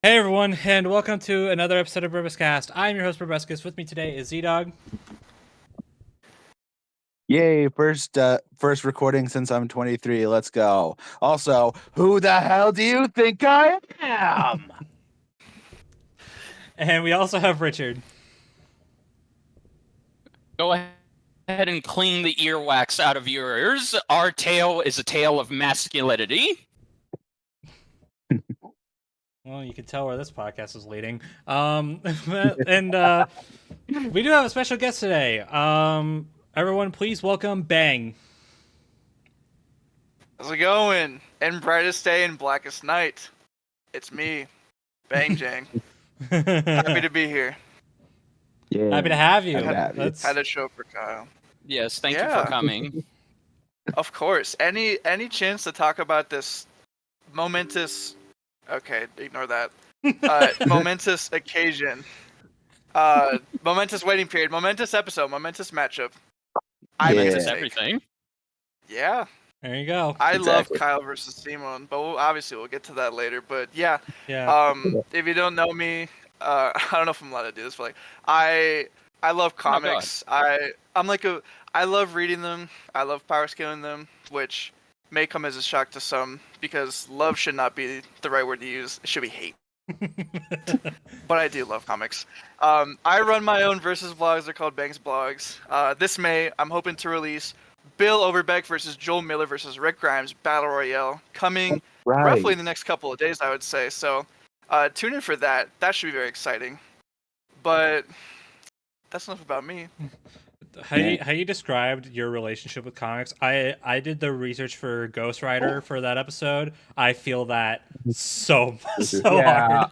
Hey everyone, and welcome to another episode of BrobusCast. I'm your host, Brobuscus. With me today is Z-Dog. Yay, first recording since I'm 23. Let's go. Also, who the hell do you think I am? And we also have Richard. Go ahead and clean the earwax out of your ears. Our tale is a tale of masculinity. Well, you can tell where this podcast is leading. And we do have a special guest today. Everyone, please welcome Bang. How's it going? And brightest day and blackest night. It's me, Bang Jang. Happy to be here. Yeah. Happy to have you. Had a show for Kyle. Yes, thank you for coming. Of course. Any chance to talk about this momentous... Okay, ignore that. Momentous occasion. Momentous waiting period. Momentous episode. Momentous matchup. Momentous everything. Yeah. There you go. I love Kyle versus Simon, but obviously we'll get to that later. But yeah. If you don't know me, I don't know if I'm allowed to do this, but like I love comics. I love reading them. I love power scaling them, which may come as a shock to some because love should not be the right word to use. It should be hate. But I do love comics. I run my own versus vlogs. They're called Bang's Blogs. This May, I'm hoping to release Bill Overbeck versus Joel Miller versus Rick Grimes Battle Royale coming roughly in the next couple of days, I would say. So tune in for that. That should be very exciting. But that's enough about me. How you described your relationship with comics? I did the research for Ghost Rider for that episode. I feel that so hard.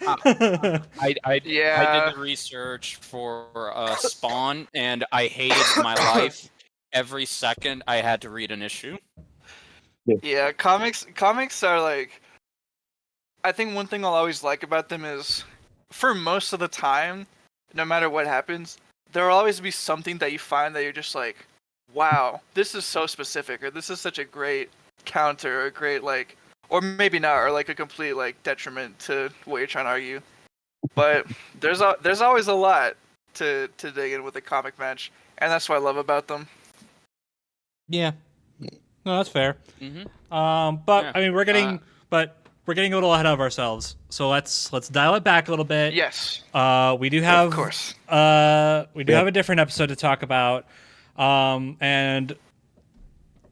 I did the research for Spawn, and I hated my life every second I had to read an issue. Yeah, comics are like... I think one thing I'll always like about them is, for most of the time, no matter what happens, there will always be something that you find that you're just like, wow, this is so specific, or this is such a great counter, or a great, like, or maybe not, or like a complete, like, detriment to what you're trying to argue. But there's always a lot to dig in with a comic match, and that's what I love about them. Yeah. No, that's fair. Mm-hmm. I mean, we're getting a little ahead of ourselves. So let's dial it back a little bit. Yes. We do have, of course. We do have a different episode to talk about. And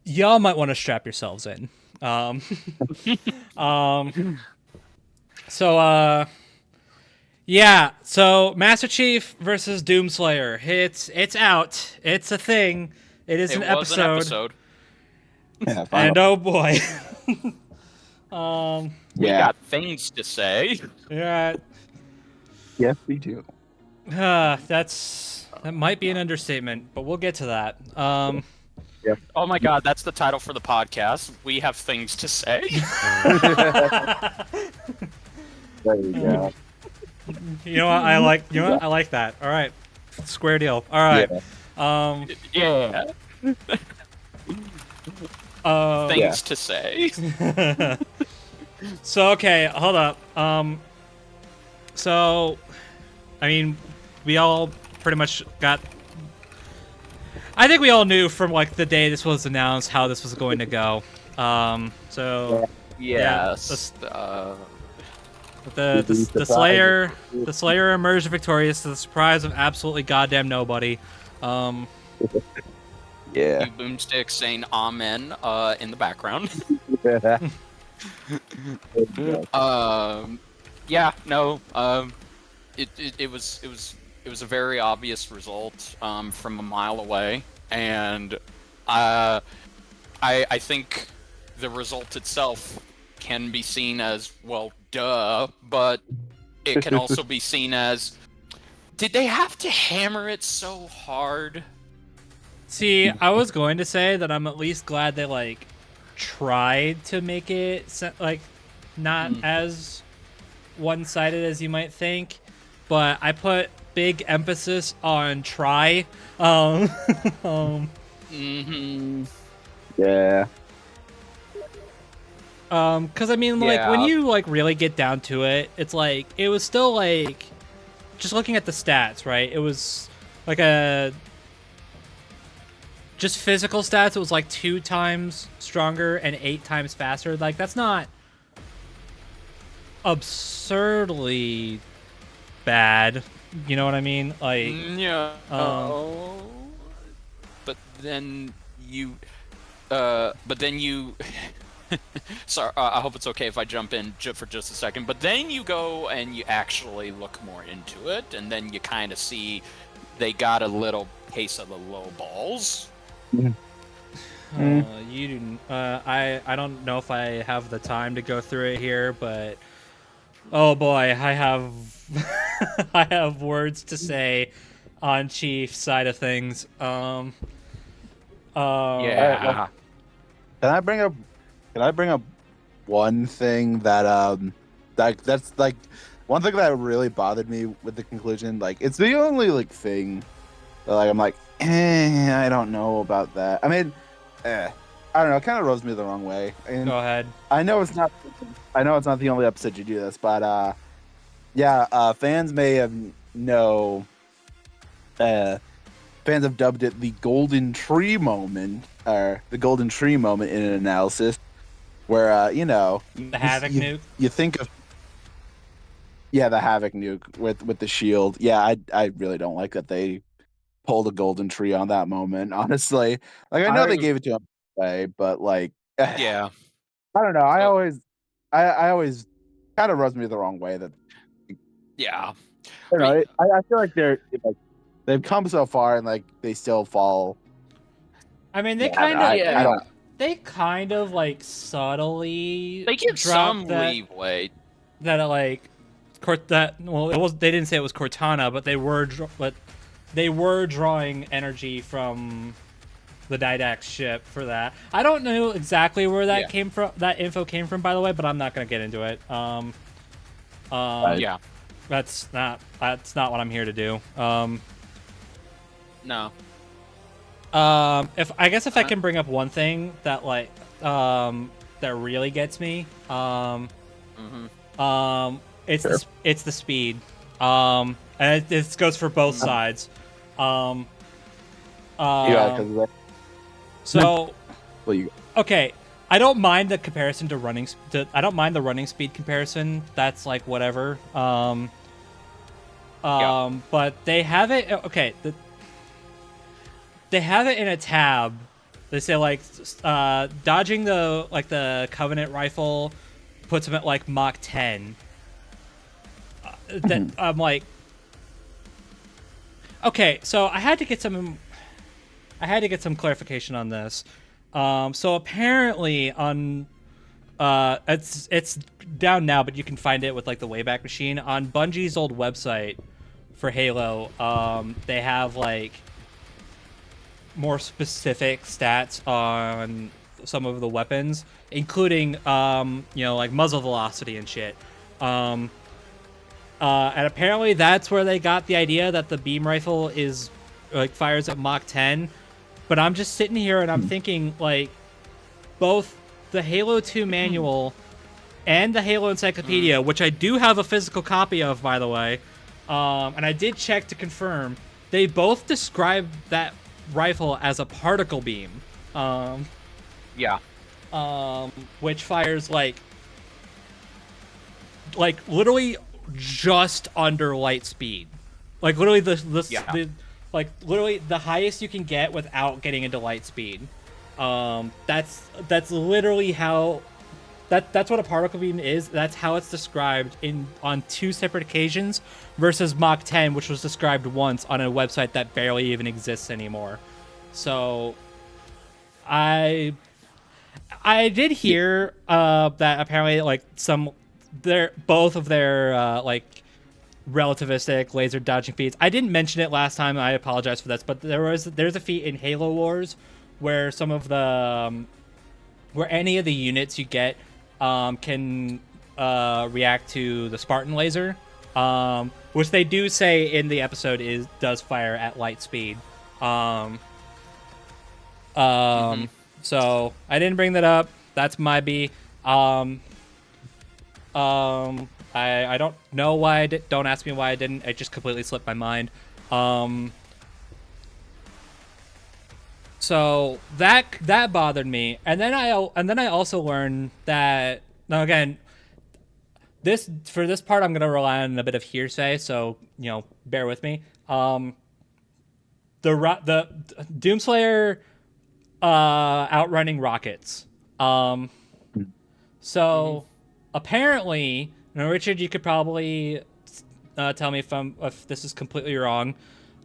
y'all might want to strap yourselves in. So Master Chief versus Doomslayer. It's out. It's a thing. It is an episode. Yeah, and oh boy. We got things to say. Yeah. Yes, we do. That might be an understatement, but we'll get to that. Yeah. Oh my god, that's the title for the podcast. We have things to say. There you go. You know what? I like that. All right. Square deal. All right. Yeah. Things to say. So okay, hold up. So, I mean, we all pretty much got. I think we all knew from like the day this was announced how this was going to go. Yes. The Slayer emerged victorious to the surprise of absolutely goddamn nobody. Yeah. You boomstick saying amen in the background. Yeah, no. It was a very obvious result from a mile away, and I think the result itself can be seen as, well, duh, but it can also be seen as, did they have to hammer it so hard? See, I was going to say that I'm at least glad they like tried to make it like not as one-sided as you might think, but I put big emphasis on try. Yeah. Because I mean, like when Yeah. you like really get down to it, it's like it was still like just looking at the stats, right? It was like just physical stats. It was like 2 times stronger and 8 times faster. Like that's not absurdly bad. You know what I mean? Like Yeah. But then you. Sorry, I hope it's okay if I jump in for just a second. But then you go and you actually look more into it, and then you kind of see they got a little case of the low balls. you do. I don't know if I have the time to go through it here, but oh boy, I have I have words to say on Chief's side of things. Yeah. Can I bring up one thing that's like one thing that really bothered me with the conclusion? Like, it's the only like thing that like I'm like, I don't know about that. I mean, I don't know. It kind of rubs me the wrong way. And Go ahead. I know it's not the only episode you do this, but fans may have fans have dubbed it the golden tree moment, or the golden tree moment in an analysis, where The Havoc nuke. You think of the Havoc nuke with the shield. Yeah, I really don't like that they pulled a golden tree on that moment. Honestly, like I know they gave it to him anyway, but like, Yeah. I don't know. I always kind of rubs me the wrong way that. Yeah. I don't know. I feel like they've come so far and like they still fall. I mean, they kind of like subtly They give some that, leeway. That like they didn't say it was Cortana, but they were drawing energy from the Didax ship for that. I don't know exactly where that came from. That info came from, by the way, but I'm not gonna get into it. Yeah. That's not what I'm here to do. No. If I can bring up one thing that like that really gets me, it's the speed, and it goes for both sides. So okay, I don't mind the comparison to running. I don't mind the running speed comparison. That's like whatever. But they have it. Okay, they have it in a tab. They say like dodging the Covenant rifle puts them at like Mach 10. I'm like, okay, so I had to get some clarification on this. So apparently on it's down now, but you can find it with like the Wayback Machine on Bungie's old website for Halo. They have like more specific stats on some of the weapons, including like muzzle velocity and shit. And apparently that's where they got the idea that the beam rifle is like fires at Mach 10. But I'm just sitting here and I'm thinking like both the Halo 2 manual and the Halo Encyclopedia, which I do have a physical copy of, by the way, and I did check to confirm, they both describe that rifle as a particle beam. Which fires like literally just under light speed. Like literally literally the highest you can get without getting into light speed. That's literally how that's what a particle beam is. That's how it's described on 2 separate occasions, versus Mach 10, which was described once on a website that barely even exists anymore. So, I did hear that apparently like both of their like relativistic laser dodging feats. I didn't mention it last time. I apologize for this, but there's a feat in Halo Wars where some of the where any of the units you get can react to the Spartan laser, which they do say in the episode does fire at light speed. So I didn't bring that up. That's my B. I don't know why I did. Don't ask me why I didn't. It just completely slipped my mind. So that bothered me, and then I also learned that now again, for this part I'm gonna rely on a bit of hearsay. So bear with me. The Doomslayer outrunning rockets. So apparently, now Richard, you could probably tell me if this is completely wrong.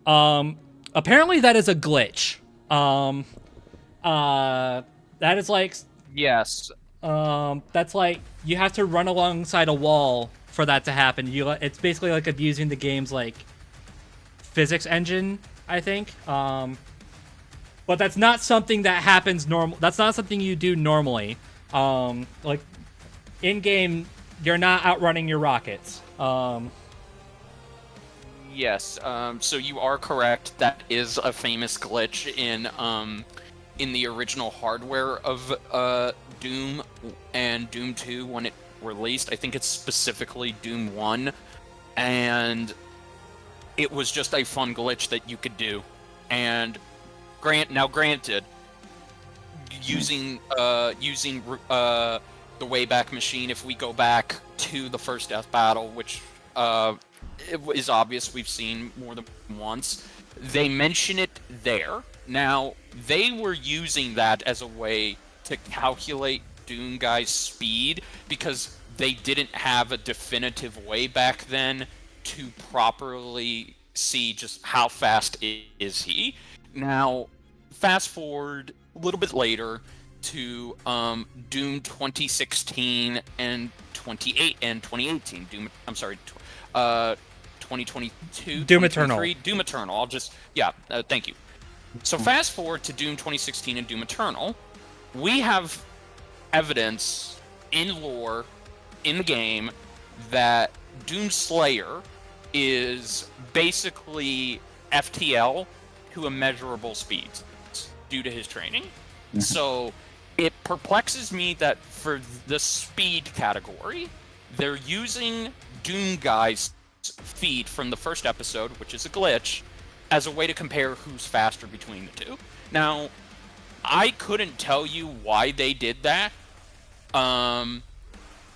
Apparently that is a glitch. That is like Yes. that's like you have to run alongside a wall for that to happen. It's basically like abusing the game's like physics engine, I think. But that's not something that happens normal. That's not something you do normally. Like in game, you're not outrunning your rockets. Yes. So you are correct. That is a famous glitch in the original hardware of Doom and Doom 2 when it released. I think it's specifically Doom 1, and it was just a fun glitch that you could do. And granted, using the Wayback Machine, if we go back to the first Death Battle, which it is obvious we've seen more than once, they mention it there. Now, they were using that as a way to calculate Doom Guy's speed because they didn't have a definitive way back then to properly see just how fast is he. Now, fast forward a little bit later to Doom 2016 and 2018. 2022. Doom Eternal. Doom Eternal. Thank you. So fast forward to Doom 2016 and Doom Eternal. We have evidence in lore in the game that Doomslayer is basically FTL to immeasurable speeds due to his training. Mm-hmm. So it perplexes me that for the speed category, they're using Doom Guy's feat from the first episode, which is a glitch, as a way to compare who's faster between the two. Now, I couldn't tell you why they did that, and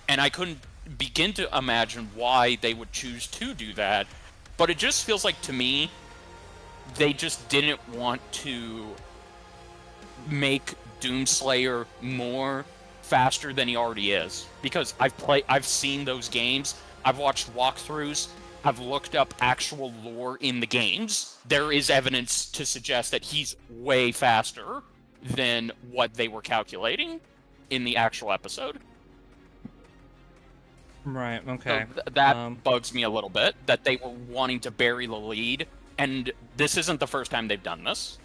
I couldn't begin to imagine why they would choose to do that, but it just feels like to me they just didn't want to make Doomslayer more faster than he already is, because I've seen those games, I've watched walkthroughs, I've looked up actual lore in the games. There is evidence to suggest that he's way faster than what they were calculating in the actual episode. Right, okay. So that bugs me a little bit, that they were wanting to bury the lead, and this isn't the first time they've done this.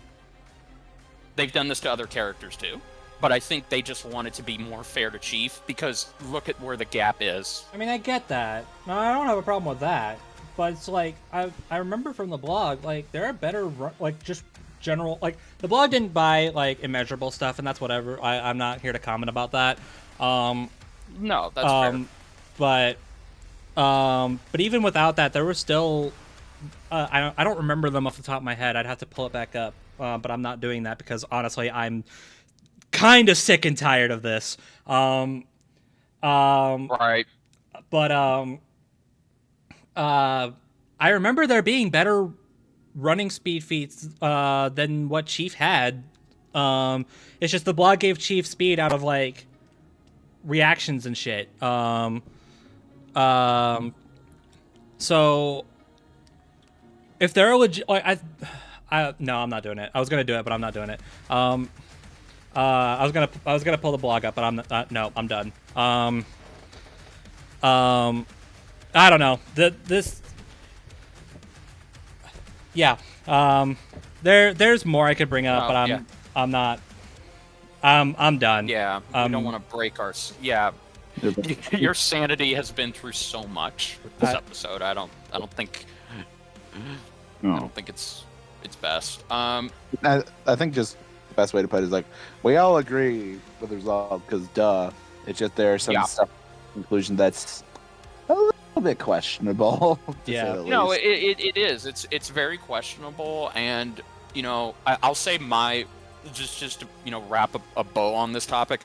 They've done this to other characters too, but I think they just wanted to be more fair to Chief, because look at where the gap is. I mean, I get that. No, I don't have a problem with that. But it's like, I remember from the blog, like, there are better, like, just general, like, the blog didn't buy, like, immeasurable stuff, and that's whatever. I'm not here to comment about that. No, that's fair. But even without that, there were still, I don't remember them off the top of my head. I'd have to pull it back up. But I'm not doing that because, honestly, I'm kind of sick and tired of this. Right. But, I remember there being better running speed feats than what Chief had. It's just the blog gave Chief speed out of, like, reactions and shit. So if they're legit, like no, I'm not doing it. I was gonna do it, but I'm not doing it. I was gonna pull the blog up, but I'm not. No, I'm done. I don't know. Yeah. There's more I could bring up, but I'm not. I'm done. Yeah, we don't want to break our. Yeah, your sanity has been through so much with this episode. I don't think. No. I don't think it's best. I think just the best way to put it is like we all agree with the result because duh. It's just there are some stuff conclusion that's a little bit questionable. Yeah. No, it is. It's very questionable, and I'll say my just to wrap a bow on this topic.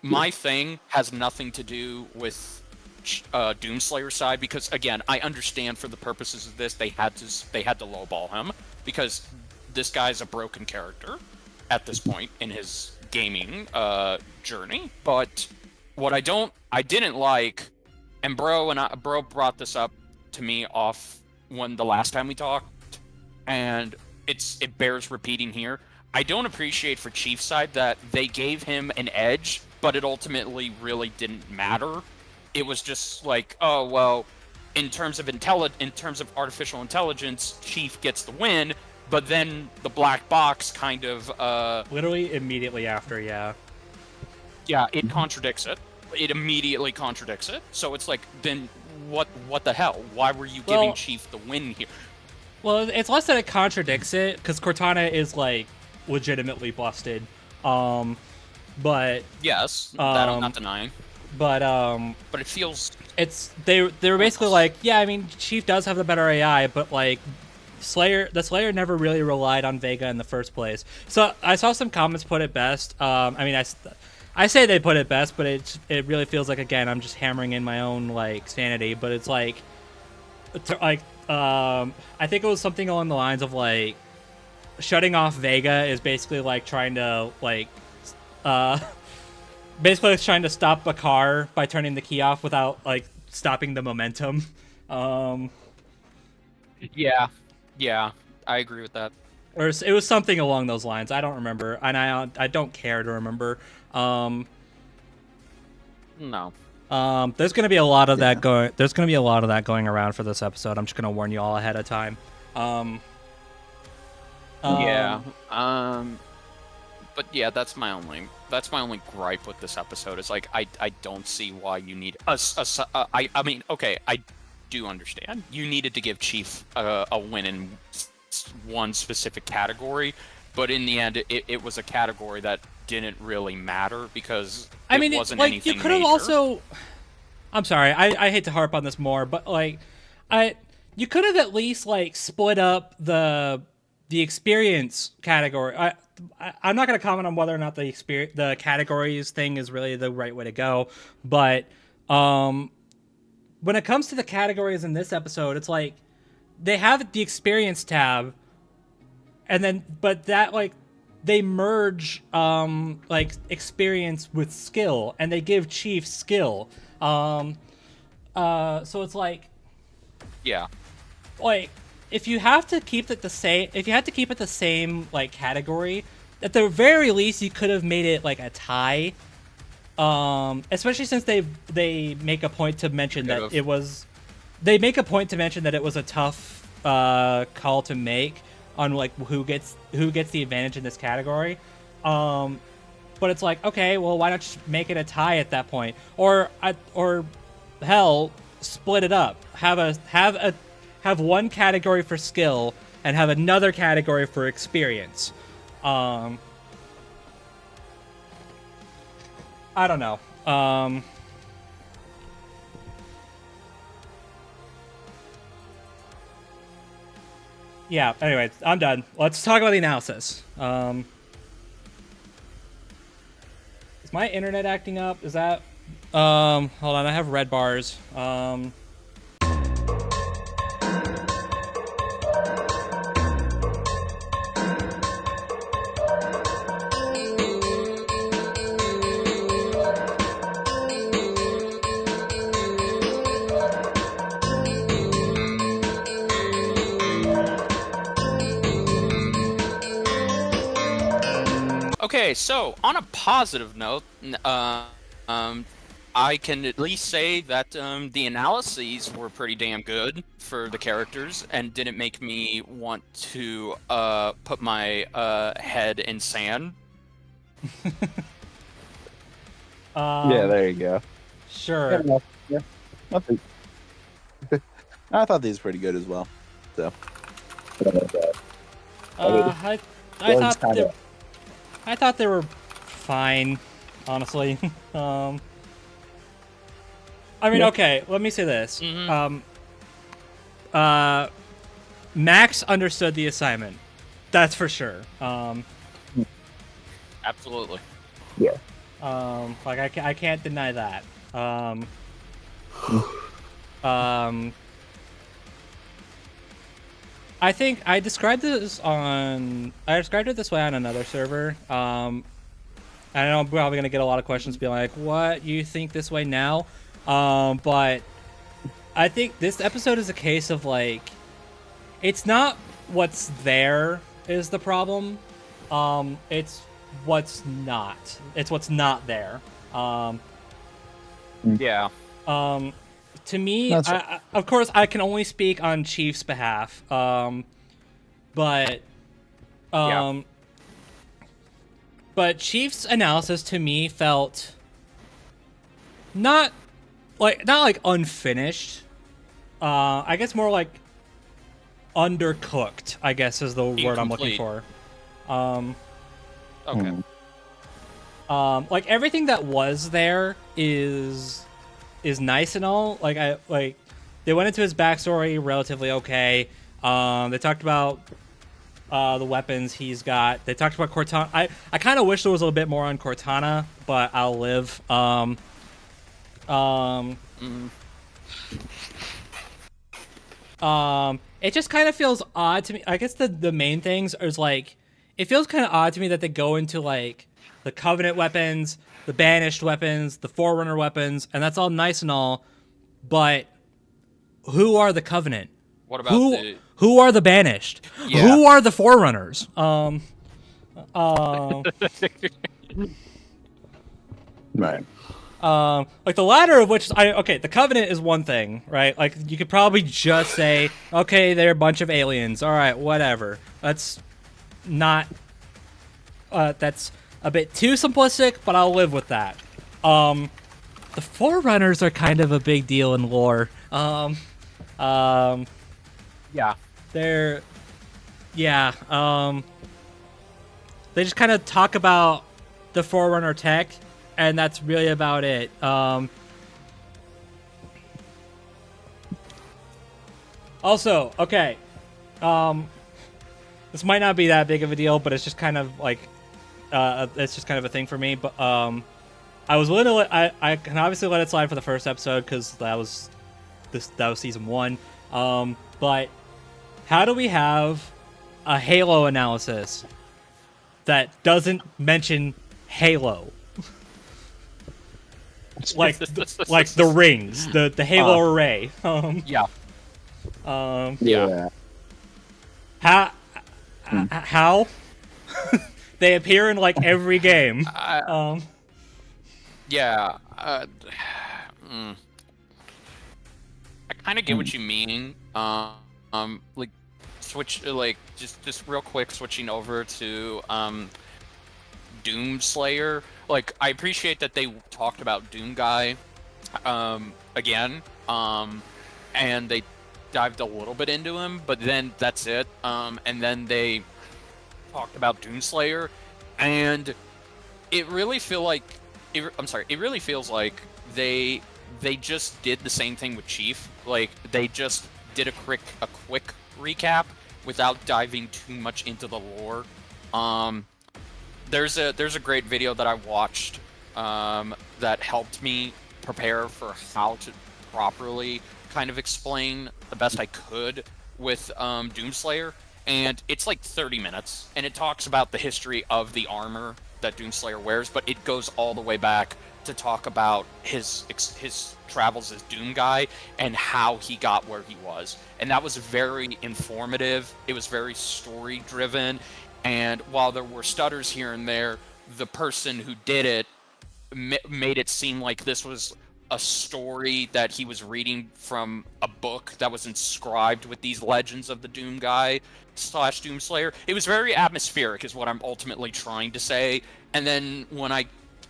My thing has nothing to do with Doomslayer's side because again, I understand for the purposes of this they had to lowball him because this guy's a broken character at this point in his gaming journey. But what I didn't like, and Bro brought this up to me off when the last time we talked, and it bears repeating here. I don't appreciate for Chief's side that they gave him an edge, but it ultimately really didn't matter. It was just like, oh well, in terms of artificial intelligence, Chief gets the win, but then the black box kind of literally immediately after, yeah, it contradicts it. It immediately contradicts it. So it's like, then what the hell? Why were you giving Chief the win here? Well, it's less that it contradicts it because Cortana is like legitimately busted. But yes, that I'm not denying. But it feels they were basically like, yeah, I mean, Chief does have the better AI, but like the Slayer never really relied on Vega in the first place. So I saw some comments put it best. I mean, I say they put it best, but it really feels like, again, I'm just hammering in my own like sanity. But it's like I think it was something along the lines of like shutting off Vega is basically like trying to like basically it's trying to stop a car by turning the key off without like stopping the momentum. Yeah, I agree with that. Or it was something along those lines. I don't remember, and I don't care to remember. No. There's gonna be a lot of that going. There's gonna be a lot of that going around for this episode. I'm just gonna warn you all ahead of time. But yeah, that's my only gripe with this episode. Is like I don't see why you need I mean, okay, I do understand you needed to give Chief a win in one specific category, but in the end, it was a category that didn't really matter because it wasn't like, anything you could have major. also. I'm sorry, I hate to harp on this more, but like, you could have at least like split up the experience category. I'm not going to comment on whether or not the categories thing is really the right way to go, but when it comes to the categories in this episode, it's like they have the experience tab, and then but that like they merge like experience with skill, and they give Chief skill. So it's like, yeah, like if you have to keep it the same, like category, at the very least you could have made it like a tie. Especially since they make a point to mention that it was a tough call to make on like who gets the advantage in this category. But it's like, okay, well, why not just make it a tie at that point, or hell, split it up. Have one category for skill and have another category for experience. I don't know. Yeah, anyways, I'm done. Let's talk about the analysis. Is my internet acting up? Is that... hold on, I have red bars. Okay, so on a positive note, I can at least say that the analyses were pretty damn good for the characters and didn't make me want to put my head in sand. Yeah, there you go. Sure. Yeah. Nothing. I thought these were pretty good as well. So. I thought they were fine, honestly. I mean, okay. Let me say this. Max understood the assignment. That's for sure. Absolutely. Yeah. Like I can't deny that. I think I described it this way on another server. I know I'm probably gonna get a lot of questions being like, "What, you think this way now?" But I think this episode is a case of like, it's not what's there is the problem. It's what's not. It's what's not there. Yeah. To me, of course, I can only speak on Chief's behalf. But Chief's analysis to me felt not like unfinished. I guess more like undercooked, I guess is the word I'm looking for. Okay. Like everything that was there is nice and all. Like they went into his backstory relatively okay. They talked about the weapons he's got. They talked about Cortana. I kind of wish there was a little bit more on Cortana, but I'll live. It just kind of feels odd to me. I guess the main things is like, it feels kind of odd to me that they go into like the Covenant weapons, the Banished weapons, the Forerunner weapons, and that's all nice and all, but who are the Covenant? What about who are the Banished? Yeah. Who are the Forerunners? Right. Like the latter of which, the Covenant is one thing, right? Like you could probably just say, okay, they're a bunch of aliens. All right, whatever. That's not. That's a bit too simplistic, but I'll live with that. The Forerunners are kind of a big deal in lore. Yeah. They're, they just kind of talk about the Forerunner tech, and that's really about it. Also, okay, this might not be that big of a deal, but it's just kind of like, it's just kind of a thing for me. But I was willing to I can obviously let it slide for the first episode because that was season 1. But how do we have a Halo analysis that doesn't mention Halo? like the rings, the Halo array. Yeah. Yeah. How? They appear in like every game. Yeah. I kind of get what you mean. Like switch, like just real quick, switching over to Doomslayer. Like I appreciate that they talked about Doom Guy again, and they dived a little bit into him, but then that's it. And then they talked about Doomslayer, and it really feels like they just did the same thing with Chief. Like they just did a quick recap without diving too much into the lore. There's a great video that I watched that helped me prepare for how to properly kind of explain the best I could with Doomslayer, and it's like 30 minutes, and it talks about the history of the armor that Doomslayer wears, but it goes all the way back to talk about his travels as Doom Guy and how he got where he was. And that was very informative. It was very story driven, and while there were stutters here and there, the person who did it made it seem like this was a story that he was reading from a book that was inscribed with these legends of the Doom guy / Doomslayer. It was very atmospheric, is what I'm ultimately trying to say. And then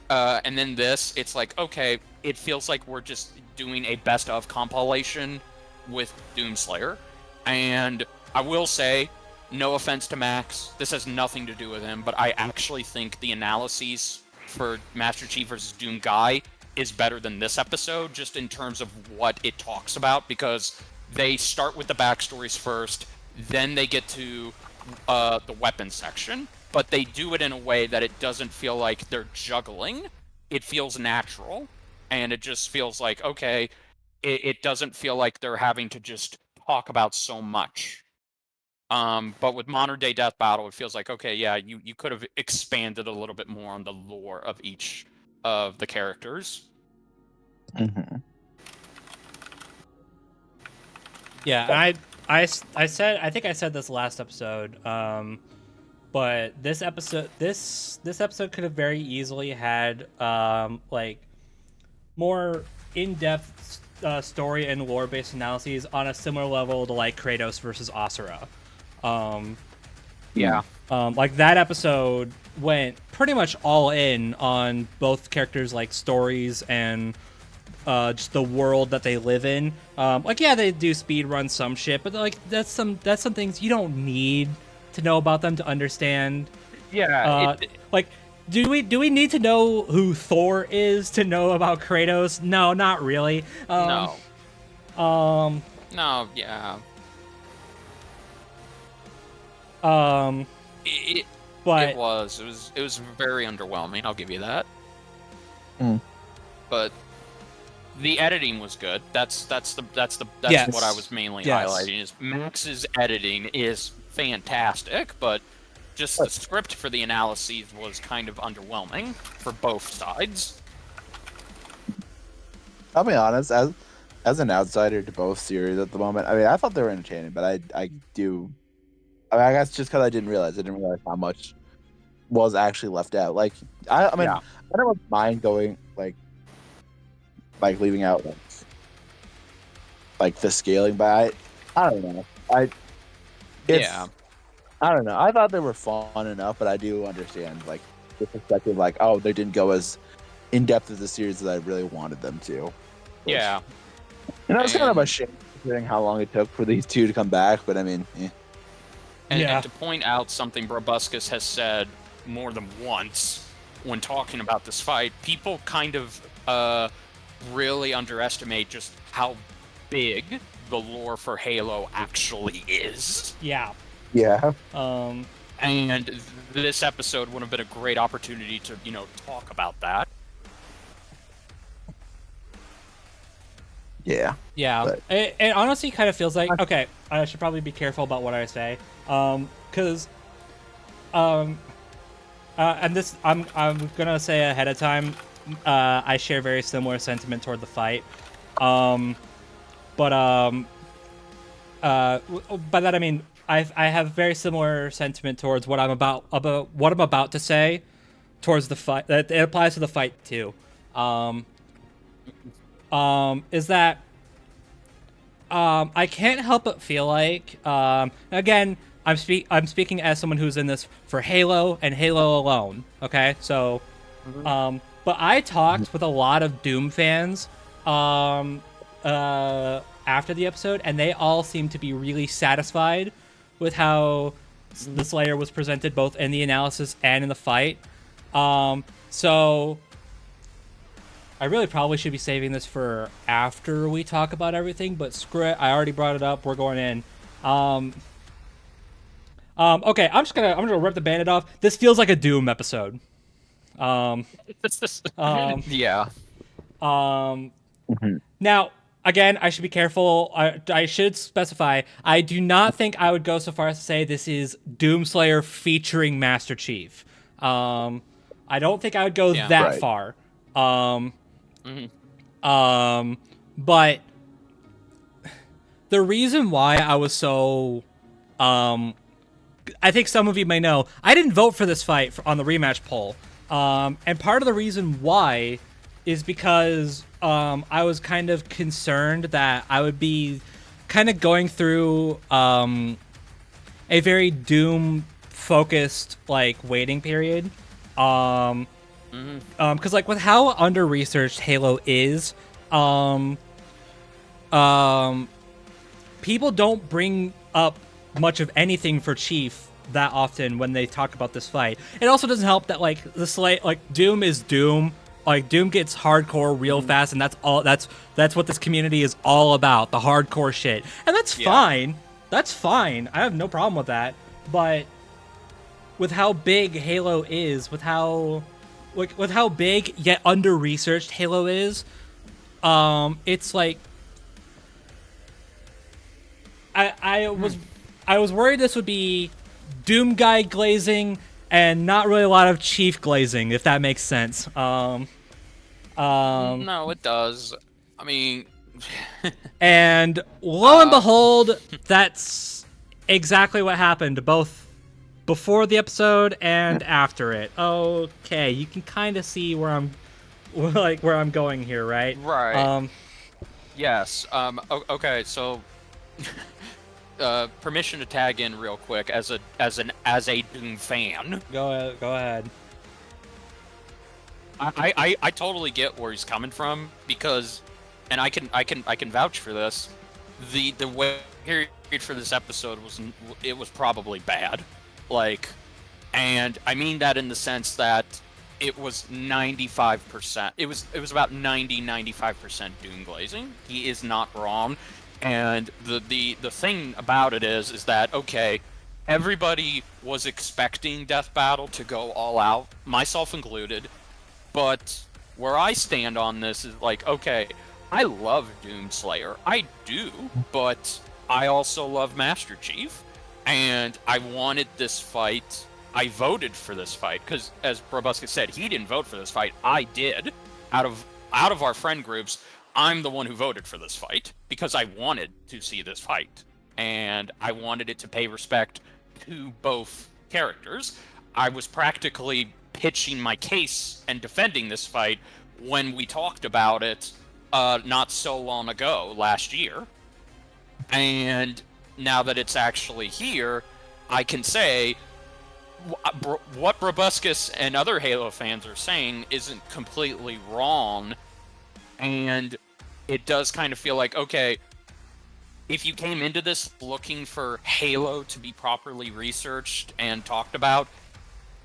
and then this, it's like, okay, it feels like we're just doing a best of compilation with Doomslayer. And I will say, no offense to Max, this has nothing to do with him, but I actually think the analyses for Master Chief versus Doom Guy is better than this episode, just in terms of what it talks about, because they start with the backstories first, then they get to the weapons section, but they do it in a way that it doesn't feel like they're juggling. It feels natural, and it just feels like, okay, it doesn't feel like they're having to just talk about so much. But with Modern Day Death Battle, it feels like, okay, yeah, you could have expanded a little bit more on the lore of each of the characters. Mm-hmm. Yeah, I think I said this last episode, but this episode could have very easily had like more in-depth story and lore-based analyses on a similar level to like Kratos versus Asura. Like that episode went pretty much all in on both characters' like stories and just the world that they live in. Like, yeah, they do speed run some shit, but like that's some things you don't need to know about them to understand. Yeah. Like, do we need to know who Thor is to know about Kratos? No, not really. No. No. Yeah. It was very underwhelming. I'll give you that. But the editing was good. That's Yes. what I was mainly Yes. highlighting. Is Max's editing is fantastic, but just the script for the analyses was kind of underwhelming for both sides. I'll be honest, as an outsider to both series at the moment, I mean, I thought they were entertaining, but I guess just because I didn't realize how much was actually left out. Like, I mean, Yeah. I don't mind going like leaving out like the scaling, but I don't know. I don't know. I thought they were fun enough, but I do understand like the perspective, like, oh, they didn't go as in depth as the series that I really wanted them to. Which, Yeah. and I was kind of ashamed considering how long it took for these two to come back, but I mean, And to point out something Brobuscus has said more than once when talking about this fight, people kind of really underestimate just how big the lore for Halo actually is. Yeah. Yeah. And this episode would have been a great opportunity to, talk about that. Yeah. Yeah. But... It honestly kind of feels like, okay, I should probably be careful about what I say. Because, and this, I'm gonna say ahead of time, I share very similar sentiment toward the fight. By that I mean, I have very similar sentiment towards what I'm about to say towards the fight. That it applies to the fight too. Is that I can't help but feel like again, I'm speaking as someone who's in this for Halo and Halo alone. Okay, so but I talked with a lot of Doom fans after the episode, and they all seem to be really satisfied with how the Slayer was presented both in the analysis and in the fight. So I really probably should be saving this for after we talk about everything, but screw it. I already brought it up. We're going in. Okay, I'm gonna rip the Band-Aid off. This feels like a Doom episode. Yeah. Now, again, I should be careful. I should specify, I do not think I would go so far as to say this is Doomslayer featuring Master Chief. I don't think I would go that far. But the reason why I was so, I think some of you may know, I didn't vote for this fight on the rematch poll. And part of the reason why is because I was kind of concerned that I would be kind of going through a very Doom focused like waiting period. Because like with how under researched Halo is, people don't bring up much of anything for Chief that often when they talk about this fight. It also doesn't help that like Doom is Doom. Like Doom gets hardcore real fast, and that's what this community is all about, the hardcore shit. And that's fine. That's fine. I have no problem with that. But with how big Halo is, with how big yet under researched Halo is, it's like I was worried this would be Doom guy glazing and not really a lot of Chief glazing, if that makes sense. No, it does. I mean, and lo and behold, that's exactly what happened, both before the episode and after it. Okay, you can kind of see where I'm going here, right? Right. Yes. Okay. So, permission to tag in real quick as a Doom fan. Go ahead. I totally get where he's coming from because, and I can vouch for this. The way period for this episode was probably bad, like, and I mean that in the sense that it was 95%. It was about 95% doom glazing. He is not wrong, and the thing about it is that okay, everybody was expecting Death Battle to go all out, myself included. But where I stand on this is like, okay, I love Doomslayer. I do, but I also love Master Chief. And I wanted this fight. I voted for this fight because, as Brobuscus said, he didn't vote for this fight. I did. Out of our friend groups, I'm the one who voted for this fight because I wanted to see this fight. And I wanted it to pay respect to both characters. I was practically pitching my case and defending this fight when we talked about it not so long ago, last year. And now that it's actually here, I can say what Brobuscus and other Halo fans are saying isn't completely wrong. And it does kind of feel like, okay, if you came into this looking for Halo to be properly researched and talked about,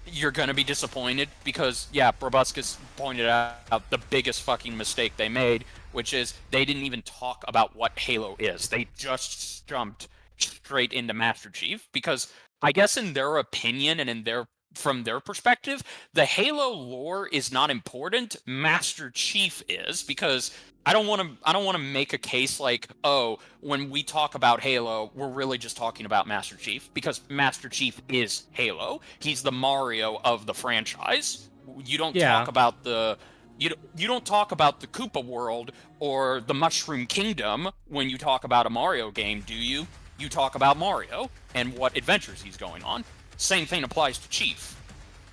you're gonna be disappointed because, yeah, Brobuscus pointed out the biggest fucking mistake they made, which is they didn't even talk about what Halo is. They just jumped straight into Master Chief because I guess in their opinion and from their perspective, the Halo lore is not important. Master Chief is, because I don't want to make a case like, oh, when we talk about Halo, we're really just talking about Master Chief, because Master Chief is Halo. He's the Mario of the franchise. You don't talk about the you don't talk about the Koopa world or the Mushroom Kingdom when you talk about a Mario game, do you? You talk about Mario and what adventures he's going on. Same thing applies to Chief.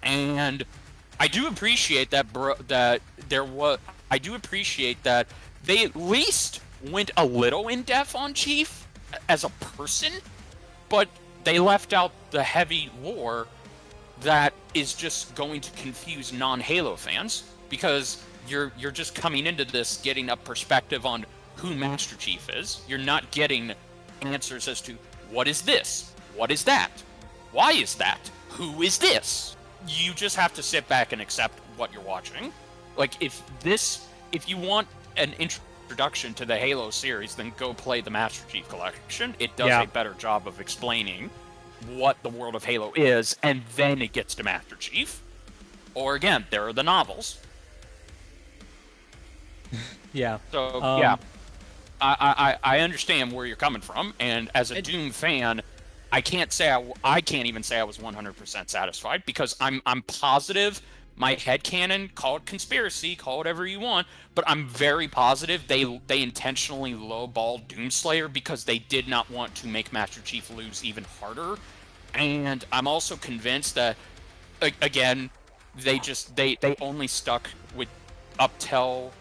And I do appreciate that I do appreciate that they at least went a little in depth on Chief as a person, but they left out the heavy lore that is just going to confuse non-Halo fans, because you're just coming into this getting a perspective on who Master Chief is. You're not getting answers as to what is this? What is that? Why is that? Who is this? You just have to sit back and accept what you're watching. Like, if you want an introduction to the Halo series, then go play the Master Chief Collection. It does a better job of explaining what the world of Halo is, and then it gets to Master Chief. Or again, there are the novels. Yeah. So, yeah. I understand where you're coming from, and as a Doom fan, I can't even say I was 100% satisfied, because I'm positive. My headcanon, call it conspiracy, call it whatever you want, but I'm very positive they intentionally lowballed Doomslayer because they did not want to make Master Chief lose even harder. And I'm also convinced that, again, they only stuck with up till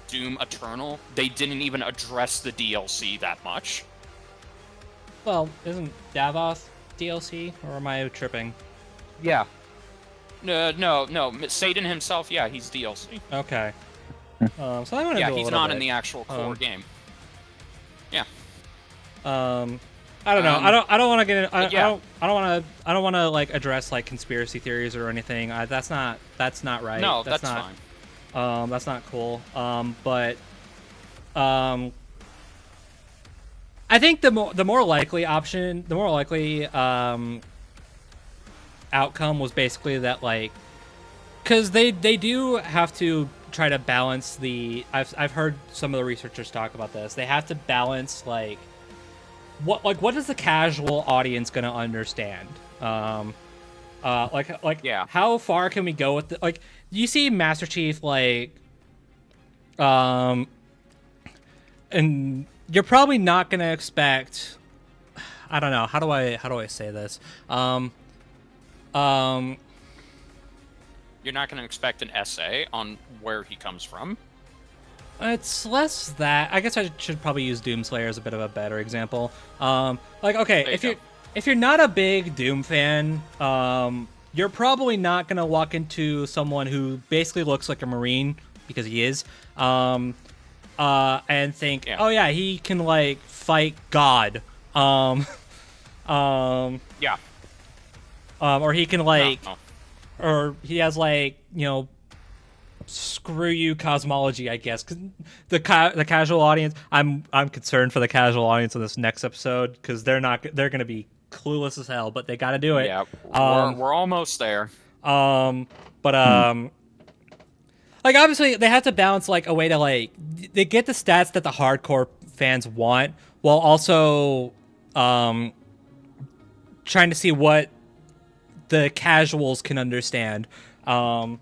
Doom Eternal. They didn't even address the DLC that much. Well, isn't Davos DLC, or am I tripping? Yeah. No. Satan himself, yeah, he's DLC. Okay. So I want to yeah, do a he's little not bit. in the actual core game. Yeah. I don't know. I don't want to get. I don't want to like address like conspiracy theories or anything. That's not right. No, that's not, fine. That's not cool. But I think the more likely option, the more likely outcome was basically that, like, because they do have to try to balance the. I've heard some of the researchers talk about this. They have to balance like what is the casual audience gonna understand? Yeah. How far can we go with the, like, you see Master Chief, like, and you're probably not gonna expect, I don't know, how do I say this? You're not going to expect an essay on where he comes from. It's less that. I guess I should probably use Doomslayer as a bit of a better example. Like, okay, if you're not a big Doom fan, you're probably not gonna walk into someone who basically looks like a Marine, because he is, and think, oh yeah, he can like fight God, Yeah. Or he can like, No. or he has like, you know, screw you cosmology, I guess, because the casual audience, I'm concerned for the casual audience in this next episode, because they're gonna be clueless as hell, but they got to do it. Yeah, we're almost there. But like, obviously they have to balance like a way to, like, they get the stats that the hardcore fans want, while also trying to see what the casuals can understand. So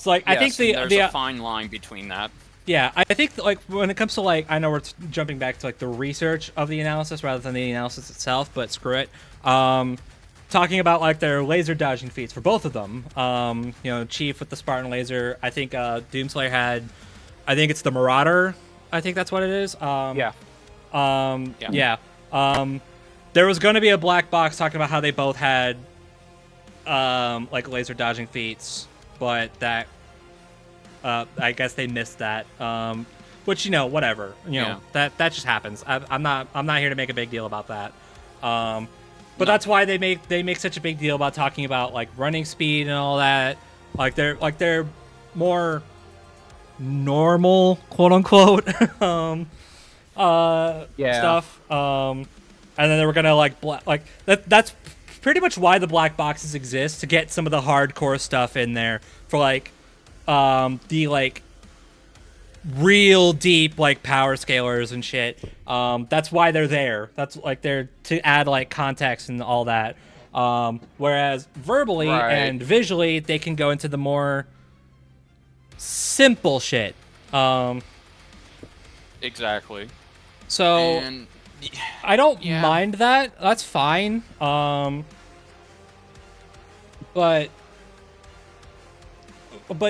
like, I think there's a fine line between that. Yeah, I think like when it comes to, like, I know we're jumping back to like the research of the analysis rather than the analysis itself, but screw it. Talking about like their laser dodging feats for both of them. You know, Chief with the Spartan laser. I think Doomslayer had, I think it's the Marauder. I think that's what it is. Yeah. There was going to be a black box talking about how they both had like laser dodging feats, but that I guess they missed that. Which, you know, whatever. You know, that just happens. I'm not here to make a big deal about that. But that's why they make such a big deal about talking about like running speed and all that. Like they're more normal, quote unquote, stuff. And then they were gonna like that's pretty much why the black boxes exist, to get some of the hardcore stuff in there for like the like real deep like power scalers and shit. That's why they're there. That's like they're to add like context and all that. Whereas verbally and visually, they can go into the more simple shit. Exactly. So I don't mind that. That's fine. But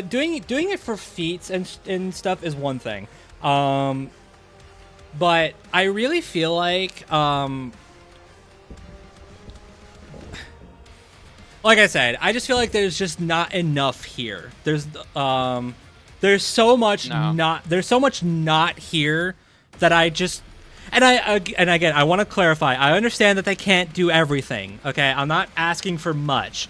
doing it for feats and stuff is one thing. But I really feel like I said, I just feel like there's just not enough here. There's so much not here that I just, and again, I want to clarify. I understand that they can't do everything. Okay, I'm not asking for much.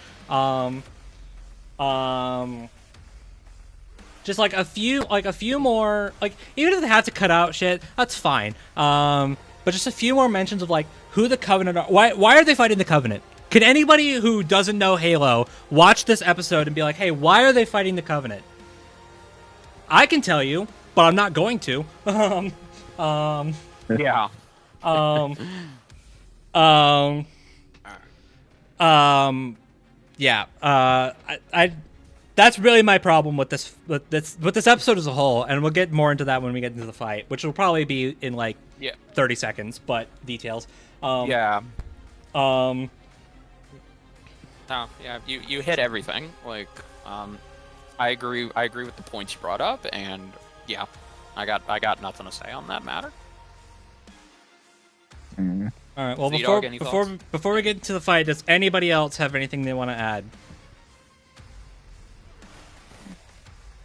Just like a few more, like, even if they have to cut out shit, that's fine. But just a few more mentions of like who the Covenant are. Why are they fighting the Covenant? Can anybody who doesn't know Halo watch this episode and be like, hey, why are they fighting the Covenant? I can tell you, but I'm not going to. That's really my problem with this episode as a whole, and we'll get more into that when we get into the fight, which will probably be in like 30 seconds, but details. No, yeah, you hit everything. Like, I agree with the points you brought up, and yeah, I got nothing to say on that matter. Mm. All right. Well, Z-Dog, any thoughts? before we get into the fight, does anybody else have anything they want to add?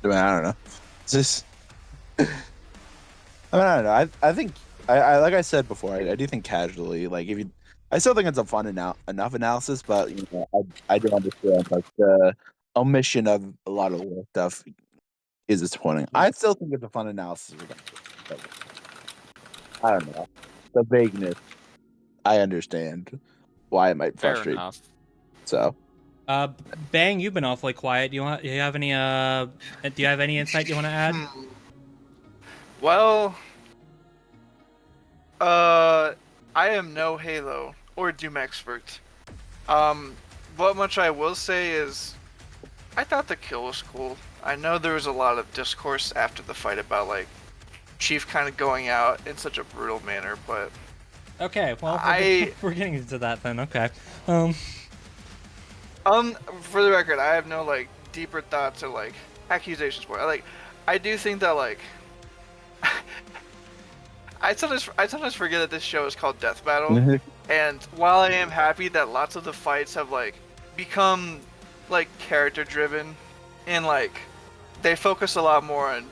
I mean, I don't know. It's just, I mean, I don't know. I think I like I said before. I do think casually, like if you, I still think it's a fun enough analysis, but you know, I do understand like the omission of a lot of the stuff is disappointing. I still think it's a fun analysis. But I don't know the vagueness. I understand why it might Fair frustrate. enough. So, Bang, you've been awfully quiet. Do you have any do you have any insight you want to add? Well, I am no Halo or Doom expert. What much I will say is, I thought the kill was cool. I know there was a lot of discourse after the fight about like Chief kind of going out in such a brutal manner, but Okay, well, we're getting into that then. Okay. For the record, I have no like deeper thoughts or like accusations for it. I do think that like I sometimes forget that this show is called Death Battle, and while I am happy that lots of the fights have like become like character driven, and like they focus a lot more on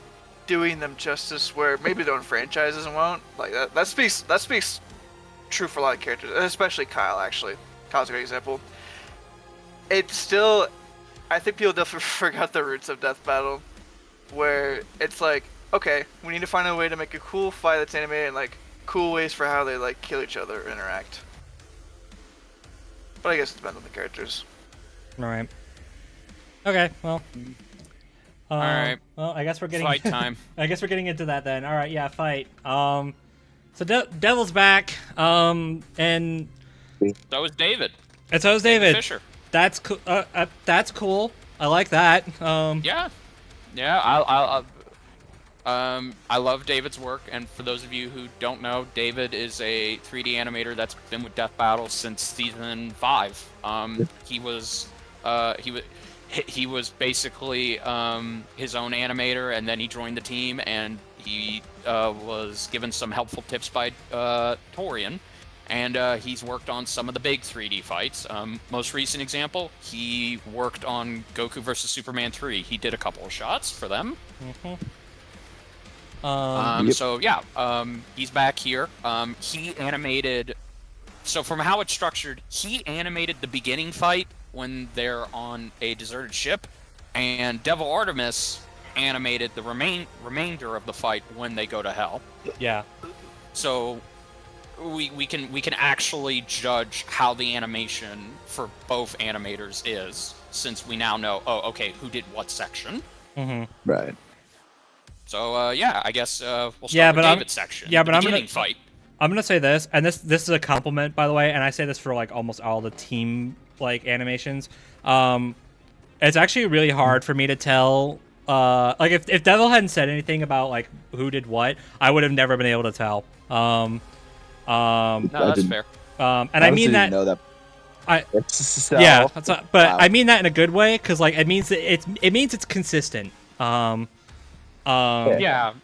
doing them justice, where maybe their own franchises won't. Like that speaks true for a lot of characters, especially Kyle. Actually, Kyle's a great example. It's still, I think people definitely forgot the roots of Death Battle, where it's like, okay, we need to find a way to make a cool fight that's animated and like cool ways for how they like kill each other or interact. But I guess it depends on the characters. All right. Okay. Well. All right. Well, I guess we're getting Fight time. I guess we're getting into that then. All right. Yeah. Fight. So Devil's back. And So was David. and so is David. Fisher. That's cool. That's cool. I like that. Yeah. I love David's work, and for those of you who don't know, David is a 3D animator that's been with Death Battle since season 5. He was basically his own animator, and then he joined the team, and he was given some helpful tips by Torian, and he's worked on some of the big 3D fights. Most recent example, he worked on Goku vs. Superman 3. He did a couple of shots for them. So yeah, he's back here. He animated. So from how it's structured, he animated the beginning fight when they're on a deserted ship, and Devil Artemis animated the remainder of the fight when they go to hell. Yeah. So we can actually judge how the animation for both animators is, since we now know, oh, okay, who did what section. right. So yeah, I guess we'll start with David's section. Yeah, but I'm gonna fight. I'm gonna say this, and this is a compliment, by the way, and I say this for like almost all the team like animations. It's actually really hard for me to tell. Like if Devil hadn't said anything about like who did what, I would have never been able to tell. No, that's fair. And I mean that. Know that. So, yeah, that's not, but wow. I mean that in a good way, because like it means that it means it's consistent. Yeah,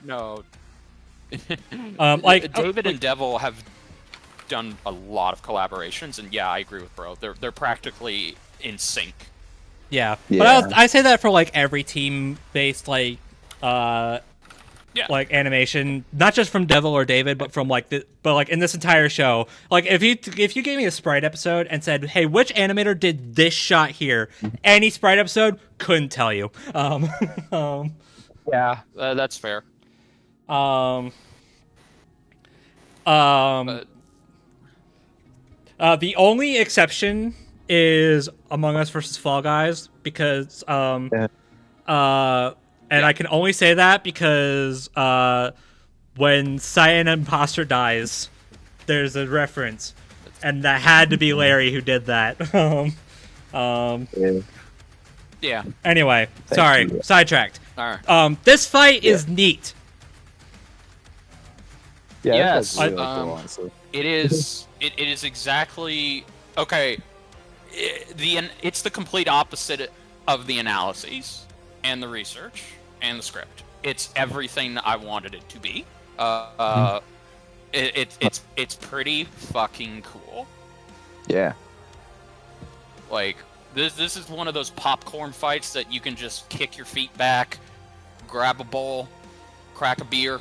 no. Like David and Devil have done a lot of collaborations, and yeah, I agree with Bro. They're practically in sync. Yeah, Yeah. but I say that for like every team-based like like animation, not just from Devil or David, but from like like in this entire show. Like if you gave me a Sprite episode and said, "Hey, which animator did this shot here?" Any Sprite episode couldn't tell you. Yeah, that's fair. The only exception is Among Us versus Fall Guys, because and I can only say that because when Cyan Imposter dies, there's a reference, and that had to be Larry who did that. Yeah. Anyway, sorry, sidetracked. All right. This fight is neat. Yeah, Yes, that's really cool, honestly. It is. It is exactly okay. it's the complete opposite of the analyses and the research and the script. It's everything I wanted it to be. It's pretty fucking cool. Yeah. Like this is one of those popcorn fights that you can just kick your feet back, grab a bowl, crack a beer,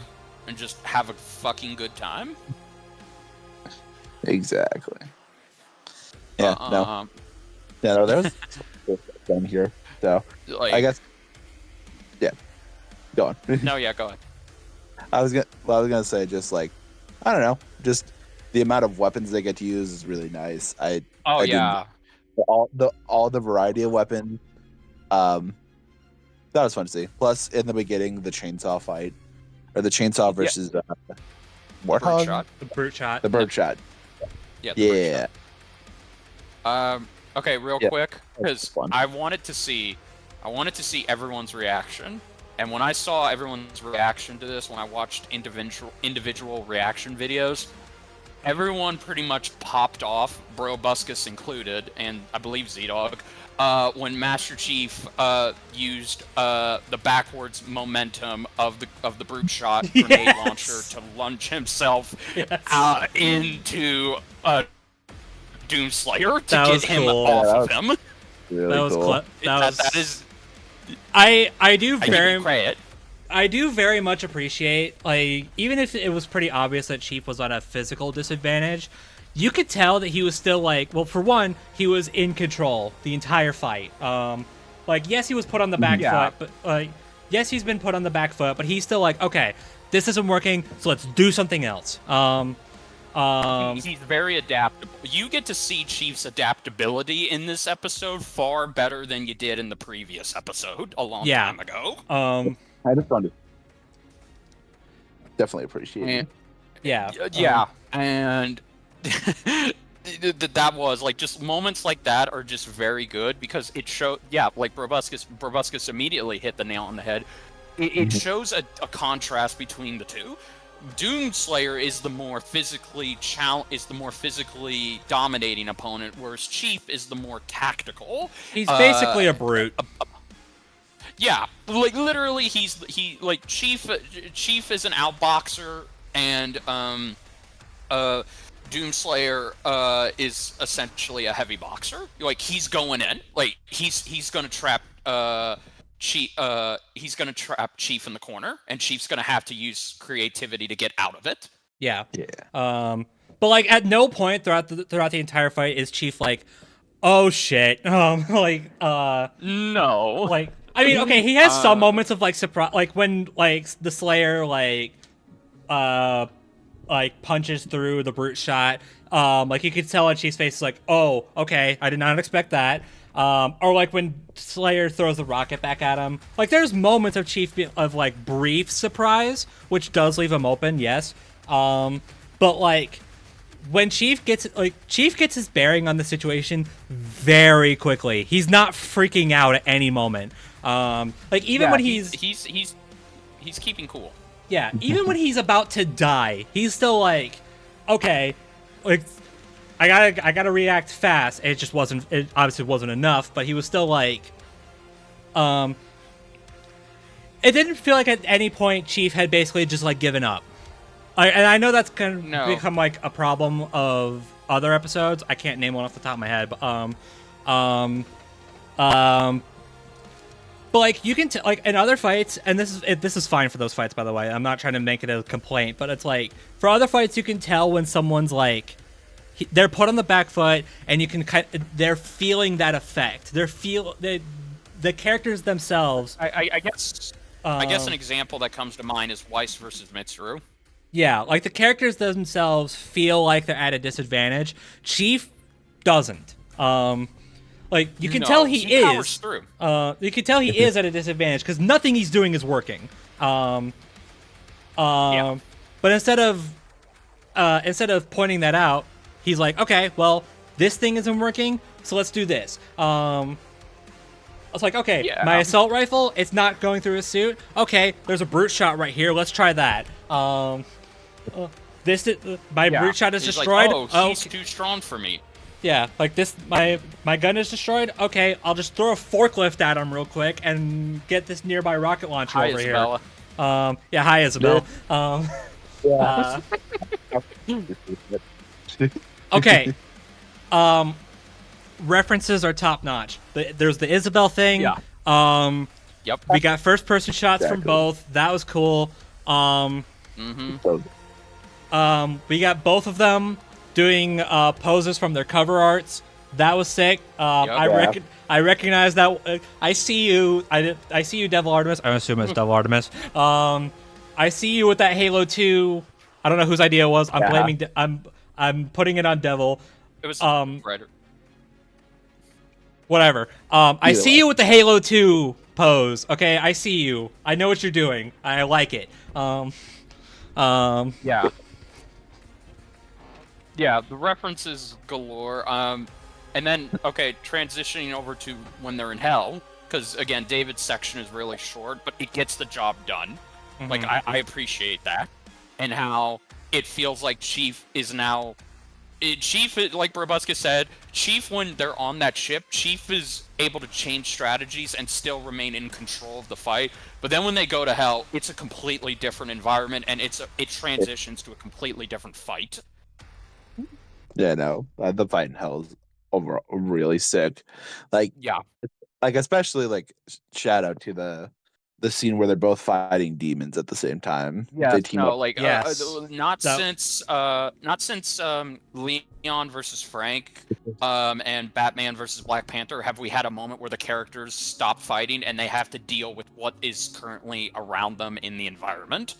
and just have a fucking good time. Exactly. Yeah. No, there's done here. So Like, I guess. Yeah. Go on. No, yeah, go ahead. I was gonna say just like, I don't know, just the amount of weapons they get to use is really nice. Yeah. All the variety of weapons. That was fun to see. Plus, in the beginning, the chainsaw fight, or the chainsaw versus Warthog? The brute shot. The bird shot. Yeah. Yeah. Okay, real Yeah, quick, because fun. I wanted to see everyone's reaction, and when I saw everyone's reaction to this, when I watched individual reaction videos, everyone pretty much popped off, Brobuscus included, and I believe Z-Dog, when Master Chief used the backwards momentum of the brute shot grenade launcher to launch himself into a Doomslayer to get him cool. off of him. Really That was cool. That is. I do I give very you credit. I do very much appreciate, like, even if it was pretty obvious that Chief was on a physical disadvantage, you could tell that he was still, like, well, for one, he was in control the entire fight. Like, yes, he was put on the back foot, but, yes, he's been put on the back foot, but he's still like, okay, this isn't working, so let's do something else. He's very adaptable. You get to see Chief's adaptability in this episode far better than you did in the previous episode a long time ago. I just found it definitely appreciated. Yeah. And that was like, just moments like that are just very good because it showed. Yeah, like Brobuscus immediately hit the nail on the head. It shows a contrast between the two. Doomslayer is the more physically dominating opponent, whereas Chief is the more tactical. He's basically a brute. Yeah, like literally, Chief is an outboxer, and Doomslayer is essentially a heavy boxer. Like, he's going in, like he's gonna trap Chief. He's gonna trap Chief in the corner, and Chief's gonna have to use creativity to get out of it. Yeah. But like, at no point throughout the entire fight is Chief like, oh shit. No. Like, I mean, okay, he has some moments of like surprise, like when like the Slayer like punches through the brute shot. Like, you could tell on Chief's face, like, oh, okay, I did not expect that. Or like when Slayer throws the rocket back at him. Like, there's moments of Chief of like brief surprise, which does leave him open, yes. But like, when Chief gets his bearing on the situation very quickly. He's not freaking out at any moment. Like, even when he's keeping cool. Yeah, even when he's about to die, he's still like, okay, like, I gotta react fast. It obviously wasn't enough, but he was still like, it didn't feel like at any point Chief had basically just like given up. And I know that's gonna become like a problem of other episodes. I can't name one off the top of my head, but like, you can like in other fights, and this is fine for those fights, by the way. I'm not trying to make it a complaint, but it's like, for other fights, you can tell when someone's like, they're put on the back foot, and you can they're feeling that effect. The characters themselves. I guess an example that comes to mind is Weiss versus Mitsuru. Yeah, like, the characters themselves feel like they're at a disadvantage. Chief doesn't. Like, you can tell he is. You can tell he is at a disadvantage because nothing he's doing is working. But instead of pointing that out, he's like, okay, well, this thing isn't working, so let's do this. I was like, okay, my assault rifle, it's not going through his suit. Okay, there's a brute shot right here. Let's try that. My brute shot is destroyed. Like, oh, he's too strong for me. Yeah, like this, my gun is destroyed. Okay, I'll just throw a forklift at him real quick and get this nearby rocket launcher Hi, over Isabella. here. Yeah, hi Isabel. Yeah. Okay. References are top notch. There's the Isabel thing. Yeah. Yep. We got first person shots from Exactly. both. That was cool. Mm-hmm. We got both of them doing poses from their cover arts. That was sick. I recognize that. I see you. I see you, Devil Artemis. I assume it's Devil Artemis. I see you with that Halo 2. I don't know whose idea it was. I'm blaming. I'm putting it on Devil. It was right. Whatever. I see you with the Halo 2 pose. Okay, I see you. I know what you're doing. I like it. Yeah. Yeah, the references galore. And then, okay, transitioning over to when they're in hell, because, again, David's section is really short, but it gets the job done. Mhm. Like, I appreciate that. And how it feels like Chief is now... Chief, like Brobuscus said, Chief, when they're on that ship, Chief is able to change strategies and still remain in control of the fight. But then when they go to hell, it's a completely different environment, and it transitions to a completely different fight. Yeah, no, the fight in hell is overall really sick. Like, Yeah. like especially like shout out to the scene where they're both fighting demons at the same time. Yeah, They team up. like Yes. not since Leon versus Frank, and Batman versus Black Panther have we had a moment where the characters stop fighting and they have to deal with what is currently around them in the environment.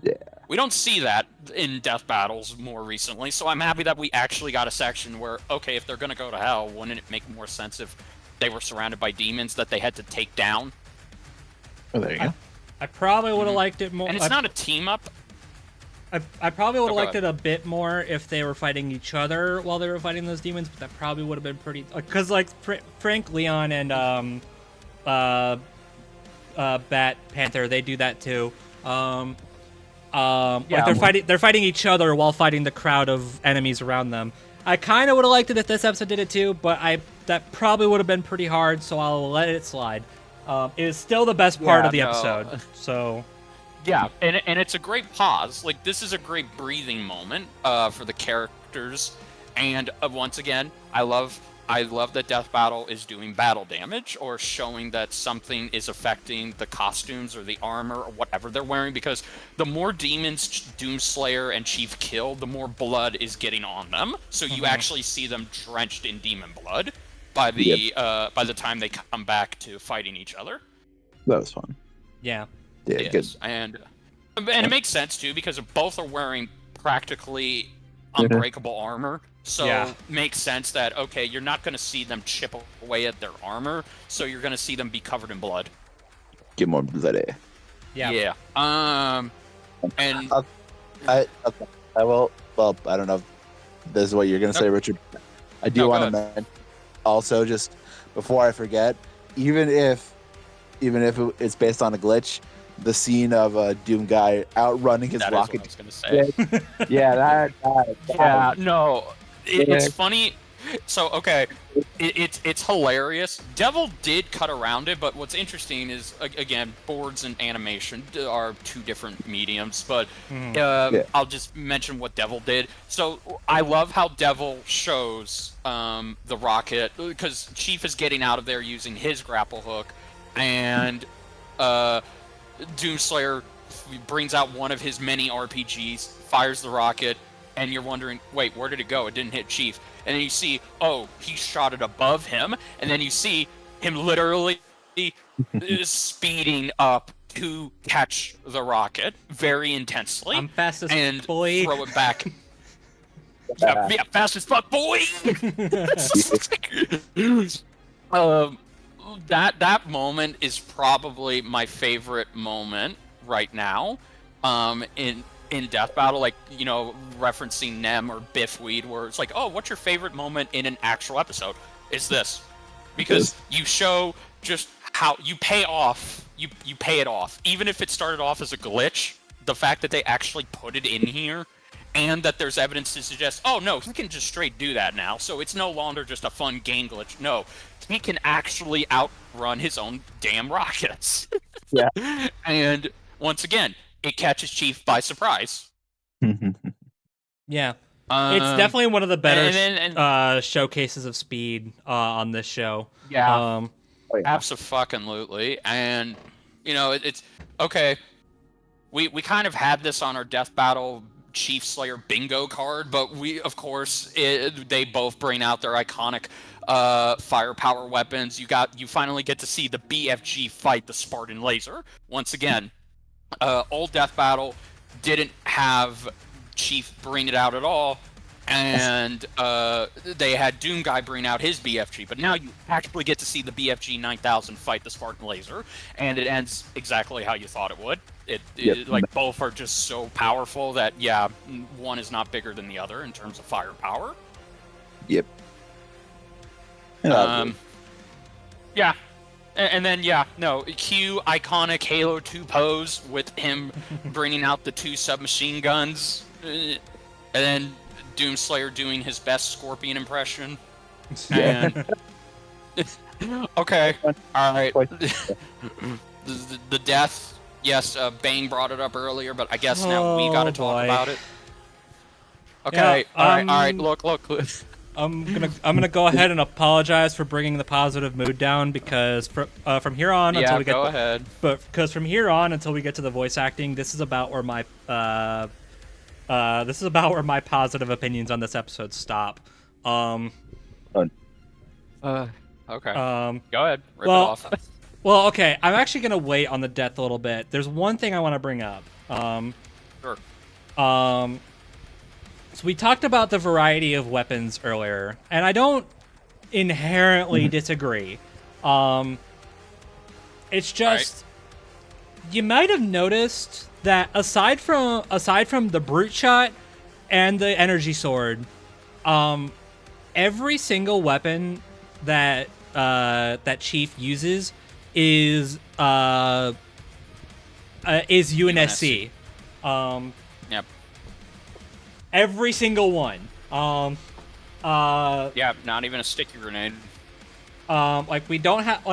Yeah. We don't see that in Death Battles more recently, so I'm happy that we actually got a section where, okay, if they're gonna go to hell, wouldn't it make more sense if they were surrounded by demons that they had to take down? Oh, there you go. I probably would have liked it more. And it's not a team up. I probably would have go liked it a bit more if they were fighting each other while they were fighting those demons, but that probably would have been pretty. Because like Frank, Leon, and Bat Panther, they do that too. Like they're fighting each other while fighting the crowd of enemies around them. I kind of would have liked it if this episode did it too, but that probably would have been pretty hard, so I'll let it slide. It is still the best part of the episode, so... Yeah, and it's a great pause. Like, this is a great breathing moment for the characters. And once again, I love that Death Battle is doing battle damage, or showing that something is affecting the costumes or the armor or whatever they're wearing, because the more demons Doomslayer and Chief kill, the more blood is getting on them. So you actually see them drenched in demon blood by the time they come back to fighting each other. That was fun. Yeah. Yeah, good. And it makes sense too, because both are wearing practically unbreakable armor. So makes sense that, okay, you're not going to see them chip away at their armor, so you're going to see them be covered in blood. Get more bloody. Yeah. And I will. Well, I don't know if this is what you're going to say, Richard. I do want to mention also, just before I forget, even if it's based on a glitch, the scene of a Doom guy outrunning his rocket. That is what I was going to say. Yeah, no. It's funny. So, okay, it's hilarious. Devil did cut around it, but what's interesting is, again, boards and animation are two different mediums, but I'll just mention what Devil did. So, I love how Devil shows the rocket, because Chief is getting out of there using his grapple hook, and Doomslayer brings out one of his many RPGs, fires the rocket, and you're wondering, wait, where did it go? It didn't hit Chief. And then you see, oh, he shot it above him, and then you see him literally speeding up to catch the rocket very intensely. I'm fast as and boy. Throw it back. Yeah, fast as fuck, boy! That moment is probably my favorite moment right now in Death Battle, like, you know, referencing Nem or Biffweed, where it's like, oh, what's your favorite moment in an actual episode? It's this. Because you show just how you pay it off. Even if it started off as a glitch, the fact that they actually put it in here and that there's evidence to suggest, oh no, he can just straight do that now, so it's no longer just a fun game glitch. No, he can actually outrun his own damn rockets. Yeah. And once again, it catches Chief by surprise. Yeah. It's definitely one of the better showcases of speed on this show. Yeah. Absolutely. And, you know, it's okay. We kind of had this on our Death Battle Chief Slayer bingo card, but we, of course, they both bring out their iconic firepower weapons. You finally get to see the BFG fight the Spartan Laser. Once again, old Death Battle didn't have Chief bring it out at all, and they had Doom Guy bring out his BFG, but now you actually get to see the BFG 9000 fight the Spartan Laser, and it ends exactly how you thought it would. It like both are just so powerful that one is not bigger than the other in terms of firepower. Yep. Yeah. And then, Q iconic Halo 2 pose with him bringing out the 2 submachine guns, and then Doomslayer doing his best Scorpion impression. And okay, all right. The death. Yes, Bang brought it up earlier, but I guess now we got to talk about it. Okay, all right. Look. I'm gonna go ahead and apologize for bringing the positive mood down because from here on until we get because from here on until we get to the voice acting, this is about where my positive opinions on this episode stop. Okay. Go ahead. Rip it off. Well, okay. I'm actually gonna wait on the death a little bit. There's one thing I want to bring up. Sure. So we talked about the variety of weapons earlier, and I don't inherently disagree. It's just you might have noticed that aside from the brute shot and the energy sword, every single weapon that Chief uses is UNSC. Yep. Every single one. Not even a sticky grenade. Like we don't have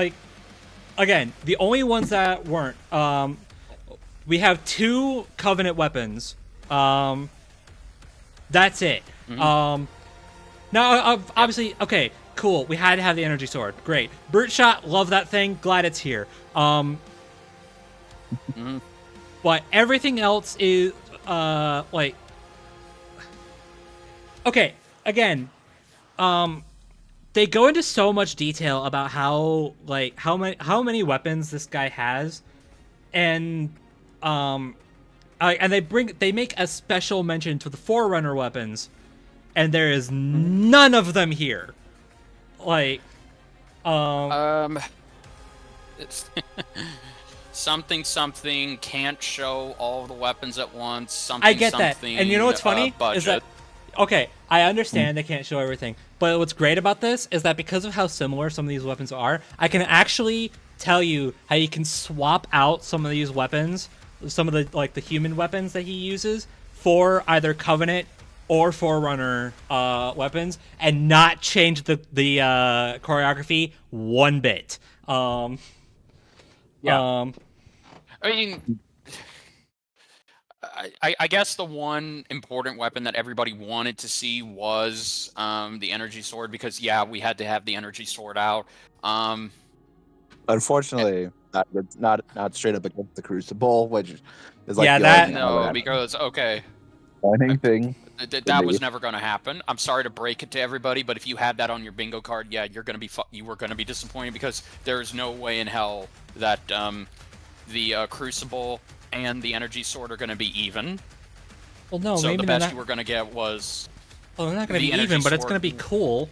again, the only ones that weren't. We have 2 Covenant weapons. That's it. Mm-hmm. Now obviously, okay, cool. We had to have the energy sword. Great. Brute shot, love that thing. Glad it's here. But everything else is okay, again, they go into so much detail about how many weapons this guy has, and they make a special mention to the Forerunner weapons, and there is none of them here. It's something can't show all the weapons at once. I get that, and you know what's funny is that. Okay, I understand they can't show everything, but what's great about this is that because of how similar some of these weapons are, I can actually tell you how you can swap out some of these weapons, some of the the human weapons that he uses, for either Covenant or Forerunner weapons, and not change the choreography one bit. I mean, I guess the one important weapon that everybody wanted to see was the energy sword, because we had to have the energy sword out. Unfortunately, not straight up against the Crucible, which is because anything that was never going to happen. I'm sorry to break it to everybody, but if you had that on your bingo card, you were going to be disappointed, because there is no way in hell that the Crucible and the energy sword are going to be even. Well, no, so maybe the best you were going to get was. Well, they're not going to be even, but it's going to be cool.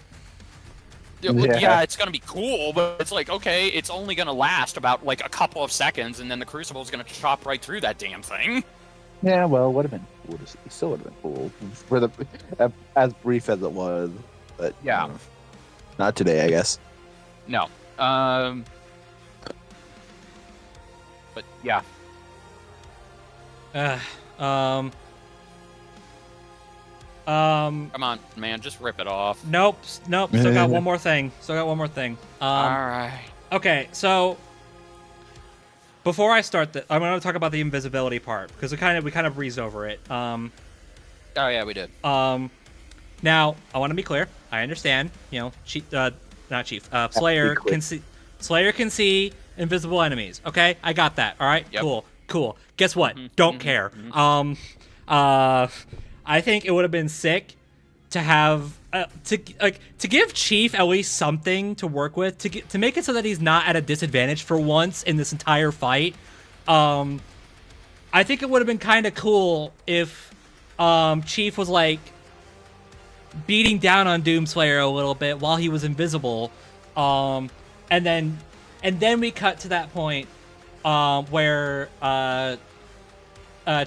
Yeah, it's going to be cool, but it's okay, it's only going to last about a couple of seconds, and then the Crucible is going to chop right through that damn thing. Yeah, well, it would have been cool. It still would have been cool for as brief as it was, but not today, I guess. No. But yeah. Come on, man, just rip it off. Nope. Still got one more thing. All right. Okay, so before I start, I'm going to talk about the invisibility part because we kind of breezed over it. Oh yeah, we did. Now I want to be clear. I understand. Slayer can see invisible enemies. Okay, I got that. All right, Yep. cool. Guess what? Don't care. I think it would have been sick to have to give Chief at least something to work with to make it so that he's not at a disadvantage for once in this entire fight. I think it would have been kind of cool if Chief was like beating down on Doomslayer a little bit while he was invisible, and then we cut to that point where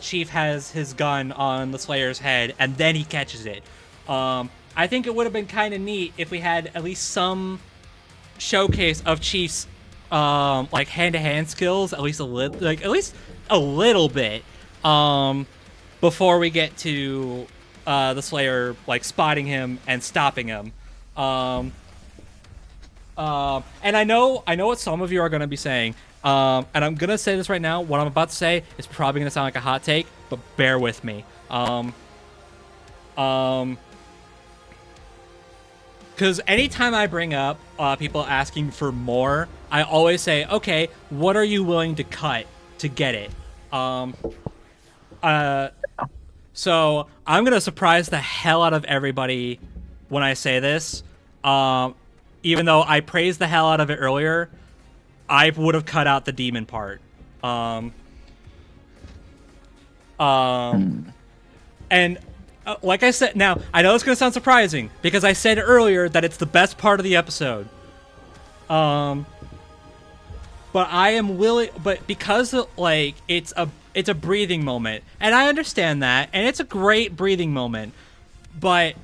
Chief has his gun on the Slayer's head, and then he catches it. I think it would have been kind of neat if we had at least some showcase of Chief's like hand-to-hand skills, at least a little bit, before we get to the Slayer like spotting him and stopping him. And I know what some of you are going to be saying. And I'm going to say this right now. What I'm about to say is probably going to sound like a hot take, but bear with me. Because anytime I bring up people asking for more, I always say, okay, what are you willing to cut to get it? So I'm going to surprise the hell out of everybody when I say this. Even though I praised the hell out of it earlier, I would have cut out the demon part. And like I said, now I know it's going to sound surprising because I said earlier that it's the best part of the episode. But I am willing, but because like it's a breathing moment, and I understand that, and it's a great breathing moment, but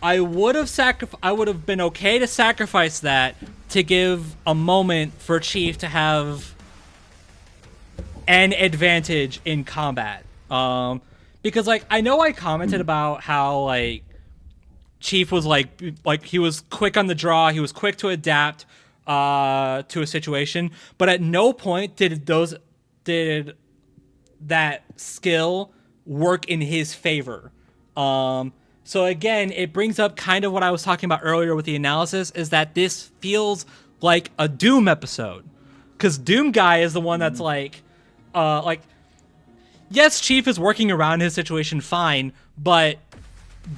I would have been okay to sacrifice that to give a moment for Chief to have an advantage in combat. Because like I know I commented about how like Chief was like he was quick on the draw, he was quick to adapt to a situation, but at no point did that skill work in his favor. So again, it brings up kind of what I was talking about earlier with the analysis, is that this feels like a Doom episode. Because Doom Guy is the one that's like, yes, Chief is working around his situation fine, but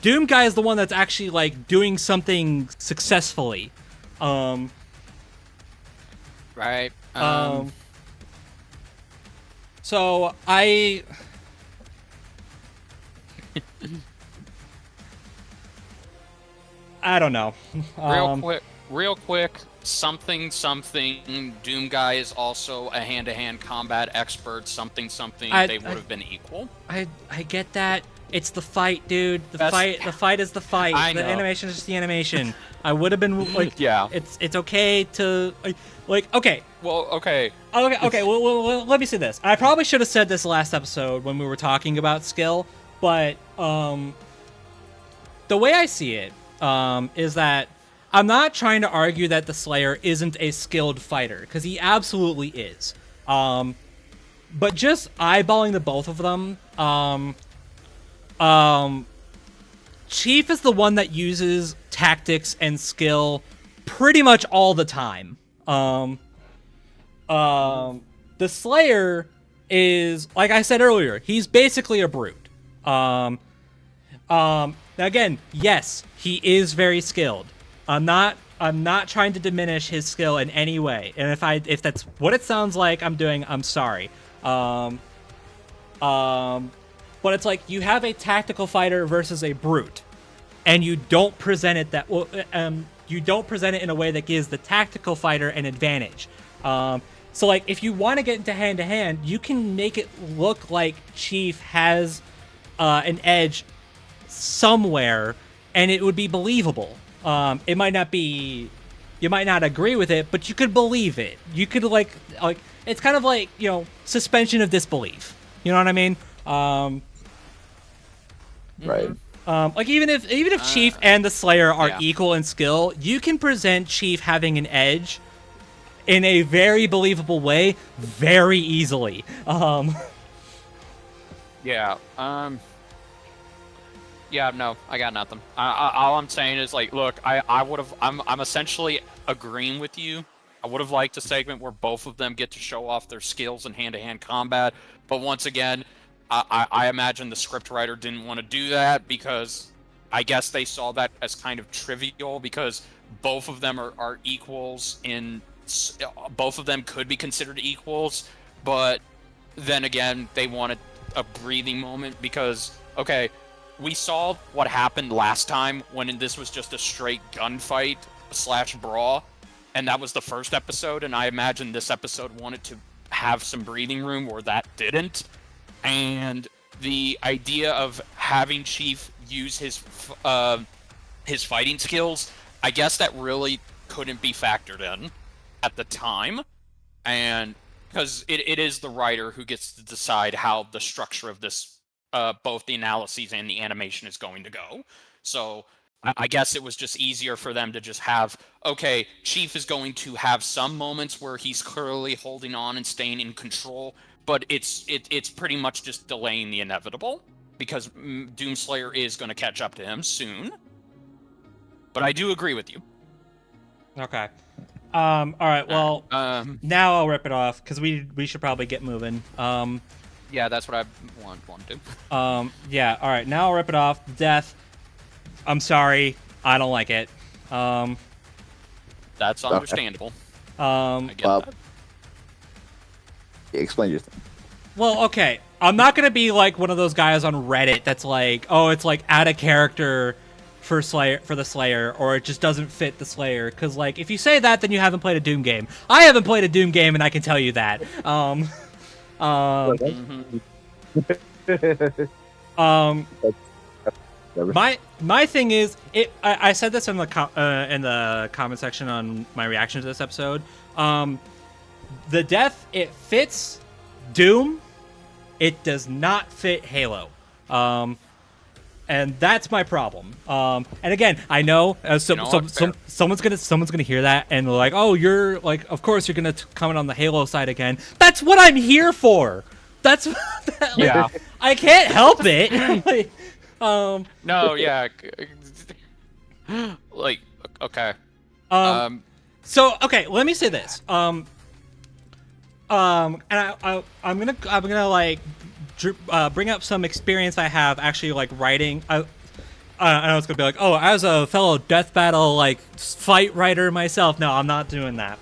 Doom Guy is the one that's actually like doing something successfully. Right. So I don't know. Real quick. Something. Doom Guy is also a hand-to-hand combat expert. Something. They would have been equal. I get that. It's the fight, dude. The fight is the fight. I know. The animation is just the animation. I would have been like, yeah. It's okay to like okay. Well, okay. Okay. Well, let me say this. I probably should have said this last episode when we were talking about skill, but the way I see it is that I'm not trying to argue that the Slayer isn't a skilled fighter, because he absolutely is. But just eyeballing the both of them, Chief is the one that uses tactics and skill pretty much all the time. The Slayer is, like I said earlier, he's basically a brute. Now again, yes, he is very skilled. I'm not trying to diminish his skill in any way. And if that's what it sounds like I'm doing, I'm sorry. But it's like you have a tactical fighter versus a brute, and you don't present it you don't present it in a way that gives the tactical fighter an advantage. So like if you want to get into hand to hand, you can make it look like Chief has an edge somewhere, and it would be believable. It might not be, you might not agree with it, but you could believe it. You could like it's kind of like, you know, suspension of disbelief. You know what I mean? Right. Like even if Chief and the Slayer are equal in skill, you can present Chief having an edge in a very believable way very easily. Yeah. Yeah. No, I got nothing. All I'm saying is like, look, I would have. I'm essentially agreeing with you. I would have liked a segment where both of them get to show off their skills in hand-to-hand combat, but once again, I imagine the scriptwriter didn't want to do that because I guess they saw that as kind of trivial because both of them are equals in. Both of them could be considered equals, but then again, they wanted a breathing moment because, okay, we saw what happened last time when this was just a straight gunfight / brawl, and that was the first episode, and I imagine this episode wanted to have some breathing room where that didn't. And the idea of having Chief use his fighting skills, I guess that really couldn't be factored in at the time, and because it is the writer who gets to decide how the structure of this, both the analyses and the animation is going to go. So I guess it was just easier for them to just have, okay, Chief is going to have some moments where he's clearly holding on and staying in control, but it's pretty much just delaying the inevitable because Doomslayer is going to catch up to him soon. But I do agree with you. Okay. All right. Well, now I'll rip it off because we should probably get moving. Yeah, that's what I want to. Yeah. All right. Now I'll rip it off. Death. I'm sorry. I don't like it. That's understandable. I get that. Explain your thing. Well, okay. I'm not gonna be like one of those guys on Reddit that's like, oh, it's like out of character for the Slayer, or it just doesn't fit the Slayer. Because like, if you say that, then you haven't played a Doom game. I haven't played a Doom game, and I can tell you that. My thing is, I said this in the comment section on my reaction to this episode. The death, it fits Doom. It does not fit Halo. And that's my problem. And again, I know, someone's gonna hear that and they're like, "Oh, you're like, of course you're gonna comment on the Halo side again." That's what I'm here for. That's yeah. I can't help it. No, yeah. Like, okay. So okay, let me say this. And I'm gonna like bring up some experience I have actually like writing. I know it's gonna be like, oh, as a fellow death battle like fight writer myself. No, I'm not doing that.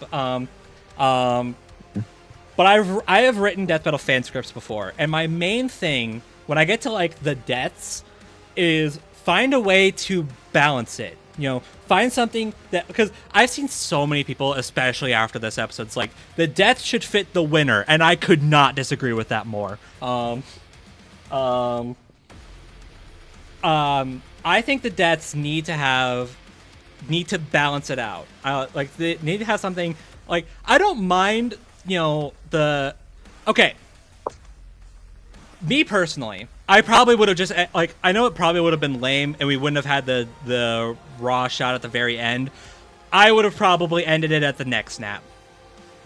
But I have written death battle fan scripts before, and my main thing when I get to like the deaths is find a way to balance it. You know, find something that, because I've seen so many people, especially after this episode, it's like the death should fit the winner, and I could not disagree with that more. I think the deaths need to balance it out. Like they need to have something like, I don't mind, you know, okay. Me personally, I probably would have just like, I know it probably would have been lame and we wouldn't have had the raw shot at the very end. I would have probably ended it at the neck snap.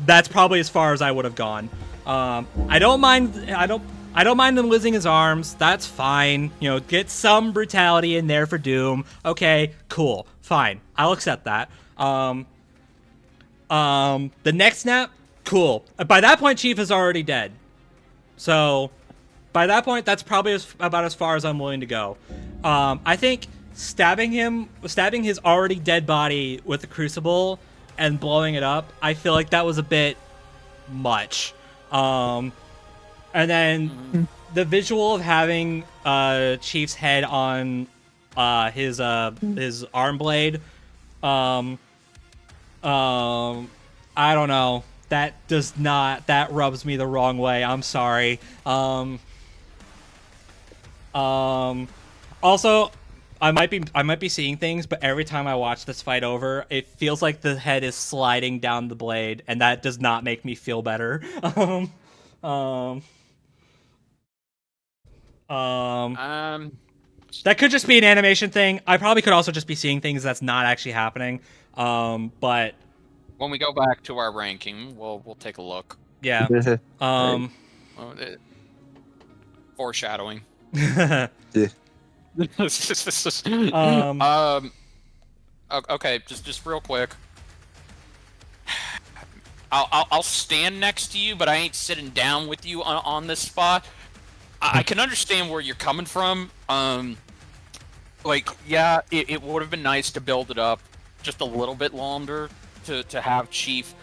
That's probably as far as I would have gone. I don't mind him losing his arms. That's fine. You know, get some brutality in there for Doom. Okay, cool, fine. I'll accept that. The neck snap, cool. By that point, Chief is already dead. So by that point, that's probably about as far as I'm willing to go. I think stabbing his already dead body with the crucible and blowing it up, I feel like that was a bit much. And then the visual of having Chief's head on his arm blade, I don't know. That rubs me the wrong way. I'm sorry. Also, I might be seeing things, but every time I watch this fight over, it feels like the head is sliding down the blade, and that does not make me feel better. That could just be an animation thing. I probably could also just be seeing things that's not actually happening. But when we go back to our ranking, we'll take a look. yeah. Foreshadowing. Okay, just real quick. I'll stand next to you, but I ain't sitting down with you on this spot. I can understand where you're coming from. Like, yeah, it would have been nice to build it up just a little bit longer to have Chief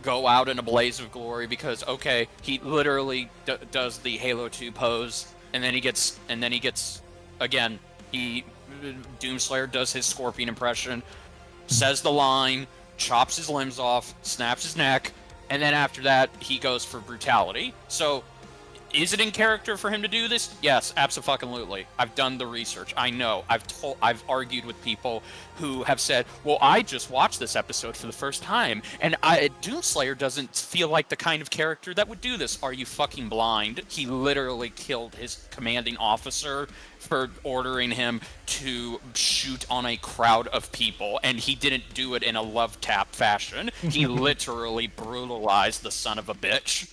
go out in a blaze of glory, because okay, he literally does the Halo 2 pose, and then he gets again, Doomslayer does his Scorpion impression, says the line, chops his limbs off, snaps his neck, and then after that he goes for brutality. So is it in character for him to do this? Yes, absolutely. I've done the research. I know. I've argued with people who have said, "Well, I just watched this episode for the first time, and Doomslayer doesn't feel like the kind of character that would do this." Are you fucking blind? He literally killed his commanding officer for ordering him to shoot on a crowd of people, and he didn't do it in a love tap fashion. He literally brutalized the son of a bitch.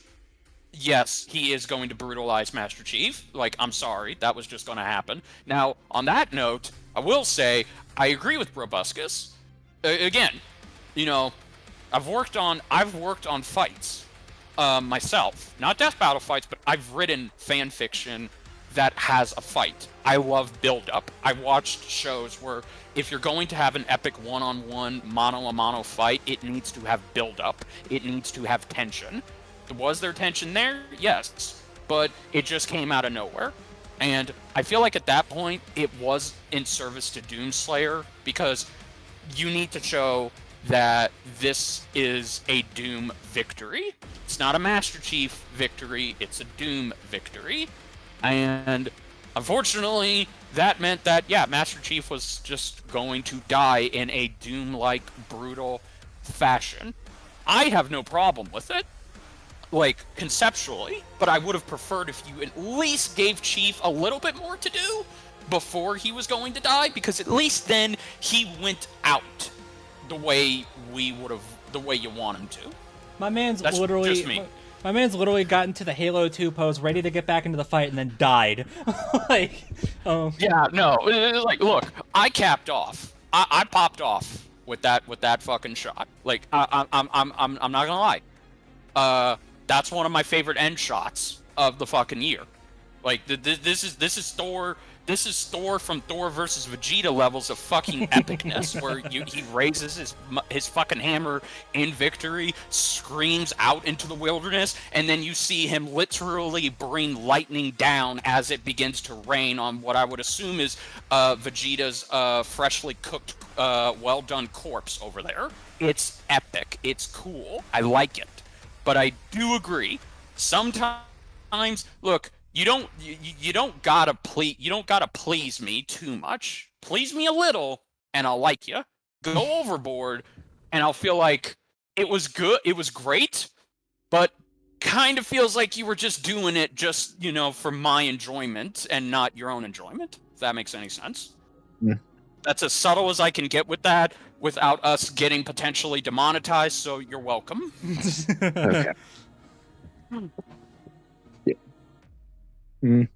Yes, he is going to brutalize Master Chief. Like, I'm sorry, that was just going to happen. Now, on that note, I will say I agree with Brobuscus. Again, you know, I've worked on fights myself, not death battle fights, but I've written fan fiction that has a fight. I love build-up. I watched shows where if you're going to have an epic one-on-one, mano-a-mano fight, it needs to have build-up. It needs to have tension. Was there tension there? Yes. But it just came out of nowhere. And I feel like at that point, it was in service to Doomslayer, because you need to show that this is a Doom victory. It's not a Master Chief victory, it's a Doom victory. And unfortunately, that meant that, yeah, Master Chief was just going to die in a Doom-like, brutal fashion. I have no problem with it, like, conceptually, but I would have preferred if you at least gave Chief a little bit more to do before he was going to die, because at least then he went out the way you want him to. My man's That's literally just me. My man's literally got into the Halo 2 pose, ready to get back into the fight, and then died. Yeah, no, like, look, I capped off. I popped off with that fucking shot. Like, I'm not gonna lie. That's one of my favorite end shots of the fucking year. Like, this is Thor. This is Thor from Thor versus Vegeta levels of fucking epicness, where he raises his fucking hammer in victory, screams out into the wilderness, and then you see him literally bring lightning down as it begins to rain on what I would assume is Vegeta's freshly cooked, well-done corpse over there. It's epic. It's cool. I like it. But I do agree. Sometimes, look, you don't gotta please me too much. Please me a little, and I'll like you. Go overboard, and I'll feel like it was good. It was great, but kind of feels like you were just doing it just, for my enjoyment and not your own enjoyment. If that makes any sense. Yeah. That's as subtle as I can get with that, without us getting potentially demonetized. So you're welcome. Okay. Mm.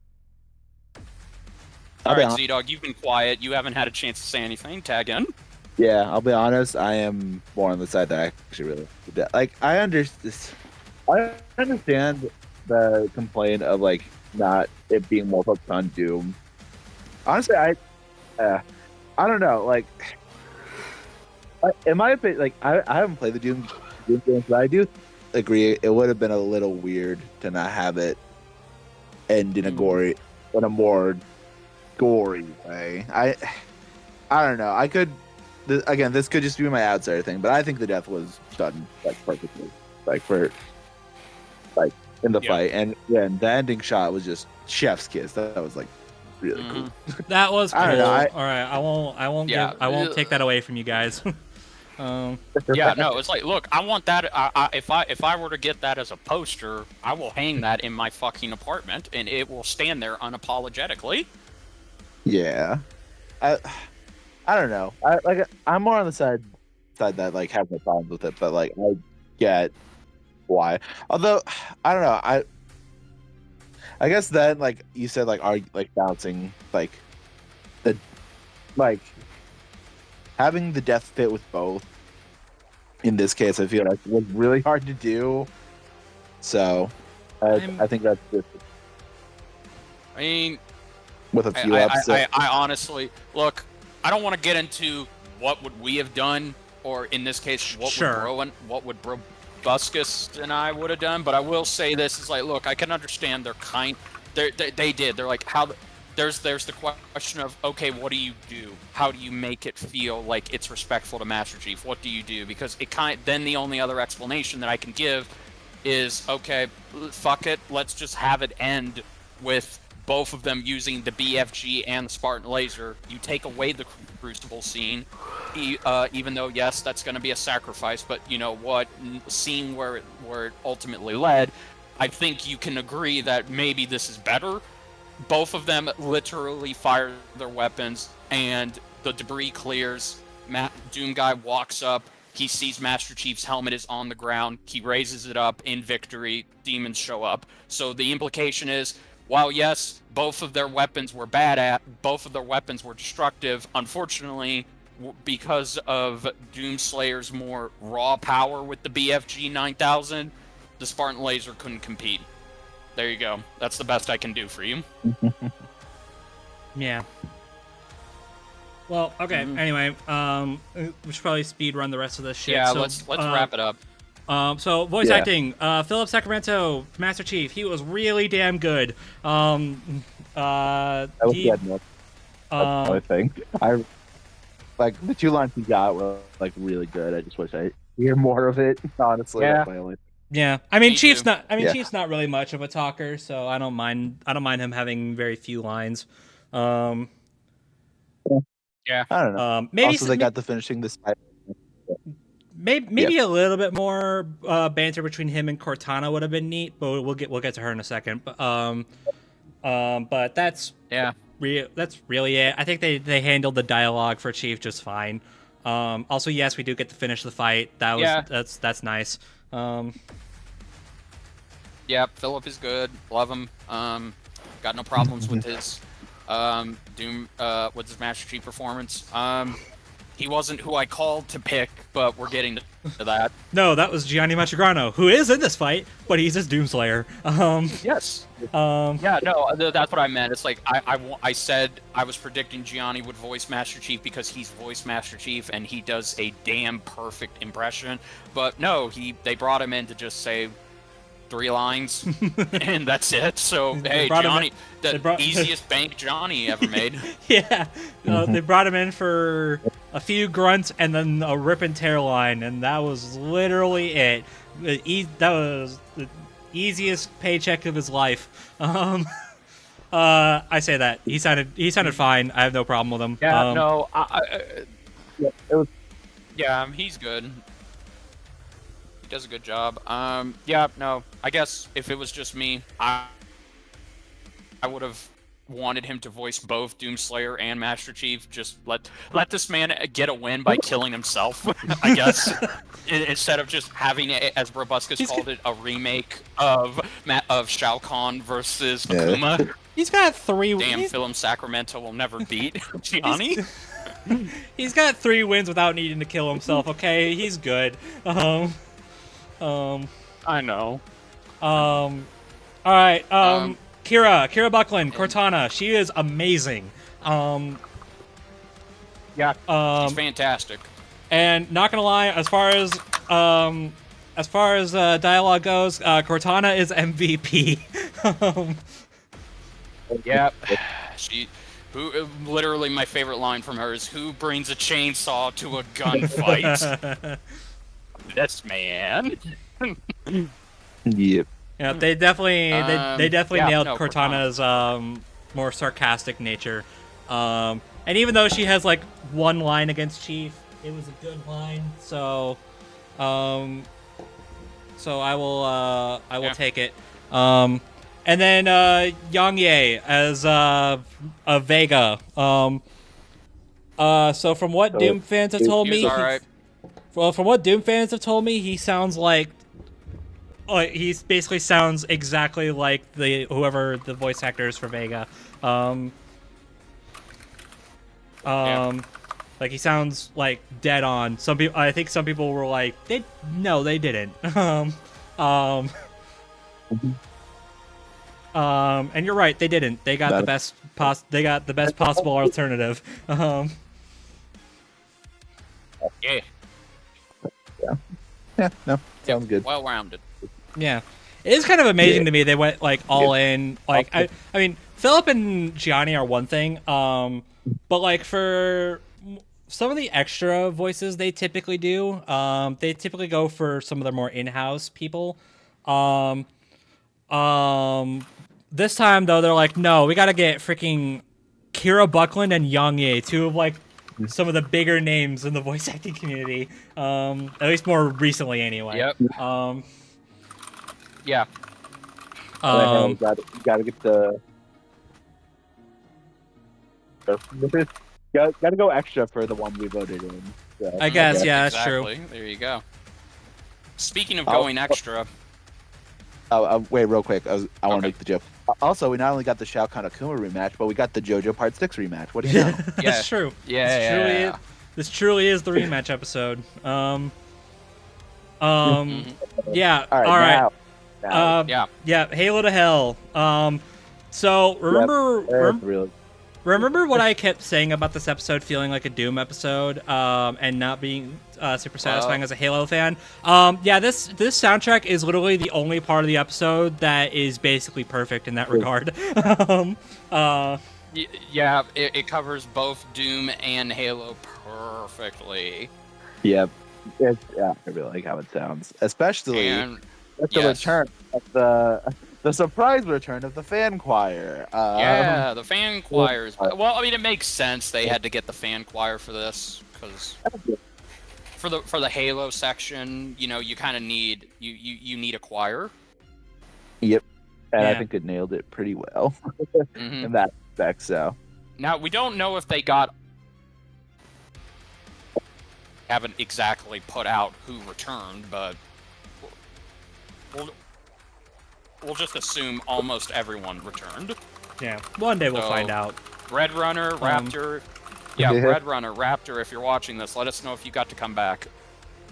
All right, Z-Dog, you've been quiet. You haven't had a chance to say anything. Tag in. Yeah, I'll be honest. I am more on the side that I actually really like. I understand the complaint of like not it being more focused on Doom. Honestly, I don't know. Like, in my opinion, like I haven't played the Doom games, but I do agree it would have been a little weird to not have it end in a more gory way. I don't know. I could again. This could just be my outsider thing, but I think the death was done like perfectly, like for like in the fight, and the ending shot was just chef's kiss. That was like really cool. That was cool. I don't know, All right, I won't take that away from you guys. Yeah, no, it's like, look, I want that. If I were to get that as a poster, I will hang that in my fucking apartment, and it will stand there unapologetically. Yeah. I don't know. I'm more on the side that like have no problems with it, but like I get why. Although I don't know. I guess then like you said like are like bouncing like the like having the death fit with both. In this case, I feel like it was really hard to do. So I think that's just I mean, with a few ups. I honestly look. I don't want to get into what would we have done, or in this case, what would Brobuscus and I would have done. But I will say this is like, look, I can understand they did. They're like how. There's the question of, okay, what do you do? How do you make it feel like it's respectful to Master Chief? What do you do? Because then the only other explanation that I can give is, okay, fuck it, let's just have it end with both of them using the BFG and the Spartan laser. You take away the Crucible scene, even though, yes, that's going to be a sacrifice, but you know what, seeing where it ultimately led, I think you can agree that maybe this is better. Both of them literally fire their weapons, and the debris clears. Doom Guy walks up. He sees Master Chief's helmet is on the ground. He raises it up in victory. Demons show up. So the implication is, while yes, both of their weapons were both of their weapons were destructive, unfortunately, because of Doomslayer's more raw power with the BFG 9000, the Spartan Laser couldn't compete. There you go. That's the best I can do for you. Yeah. Well, okay. Anyway, we should probably speed run the rest of this shit. Yeah, so, let's wrap it up. So voice acting, Philip Sacramento, Master Chief. He was really damn good. That was good enough. That's the only thing. I like the 2 lines he got were like really good. I just wish I hear more of it. Honestly, that's my only. Yeah, I mean, Chief's too. not. Chief's not really much of a talker, so I don't mind him having very few lines. Yeah, I don't know. Maybe also, they got the finishing this. Maybe a little bit more banter between him and Cortana would have been neat, but we'll get to her in a second. But that's that's really it. I think they handled the dialogue for Chief just fine. Also, yes, we do get to finish the fight. That's nice. Yeah, Philip is good. Love him. Got no problems with his with his Master Chief performance. He wasn't who I called to pick, but we're getting to that. No, that was Gianni Machagrano, who is in this fight, but he's his Doomslayer. Yes. Yeah, no, that's what I meant. It's like I said I was predicting Gianni would voice Master Chief because he's voiced Master Chief and he does a damn perfect impression. But no, they brought him in to just say 3 lines, and that's it. So hey, Johnny, easiest bank Johnny ever made. Yeah, they brought him in for a few grunts and then a rip and tear line, and that was literally it. That was the easiest paycheck of his life. I say that he sounded fine. I have no problem with him. Yeah, no, he's good. He does a good job. Yeah, no, I guess if it was just me, I would have wanted him to voice both Doomslayer and Master Chief. Just let this man get a win by killing himself, I guess, instead of just having it, as Brobuscus called it, a remake of Shao Kahn versus Akuma. He's got 3. Damn, Philip Sacramento will never beat Gianni. He's got 3 wins without needing to kill himself. Okay, he's good. I know. All right. Kira Buckland, Cortana. She is amazing. Yeah. She's fantastic. And not gonna lie, as far as dialogue goes, Cortana is MVP. Yep. Literally my favorite line from her is, "Who brings a chainsaw to a gunfight?" This man. Yep. Yeah, they definitely nailed no, Cortana's more sarcastic nature. And even though she has like 1 line against Chief, it was a good line. So I will take it. And then Yang Ye as a Vega. So from what Doom fans have told me, alright. well, from what Doom fans have told me, he sounds like he basically sounds exactly like whoever the voice actor is for Vega. Like he sounds like dead on. I think some people were like, they didn't. And you're right, they didn't. They got the best possible alternative. Yeah. Yeah, no, sounds good. Well rounded. Yeah, it is kind of amazing to me they went like all in. Like I mean, Philip and Gianni are one thing, but like for some of the extra voices they typically do, they typically go for some of their more in-house people. This time though, they're like, no, we gotta get freaking Kira Buckland and Yang Ye, two of like some of the bigger names in the voice acting community. At least more recently, anyway. Yep. Yeah. Gotta get the. Gotta go extra for the one we voted in. So. I guess, yeah, that's exactly. true. There you go. Speaking of going extra. Wait, real quick. I want to make the joke. Also, we not only got the Shao Kahn Akuma rematch, but we got the JoJo Part 6 rematch. What do you know? That's true. Yeah. This truly is the rematch episode. Yeah. All right. Yeah. Halo to Hell. So remember what I kept saying about this episode feeling like a Doom episode, and not being super satisfying as a Halo fan? This soundtrack is literally the only part of the episode that is basically perfect in that regard. Yeah, it covers both Doom and Halo perfectly. Yep. I really like how it sounds, especially at the return of the surprise return of the fan choir. The fan choirs. Well, I mean, it makes sense they had to get the fan choir for this because for the Halo section, you kind of need you need a choir. Yep, and I think it nailed it pretty well in that respect. So now we don't know if they haven't exactly put out who returned, but we'll just assume almost everyone returned. Yeah, one day we'll find out. Red Runner, Raptor. Red Runner, Raptor, if you're watching this, let us know if you got to come back.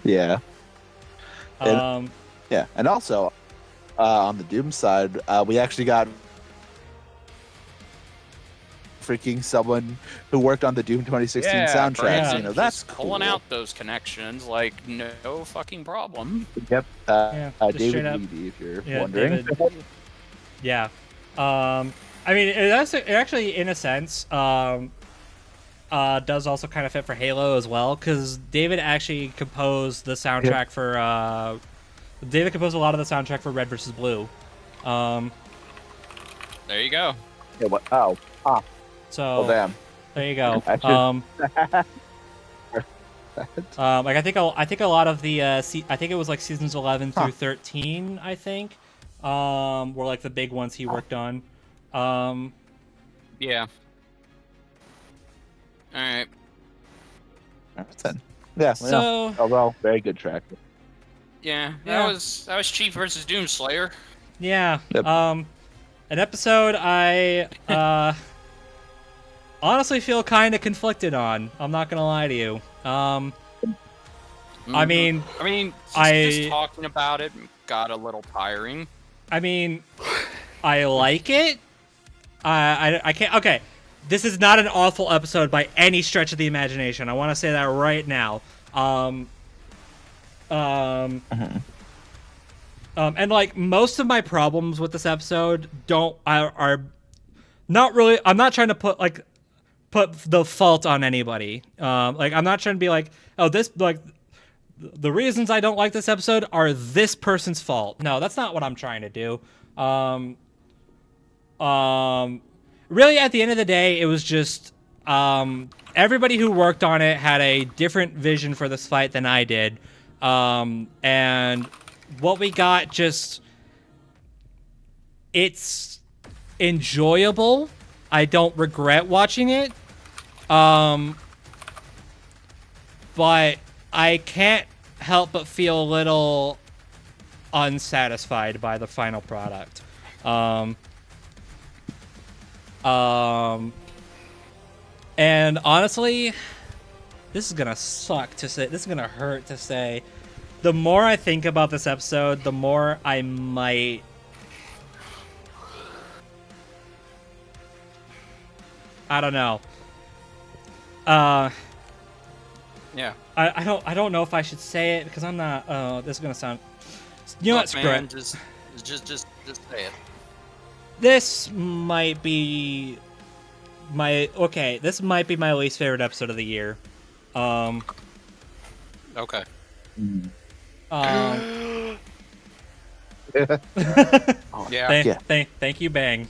Yeah. And also, on the Doom side, we actually got freaking someone who worked on the Doom 2016 soundtrack. Yeah, that's cool. Pulling out those connections, like, no fucking problem. Yep. David up, Levy, if you're wondering. Yeah. I mean, it actually, in a sense, does also kind of fit for Halo as well, because David actually composed the soundtrack for. David composed a lot of the soundtrack for Red vs. Blue. There you go. Yeah, what? So damn. There you go. Like I think a lot of the I think it was like seasons 11 through 13. I think were like the big ones he worked on. Yeah. All right. Yeah. So overall, very good track. Yeah, that was Chief versus Doomslayer. Yeah. Yep. An episode I honestly feel kind of conflicted on. I'm not gonna lie to you. I mean, just talking about it got a little tiring. I mean, I like it. I can't. Okay, this is not an awful episode by any stretch of the imagination. I want to say that right now. And like most of my problems with this episode are not really. I'm not trying to put the fault on anybody. Like I'm not trying to be like, oh, this like the reasons I don't like this episode are this person's fault. No, that's not what I'm trying to do. Really, at the end of the day, it was just everybody who worked on it had a different vision for this fight than I did, and what we got just it's enjoyable. I don't regret watching it. But I can't help but feel a little unsatisfied by the final product. And honestly, this is gonna suck to say. This is gonna hurt to say. The more I think about this episode, the more I might. I don't know. Yeah. I don't know if I should say it because I'm not. This is gonna sound. You know what? Screw it. Just say it. This might be my This might be my least favorite episode of the year. Okay. Yeah. Thank you, Bang.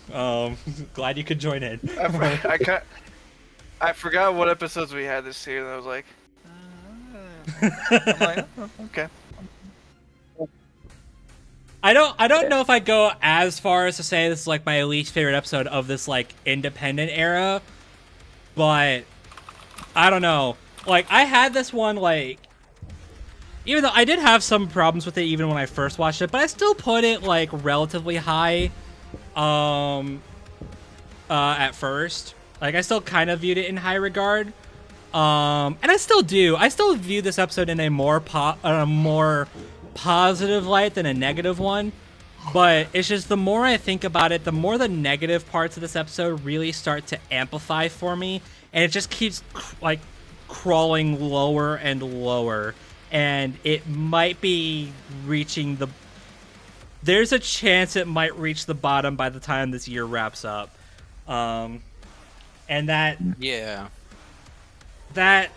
Glad you could join in. I forgot what episodes we had this year, and I was like, I'm like, oh, okay. I don't know if I go as far as to say this is like my least favorite episode of this like independent era, but I don't know. Like I had this one like, even though I did have some problems with it even when I first watched it, but I still put it like relatively high. At first, like I still kind of viewed it in high regard. And I still do. I still view this episode in a more positive light than a negative one. But it's just the more I think about it, the more the negative parts of this episode really start to amplify for me, and it just keeps like crawling lower and lower, and it might be reaching the. There's a chance it might reach the bottom by the time this year wraps up, and that. Yeah. That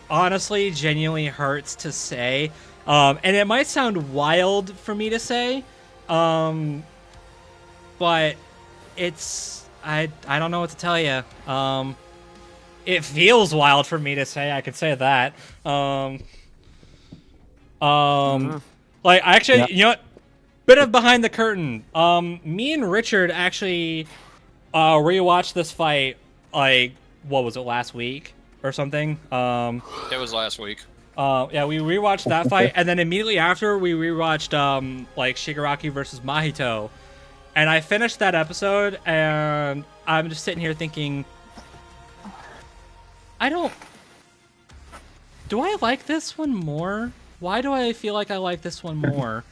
honestly genuinely hurts to say, and it might sound wild for me to say, but it's I don't know what to tell you. It feels wild for me to say. I could say that. Like actually, you know what? Bit of behind the curtain. Me and Richard actually rewatched this fight. Like, what was it, last week or something? It was last week. Yeah, we rewatched that fight, and then immediately after we rewatched like Shigaraki versus Mahito, and I finished that episode, and I'm just sitting here thinking, do I like this one more? Why do I feel like I like this one more?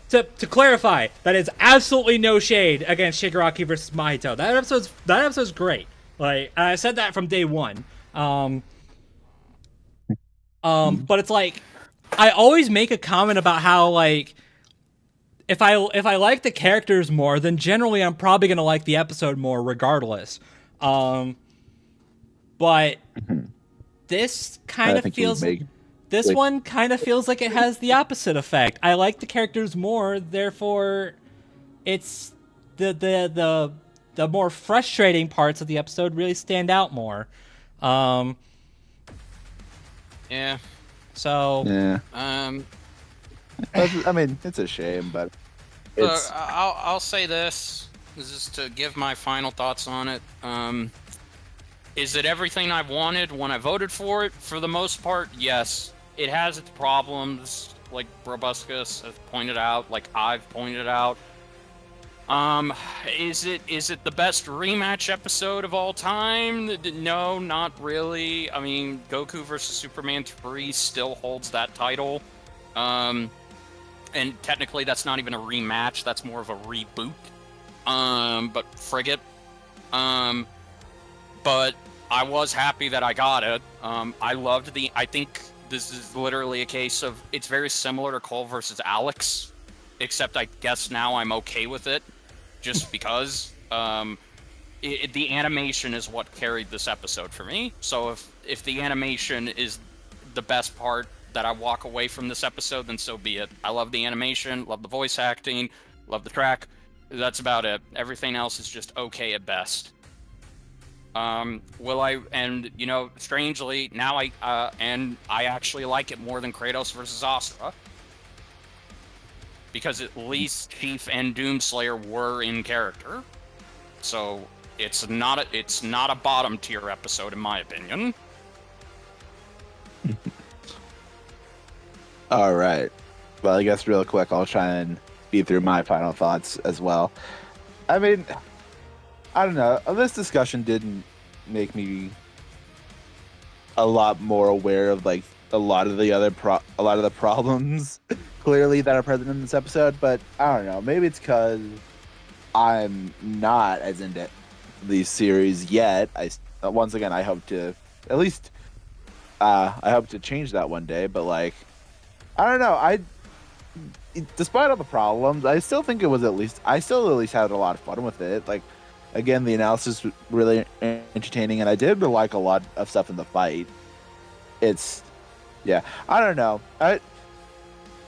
To clarify, that is absolutely no shade against Shigaraki versus Mahito. That episode's great. Like I said that from day one. But it's like I always make a comment about how like if I like the characters more, then generally I'm probably gonna like the episode more regardless. But this kind of feels. This one kind of feels like it has the opposite effect. I like the characters more, therefore, it's the more frustrating parts of the episode really stand out more. Yeah. So. Yeah. I mean, it's a shame, but. It's... I'll say this. This is to give my final thoughts on it. Is it everything I wanted when I voted for it? For the most part, yes. It has its problems, like Brobuscus has pointed out, like I've pointed out. Is it the best rematch episode of all time? No, not really. I mean, Goku vs. Superman 3 still holds that title. And technically that's not even a rematch, that's more of a reboot. But frig it. But I was happy that I got it. I think this is literally a case of, it's very similar to Cole versus Alex, except I guess now I'm okay with it, just because the animation is what carried this episode for me. So if the animation is the best part that I walk away from this episode, then so be it. I love the animation, love the voice acting, love the track. That's about it. Everything else is just okay at best. Strangely, now I actually like it more than Kratos versus Asura. because at least Chief and Doomslayer were in character. So it's not a bottom tier episode in my opinion. All right. Well, I guess real quick, I'll try and speed through my final thoughts as well. I mean, I don't know. This discussion didn't make me a lot more aware of like a lot of the problems clearly that are present in this episode. But I don't know. Maybe it's because I'm not as into these series yet. Once again, I hope to at least I hope to change that one day. But like, I don't know. Despite all the problems, I still think it was I still at least had a lot of fun with it. Like, again, the analysis was really entertaining, and I did like a lot of stuff in the fight. Yeah, I don't know.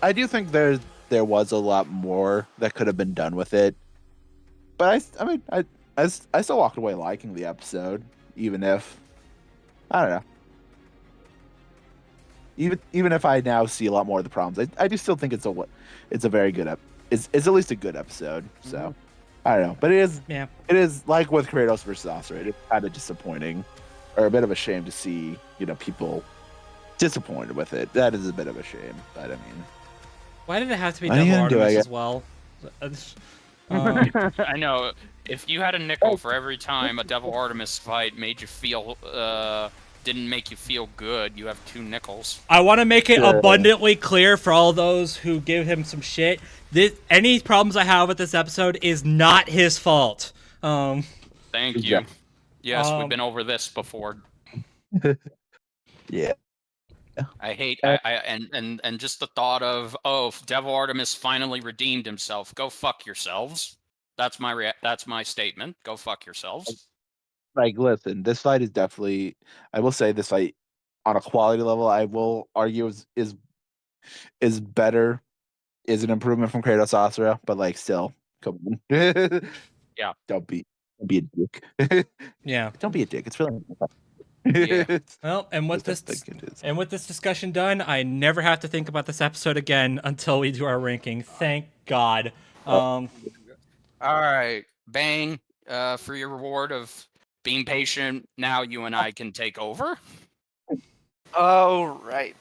I do think there was a lot more that could have been done with it, but I still walked away liking the episode, even if I don't know. Even if I now see a lot more of the problems, I do still think it's a very good it's at least a good episode. So I don't know, but it is like with Kratos versus Oscar. It's kind of disappointing, or a bit of a shame to see people disappointed with it. That is a bit of a shame, but I mean, why did it have to be Devil Artemis as well? I know. If you had a nickel for every time a Devil Artemis fight made you feel didn't make you feel good, you have 2 nickels. I want to make it abundantly clear for all those who give him some shit. Any problems I have with this episode is not his fault. Thank you. Yes, we've been over this before. Yeah. I hate and just the thought of Devil Artemis finally redeemed himself. Go fuck yourselves. That's my statement. Go fuck yourselves. Like, listen, this fight is definitely. I will say this fight, on a quality level, I will argue is better, is an improvement from Kratos Asura, but like still, come on. Yeah. Don't be a dick. Yeah. Don't be a dick. It's really. Yeah. Well, and with this discussion done, I never have to think about this episode again until we do our ranking. Thank God. All right, Bang, for your reward of being patient. Now you and I can take over. All right.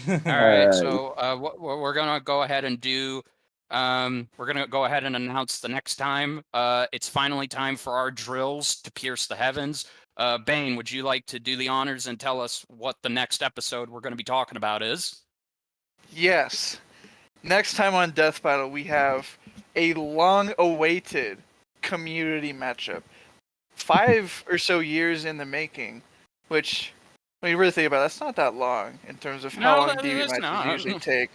All right. So what we're gonna go ahead and do. We're gonna go ahead and announce the next time. It's finally time for our drills to pierce the heavens. Bane, would you like to do the honors and tell us what the next episode we're going to be talking about is? Yes. Next time on Death Battle, we have a long-awaited community matchup. 5 or so years in the making, which, when you really think about it, that's not that long in terms of how long DB matches usually take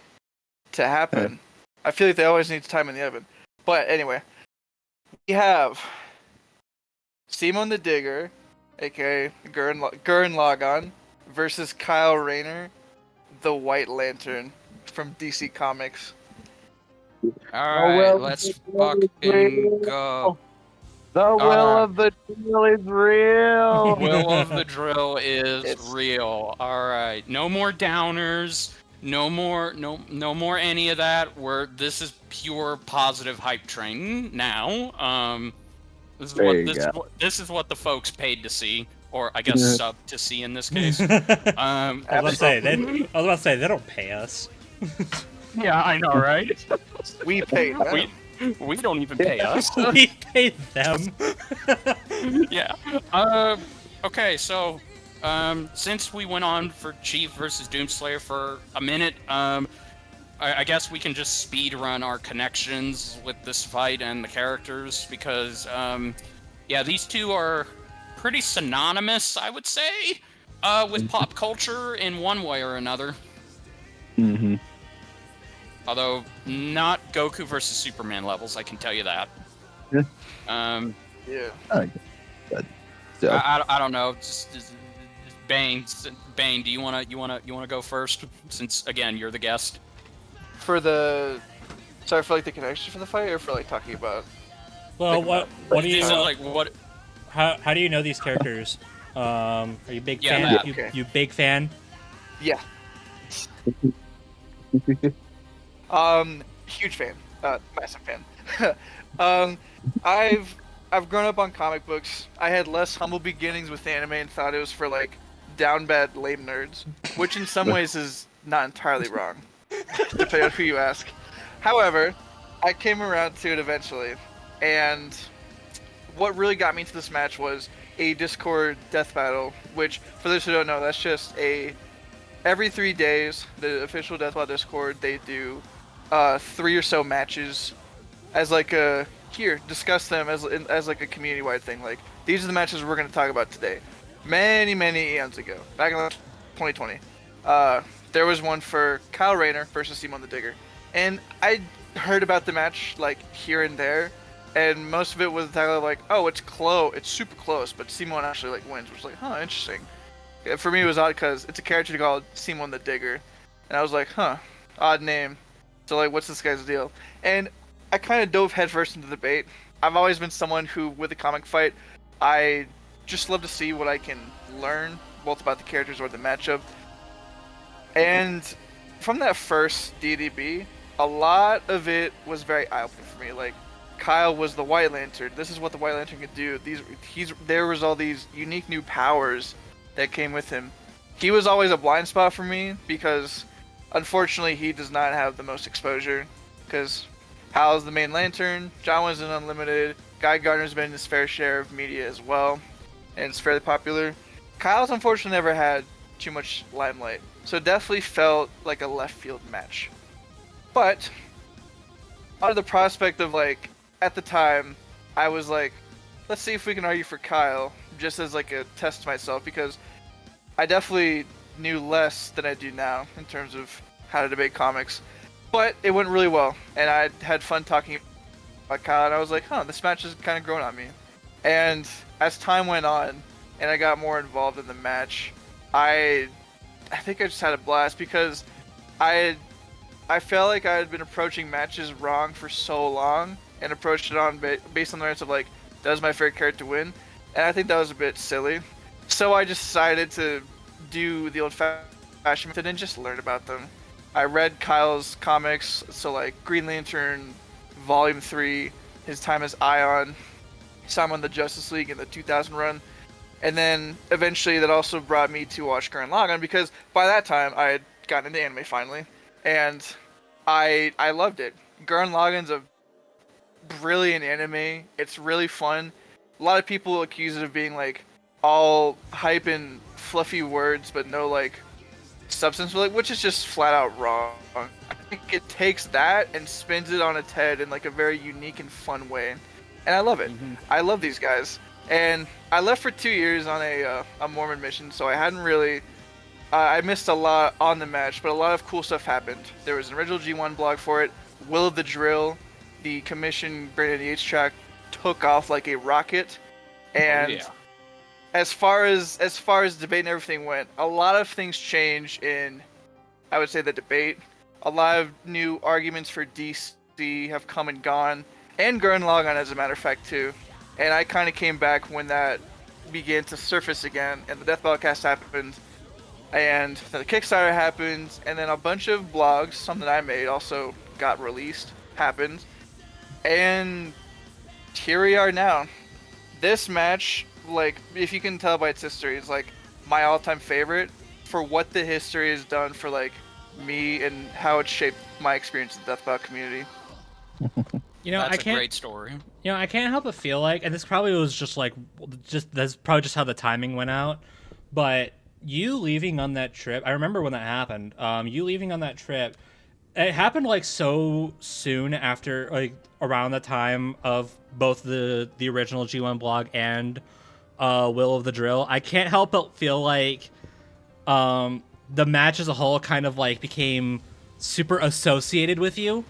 to happen. I feel like they always need time in the oven. But anyway, we have Simon the Digger, aka Gurren Lagann, versus Kyle Rayner, the White Lantern from DC Comics. Alright, let's fucking go. The will of the drill is real. The will of the drill is real. Alright. No more downers. No more any of that. This is pure positive hype train now. This is what the folks paid to see, or I guess sub to see in this case. I was about to say they don't pay us. Yeah, I know, right? We pay them. We don't even pay us. We pay them. Yeah. Okay, so since we went on for Chief versus Doomslayer for a minute, I guess we can just speed run our connections with this fight and the characters because, these two are pretty synonymous, I would say, with pop culture in one way or another. Mm-hmm. Although not Goku versus Superman levels, I can tell you that. Yeah. Yeah. I don't know. Just Bane, do you wanna go first? Since again you're the guest. For the the connection for the fight, or for like talking about? Well, what do you like? What? How do you know these characters? Are you a big fan? That. You big fan? Yeah. Huge fan. Massive fan. um, I've grown up on comic books. I had less humble beginnings with anime and thought it was for like down bad lame nerds, which in some ways is not entirely wrong, depending on who you ask. However, I came around to it eventually, and what really got me into this match was a Discord death battle, which, for those who don't know, that's just every 3 days, the official Death Battle Discord, they do 3 or so matches as like discuss them as like a community-wide thing. Like, these are the matches we're going to talk about today. Many eons ago, back in 2020, there was one for Kyle Rayner versus Simon the Digger, and I heard about the match like here and there, and most of it was like, oh, it's close, it's super close, but Simon actually like wins, which was like, huh, interesting. For me, it was odd because it's a character called Simon the Digger, and I was like, huh, odd name. So like, what's this guy's deal? And I kind of dove headfirst into the debate. I've always been someone who, with a comic fight, I just love to see what I can learn, both about the characters or the matchup. And from that first DDB, a lot of it was very eye-opening for me. Like, Kyle was the White Lantern. This is what the White Lantern could do. There was all these unique new powers that came with him. He was always a blind spot for me because, unfortunately, he does not have the most exposure. Because Hal's the main Lantern, John was in Unlimited, Guy Gardner's been in his fair share of media as well, and it's fairly popular. Kyle's unfortunately never had too much limelight, so it definitely felt like a left field match. But out of the prospect of like, at the time, I was like, let's see if we can argue for Kyle, just as like a test to myself, because I definitely knew less than I do now in terms of how to debate comics. But it went really well, and I had fun talking about Kyle, and I was like, huh, this match is kind of growing on me. And as time went on, and I got more involved in the match, I think I just had a blast, because I felt like I had been approaching matches wrong for so long, and approached it on based on the merits of like, does my favorite character win? And I think that was a bit silly. So I just decided to do the old-fashioned method and just learn about them. I read Kyle's comics, so like Green Lantern Volume 3, his time as Ion, Simon the Justice League in the 2000 run, and then eventually that also brought me to watch Gurren Lagann, because by that time I had gotten into anime finally, and I loved it. Gurren Lagann's a brilliant anime. It's really fun. A lot of people accuse it of being like all hype and fluffy words, but no like substance, which is just flat out wrong. I think it takes that and spins it on its head in like a very unique and fun way, and I love it. I love these guys, and I left for 2 years on a Mormon mission, so I hadn't really I missed a lot on the match, but a lot of cool stuff happened. There was an original G1 blog for it. Will of the Drill, the commission Brandon Yates track, took off like a rocket, and as far as debate and everything went, a lot of things changed in, I would say, the debate. A lot of new arguments for DC have come and gone, and Gurren Lagann, as a matter of fact, too. And I kind of came back when that began to surface again, and the Death BrobusCast happened, and then the Kickstarter happened, and then a bunch of blogs, some that I made, also got released, happened, and here we are now. This match, like, if you can tell by its history, is like my all-time favorite for what the history has done for like me and how it shaped my experience in the Death Battle community. You know, That's a great story. You know, I can't help but feel like, and this probably was just that's probably just how the timing went out, but you leaving on that trip, I remember when that happened. You leaving on that trip, it happened like so soon after, like around the time of both the original G1 blog and Will of the Drill. I can't help but feel like the match as a whole kind of like became super associated with you.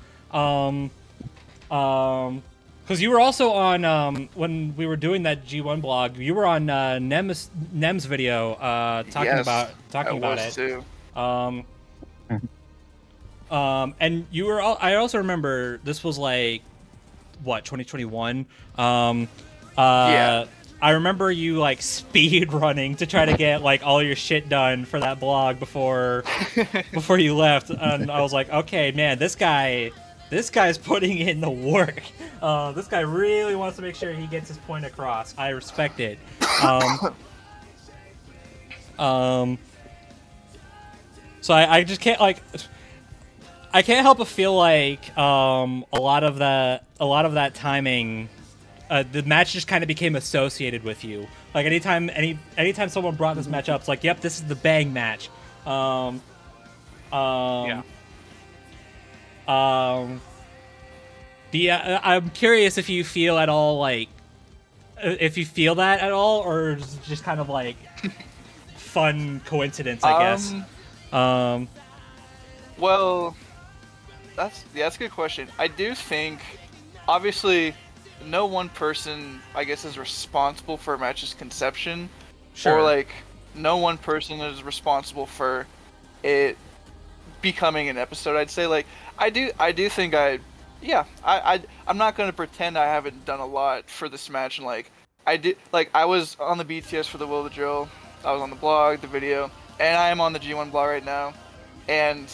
Because you were also on when we were doing that G1 blog, you were on Nem's video talking about it. Too. And you were. I also remember this was like, what, 2021. Yeah. I remember you like speed running to try to get like all your shit done for that blog before you left, and I was like, okay, man, this guy this guy's putting in the work. This guy really wants to make sure he gets his point across. I respect it. So I just can't I can't help but feel like a lot of that timing, the match just kind of became associated with you. Like anytime someone brought this match up, it's like, yep, this is the bang match. Yeah. I'm curious if you feel at all like, if you feel that at all, or is it just kind of like fun coincidence, I guess. Well, that's a good question. I do think, obviously, no one person, I guess, is responsible for a match's conception, Sure. or like no one person is responsible for it becoming an episode. I'd say like I do think I'm not gonna pretend I haven't done a lot for this match, and like I was on the BTS for the Will of the Drill, I was on the blog, the video, and I am on the G1 blog right now, and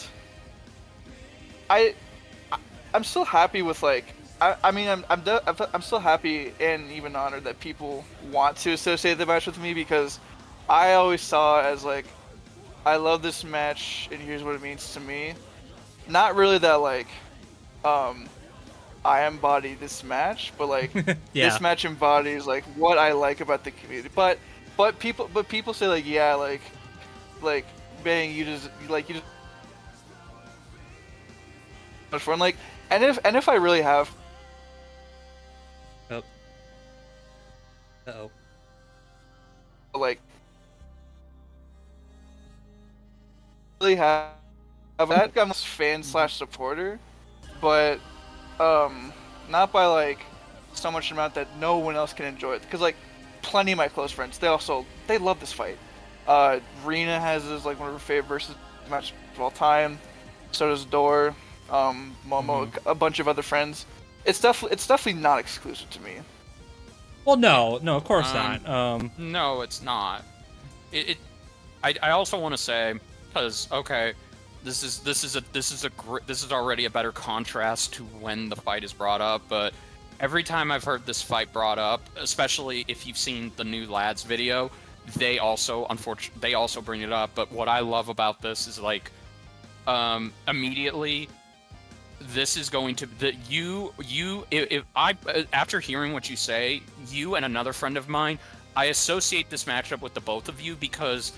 I'm still happy with like I'm still happy and even honored that people want to associate the match with me, because I always saw it as like, I love this match and here's what it means to me. Not really that like I embody this match, but like Yeah. This match embodies like what I like about the community. But people say like, yeah, like bang, you just much fun. Like, and if I really have like really have that, I'm a fan / supporter, but not by like so much amount that no one else can enjoy it, because like plenty of my close friends, they love this fight. Rena has this like one of her favorite versus matches of all time. So does Door, Momo, a bunch of other friends. It's definitely not exclusive to me. Well, no, of course not. No, it's not. I also want to say, because okay, this is already a better contrast to when the fight is brought up, but every time I've heard this fight brought up, especially if you've seen the new Lads video, they also bring it up. But what I love about this is like, immediately, this is going to if I after hearing what you say, you and another friend of mine, I associate this matchup with the both of you, because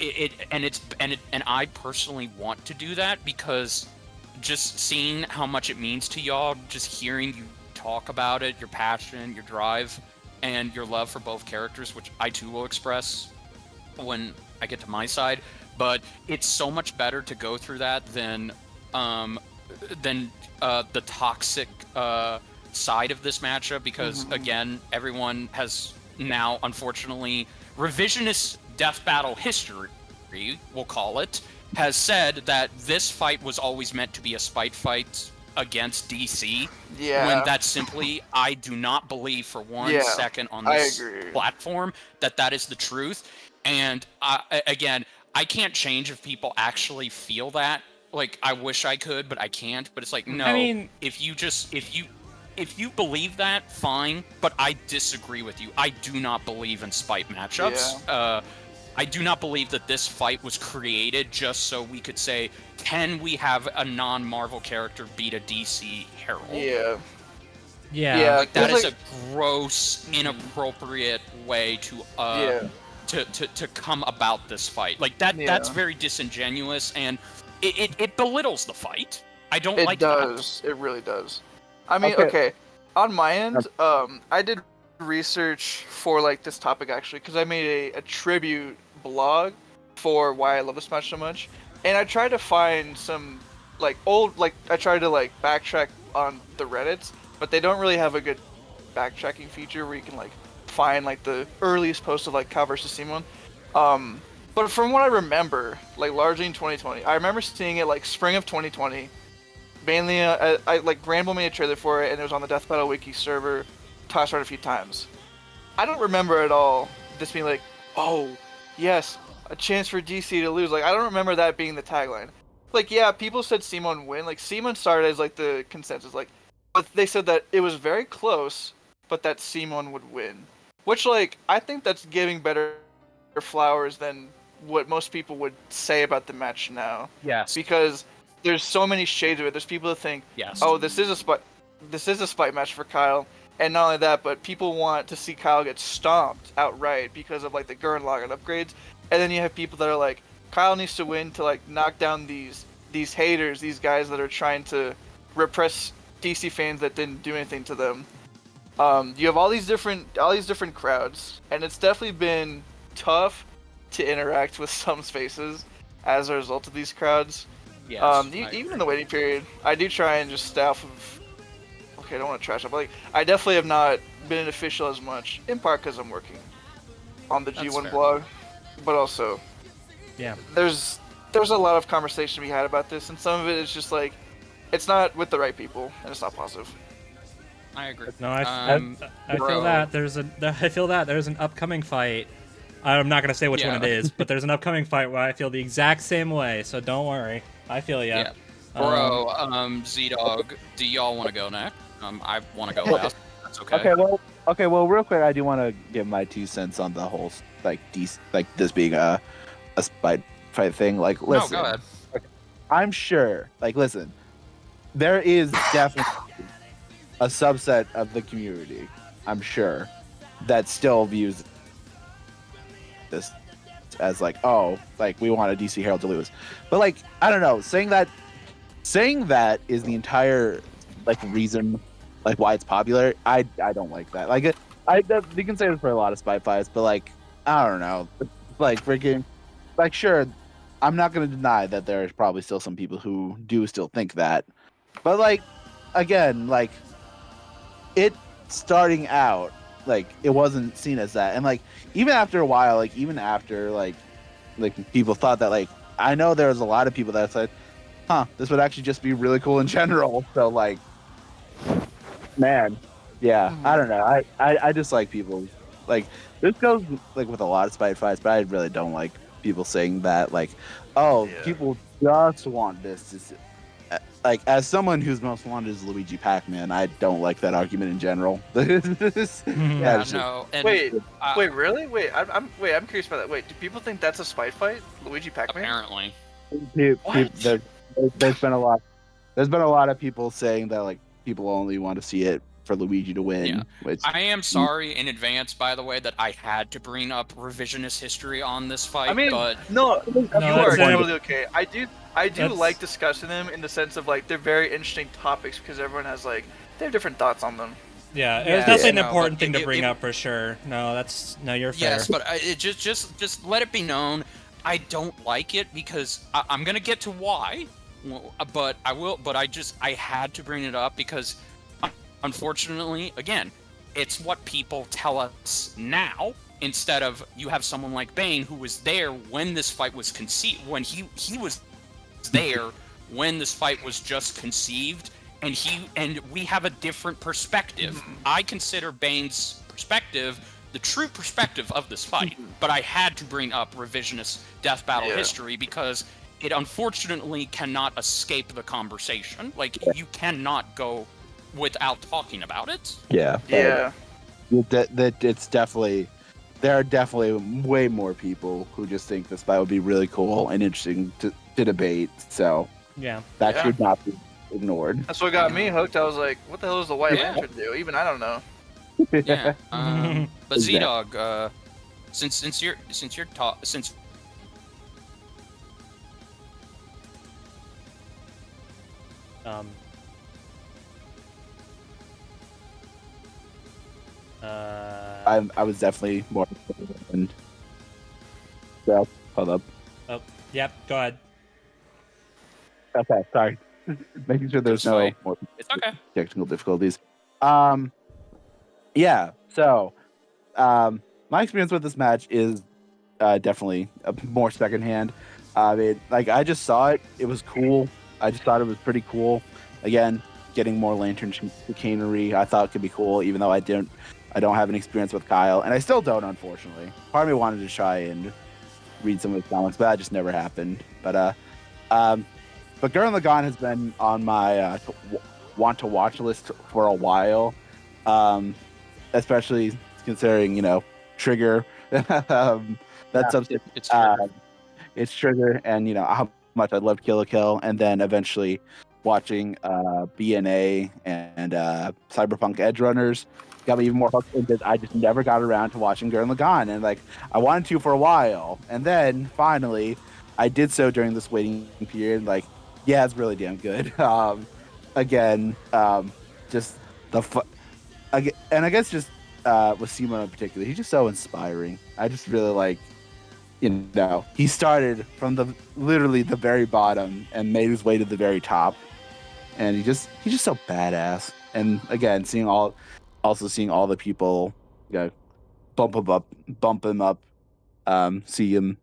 and I personally want to do that, because just seeing how much it means to y'all, just hearing you talk about it, your passion, your drive, and your love for both characters, which I too will express when I get to my side. But it's so much better to go through that than the toxic side of this matchup, because again, everyone has now, unfortunately, revisionist death battle history, we'll call it, has said that this fight was always meant to be a spite fight against DC. Yeah. When that's simply, I do not believe for one second on this platform that is the truth. And again, I can't change if people actually feel that. Like, I wish I could, but I can't. But it's like, no. I mean, if you believe that, fine. But I disagree with you. I do not believe in spite matchups. Yeah. I do not believe that this fight was created just so we could say, can we have a non-Marvel character beat a DC Herald? Yeah. Like, that is a gross, inappropriate way to come about this fight. Like, that's very disingenuous, and it belittles the fight. I don't like that. It does. It really does. I mean, okay. On my end, I did research for like this topic actually, because I made a tribute blog for why I love this match so much, and I tried to find some like old, like I tried to like backtrack on the Reddits, but they don't really have a good backtracking feature where you can like find like the earliest post of like Kyle versus Simon. But from what I remember, like largely in 2020, I remember seeing it like spring of 2020. Mainly, I like Granville made a trailer for it, and it was on the Death Battle Wiki server. Tossed around a few times. I don't remember at all this being like, oh, yes, a chance for DC to lose. Like, I don't remember that being the tagline. like, yeah, people said Simon win. Like, Simon started as like the consensus, like, but they said that it was very close, but that Simon would win. Which, like, I think that's giving better flowers than what most people would say about the match now. Yes. Because there's so many shades of it. There's people that think, Yes. oh, this is a spite match for Kyle, and not only that, but people want to see Kyle get stomped outright because of like the Gurren Lagann upgrades. And then you have people that are like, Kyle needs to win to like knock down these haters, these guys that are trying to repress DC fans that didn't do anything to them. You have all these different crowds, and it's definitely been tough to interact with some spaces as a result of these crowds. Yes, even in the waiting period, I do try and just stay off of. Okay, I don't want to trash up, but like I definitely have not been an official as much, in part because I'm working on the That's G1 fair. blog, but also, Yeah. there's a lot of conversation we had about this, and some of it is just like, it's not with the right people, and it's not positive. I agree. No, I feel bro. that there's an upcoming fight. I'm not gonna say which one it is, but there's an upcoming fight where I feel the exact same way. So don't worry, I feel ya. Yeah. Bro, Z-Dog, do y'all want to go next? I want to go last. That's okay. Okay, well, real quick, I do want to give my 2 cents on the whole like this being a spite fight thing. Like, listen, No, go ahead. I'm sure. Like, listen, there is definitely a subset of the community, I'm sure, that still views this as like, oh, like we want a DC Herald to lose. But like, I don't know, saying that is the entire like reason like why it's popular. I don't like that. Like, you can say this for a lot of spy fights, but like, I don't know, like freaking, like, sure, I'm not gonna deny that there's probably still some people who do still think that, but like, again, like, it starting out, like, it wasn't seen as that, and like, even after a while, like, even after like people thought that, like, I know there was a lot of people that said, this would actually just be really cool in general. So like, man, yeah, I don't know. I just like people, like, this goes like with a lot of spite fights, but I really don't like people saying that, like, oh, Yeah. people just want this. Like, as someone whose most wanted is Luigi Pac-Man, I don't like that argument in general. Yeah, it's no. And, Wait, really? Wait, I'm curious about that. Wait, do people think that's a spite fight, Luigi Pac-Man? apparently. there's been a lot. There's been a lot of people saying that, like, people only want to see it for Luigi to win. Yeah. Which I am sorry in advance, by the way, that I had to bring up revisionist history on this fight. I mean, but no, you are that's totally okay. I do That's- like discussing them in the sense of like they're very interesting topics because everyone has like they have different thoughts on them. Yeah, it Yeah, was definitely an no, important but thing to it- bring it- up for sure. No, you're fair. yes, but it just let it be known, I don't like it because I'm gonna get to why, but I will. But I had to bring it up because, unfortunately, again, it's what people tell us now. Instead of, you have someone like Bane who was there when this fight was conceived, when he was there when this fight was just conceived, and we have a different perspective. I consider Bane's perspective the true perspective of this fight, but I had to bring up revisionist death battle history because it unfortunately cannot escape the conversation. Like, you cannot go without talking about it. yeah, that it's definitely, there are definitely way more people who just think this fight would be really cool and interesting to debate. So Yeah. that Yeah. should not be ignored. That's what got me hooked. I was like, what the hell does the White Yeah. Lantern do? Even I don't know. Yeah. But Exactly. Z-Dog, since you're Um. I was definitely more. And so, hold up. Oh, yep. Go ahead. Okay, sorry. Making sure there's It's no fine. more it's okay. technical difficulties. Yeah. So, my experience with this match is definitely more secondhand. I mean, like, I just saw it. It was cool. I just thought it was pretty cool. Again, getting more lantern chicanery, I thought could be cool, even though I don't have an experience with Kyle, and I still don't, unfortunately. Part of me wanted to try and read some of his comics, but that just never happened. But but Gurren Lagann has been on my want to watch list for a while, especially considering Trigger. That's something. It's Trigger. It's Trigger, and how much I loved Kill la Kill, and then eventually watching BNA and Cyberpunk Edge Runners got me even more hooked into. I just never got around to watching Gurren Lagann, and like I wanted to for a while, and then finally I did so during this waiting period. Like, yeah, it's really damn good. Again, just and I guess just with Simon in particular, he's just so inspiring. I just really like. He started from literally the very bottom and made his way to the very top, and he's just so badass. And again, seeing all the people, bump him up, see him,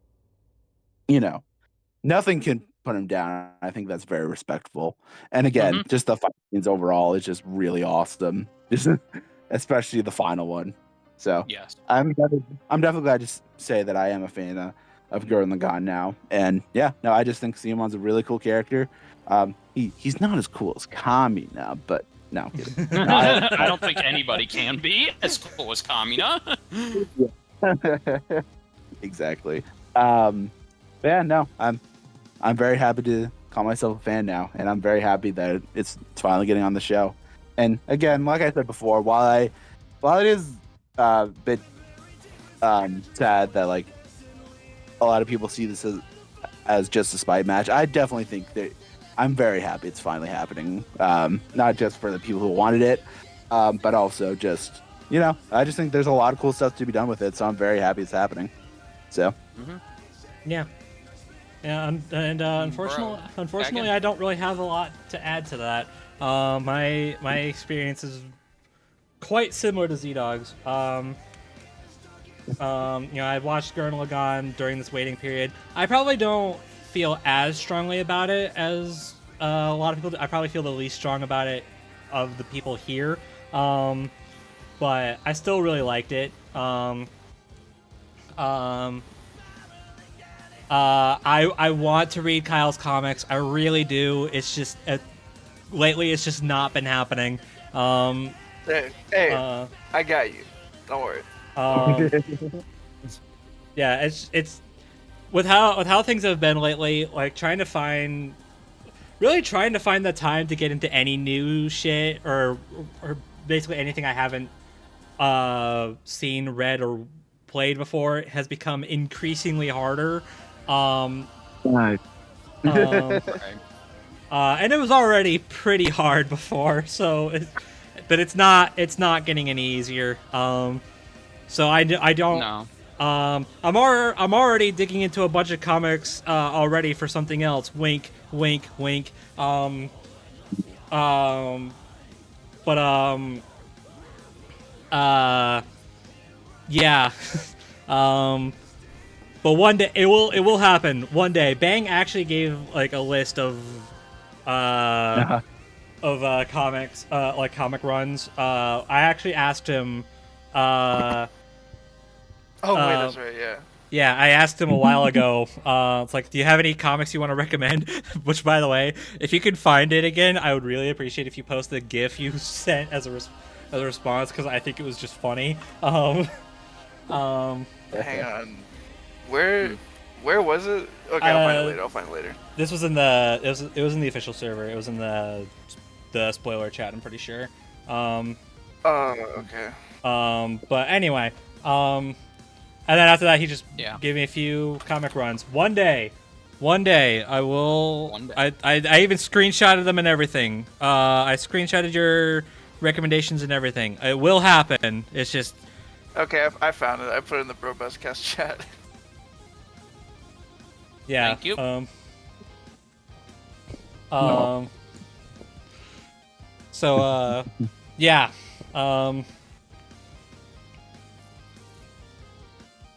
nothing can put him down. I think that's very respectful. And again, just the fight scenes overall is just really awesome, especially the final one. So yes, I'm definitely glad to say that I am a fan of Gurren Lagann now. And yeah, no, I just think Simon's a really cool character. He's not as cool as Kami now, but no, I'm kidding. No, I don't think anybody can be as cool as Kamina. Exactly. Yeah, no, I'm very happy to call myself a fan now, and I'm very happy that it's finally getting on the show. And again, like I said before, while it is a bit sad that like a lot of people see this as just a spite match, I definitely think that I'm very happy it's finally happening. Not just for the people who wanted it, but also just I just think there's a lot of cool stuff to be done with it, so I'm very happy it's happening. So yeah, and unfortunately, I don't really have a lot to add to that. My experience is quite similar to Z-Dog's. I watched Gurren Lagann during this waiting period. I probably don't feel as strongly about it as a lot of people. I probably feel the least strong about it of the people here. But I still really liked it. I want to read Kyle's comics. I really do. It's just lately it's just not been happening. Hey, I got you. Don't worry. Yeah, it's with how things have been lately. Like trying to find the time to get into any new shit or basically anything I haven't seen, read, or played before has become increasingly harder. Right. And it was already pretty hard before, but it's not getting any easier. So I don't. No. I'm already digging into a bunch of comics already for something else. Wink, wink, wink. But yeah. But one day it will happen. One day, Bang actually gave like a list of comics, like comic runs. I actually asked him. Oh wait, that's right. Yeah. Yeah, I asked him a while ago. It's like, do you have any comics you want to recommend? Which, by the way, if you could find it again, I would really appreciate if you post the GIF you sent as a response, because I think it was just funny. Hang on. Where was it? Okay, I'll find it later. This was in the it was in the official server. It was in the spoiler chat, I'm pretty sure. Okay. But anyway, and then after that, he just gave me a few comic runs. One day, I will. One day. I even screenshotted them and everything. I screenshotted your recommendations and everything. It will happen. It's just. Okay, I found it. I put it in the BrobusCast chat. Yeah. Thank you. So yeah.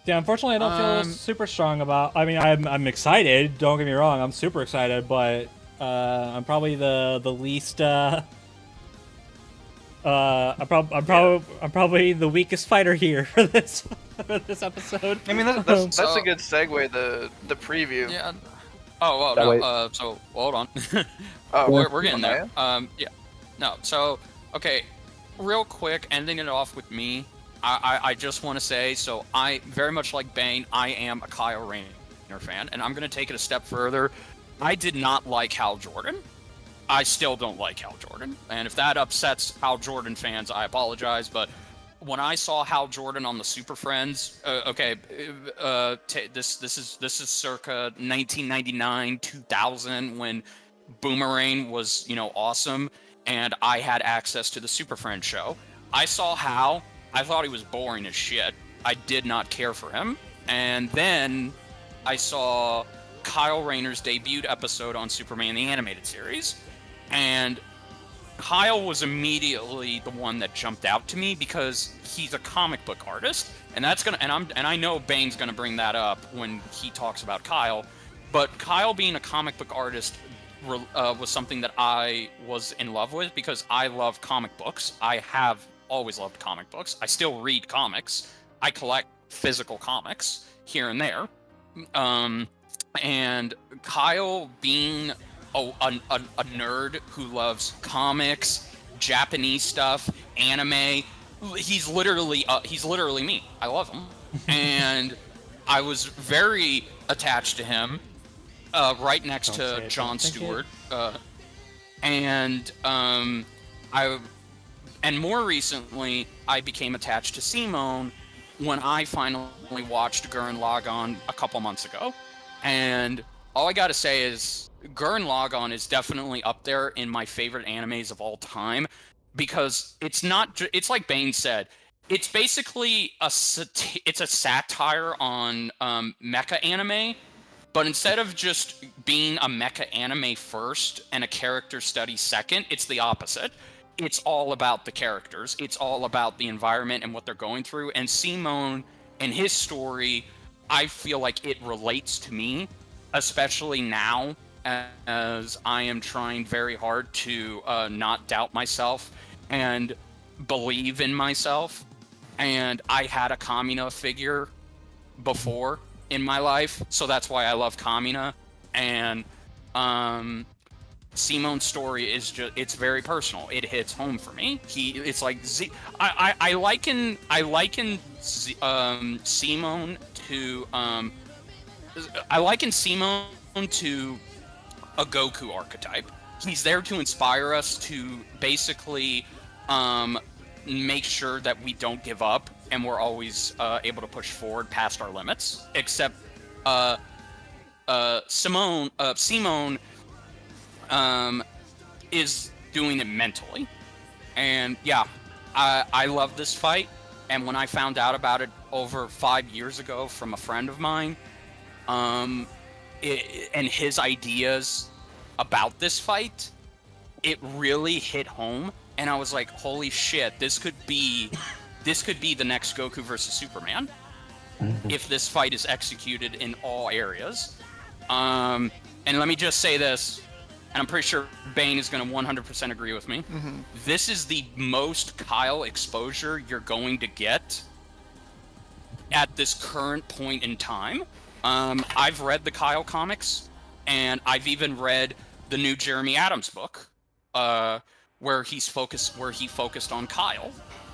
Yeah, unfortunately, I don't feel super strong about. I mean, I'm excited. Don't get me wrong. I'm super excited, but I'm probably the least. I'm probably the weakest fighter here for this episode. I mean, that's a good segue. The preview. Yeah. Oh, That no. way- So hold on. Oh, We're getting there. man. Yeah. No. So okay, real quick, ending it off with me. I just want to say, so I very much like Bane. I am a Kyle Rayner fan, and I'm gonna take it a step further. I did not like Hal Jordan. I still don't like Hal Jordan, and if that upsets Hal Jordan fans, I apologize. But when I saw Hal Jordan on the Super Friends, this is circa 1999, 2000, when Boomerang was awesome, and I had access to the Super Friends show. I saw Hal. I thought he was boring as shit. I did not care for him, and then I saw Kyle Rayner's debut episode on Superman the Animated Series, and Kyle was immediately the one that jumped out to me because he's a comic book artist, and I know Bane's gonna bring that up when he talks about Kyle, but Kyle being a comic book artist was something that I was in love with because I love comic books. I have always loved comic books. I still read comics. I collect physical comics here and there. And Kyle being a nerd who loves comics, Japanese stuff, anime, he's literally me. I love him, and I was very attached to him. Right next to Jon Stewart, and more recently I became attached to Simone when I finally watched Gurren Lagann a couple months ago, and all I gotta say is Gurren Lagann is definitely up there in my favorite animes of all time because it's like Bane said, it's basically it's a satire on mecha anime. But instead of just being a mecha anime first and a character study second, it's the opposite. It's all about the characters. It's all about the environment and what they're going through. And Simone and his story, I feel like it relates to me, especially now as I am trying very hard to not doubt myself and believe in myself. And I had a Kamina figure before in my life, so that's why I love Kamina. And Simone's story is it's very personal. It hits home for me. It's like I liken Simone to I liken Simone to a Goku archetype. He's there to inspire us to basically make sure that we don't give up and we're always able to push forward past our limits. Except Simone is doing it mentally. And yeah, I love this fight. And when I found out about it over 5 years ago from a friend of mine, and his ideas about this fight, it really hit home. And I was like, holy shit, this could be the next Goku versus Superman if this fight is executed in all areas. And let me just say this, and I'm pretty sure Bane is going to 100% agree with me. Mm-hmm. This is the most Kyle exposure you're going to get at this current point in time. I've read the Kyle comics, and I've even read the new Jeremy Adams book, where he focused on Kyle.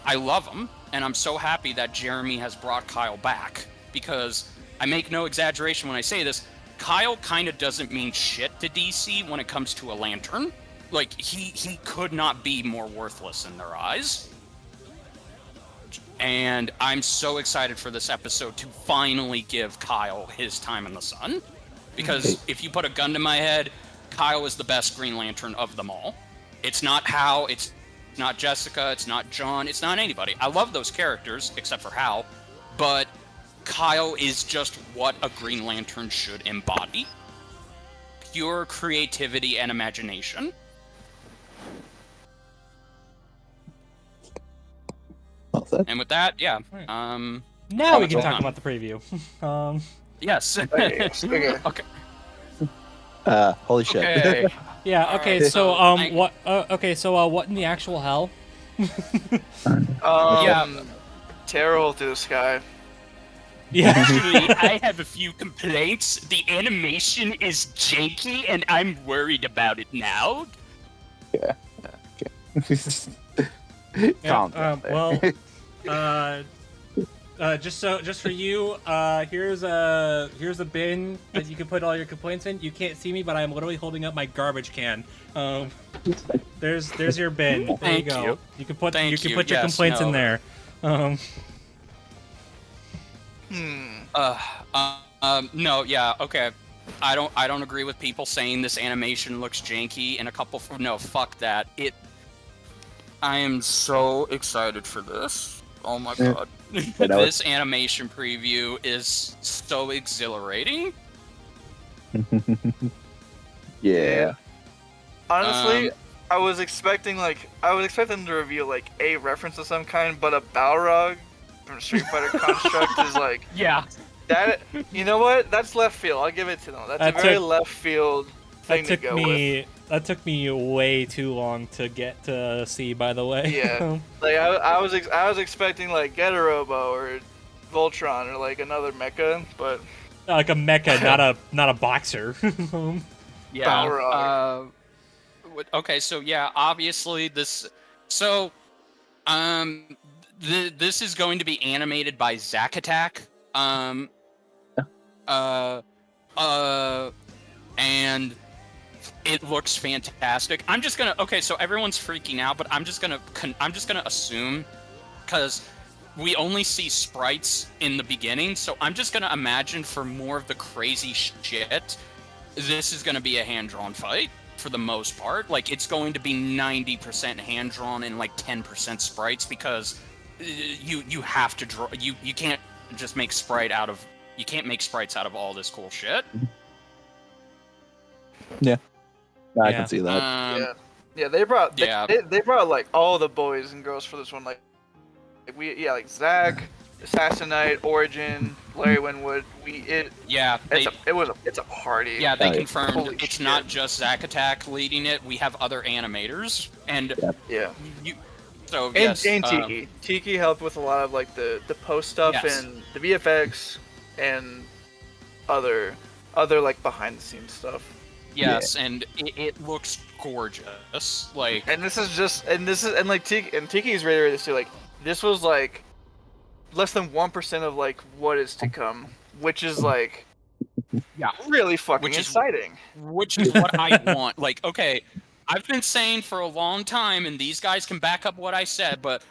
I love him, and I'm so happy that Jeremy has brought Kyle back, because I make no exaggeration when I say this, Kyle kind of doesn't mean shit to DC when it comes to a lantern. Like, he could not be more worthless in their eyes. And I'm so excited for this episode to finally give Kyle his time in the sun. Because if you put a gun to my head, Kyle is the best Green Lantern of them all. It's not Hal, it's not Jessica, it's not John, it's not anybody. I love those characters, except for Hal, but Kyle is just what a Green Lantern should embody. Pure creativity and imagination. And with that, yeah. Now we can talk about the preview. Yes. Okay. Holy shit. Okay. Yeah. Okay. Right, so so what? Okay. So what in the actual hell? Yeah. Terror through the sky. Yeah. Actually, I have a few complaints. The animation is janky, and I'm worried about it now. Yeah. Okay. Calm down. Just for you, here's a bin that you can put all your complaints in. You can't see me, but I'm literally holding up my garbage can. There's your bin. There Thank you go. you. You can put Thank you can you. put your Yes, complaints in no. there. No, yeah, okay. I don't agree with people saying this animation looks janky and no, fuck that. I am so excited for this. Oh my god. This animation preview is so exhilarating. Yeah. Honestly, I was expecting them to reveal like a reference of some kind, but a Balrog from Street Fighter Construct is like, Yeah. that. You know what? That's left field. I'll give it to them. That's a very left field thing to go with. That took me way too long to get to see. By the way. Yeah. Like I was expecting like Getarobo or Voltron or like another mecha, but like a mecha, not a boxer. Yeah. Balrog. Okay, so yeah, obviously this. So, this is going to be animated by Zack Attack. And it looks fantastic. I'm just gonna. Okay, so everyone's freaking out, but I'm just gonna assume, because we only see sprites in the beginning, so I'm just gonna imagine for more of the crazy shit, this is gonna be a hand-drawn fight for the most part. Like, it's going to be 90% hand-drawn and like 10% sprites, because you have to draw. You can't just make you can't make sprites out of all this cool shit. Yeah. I can see that. Yeah, they brought like all the boys and girls for this one. Like Zach, Assassinite, Origin, Larry Winwood. It's a party. Yeah, they confirmed Holy it's shit. not just Zack Attack leading it. We have other animators, and So and yes, Tiki. Tiki helped with a lot of like the post stuff and the VFX and other like behind the scenes stuff. Yes, and it looks gorgeous. Like, and Tiki's reiterated this too. Like, this was like less than 1% of like what is to come, which is like really fucking exciting. Which is what I want. Like, okay, I've been saying for a long time, and these guys can back up what I said, but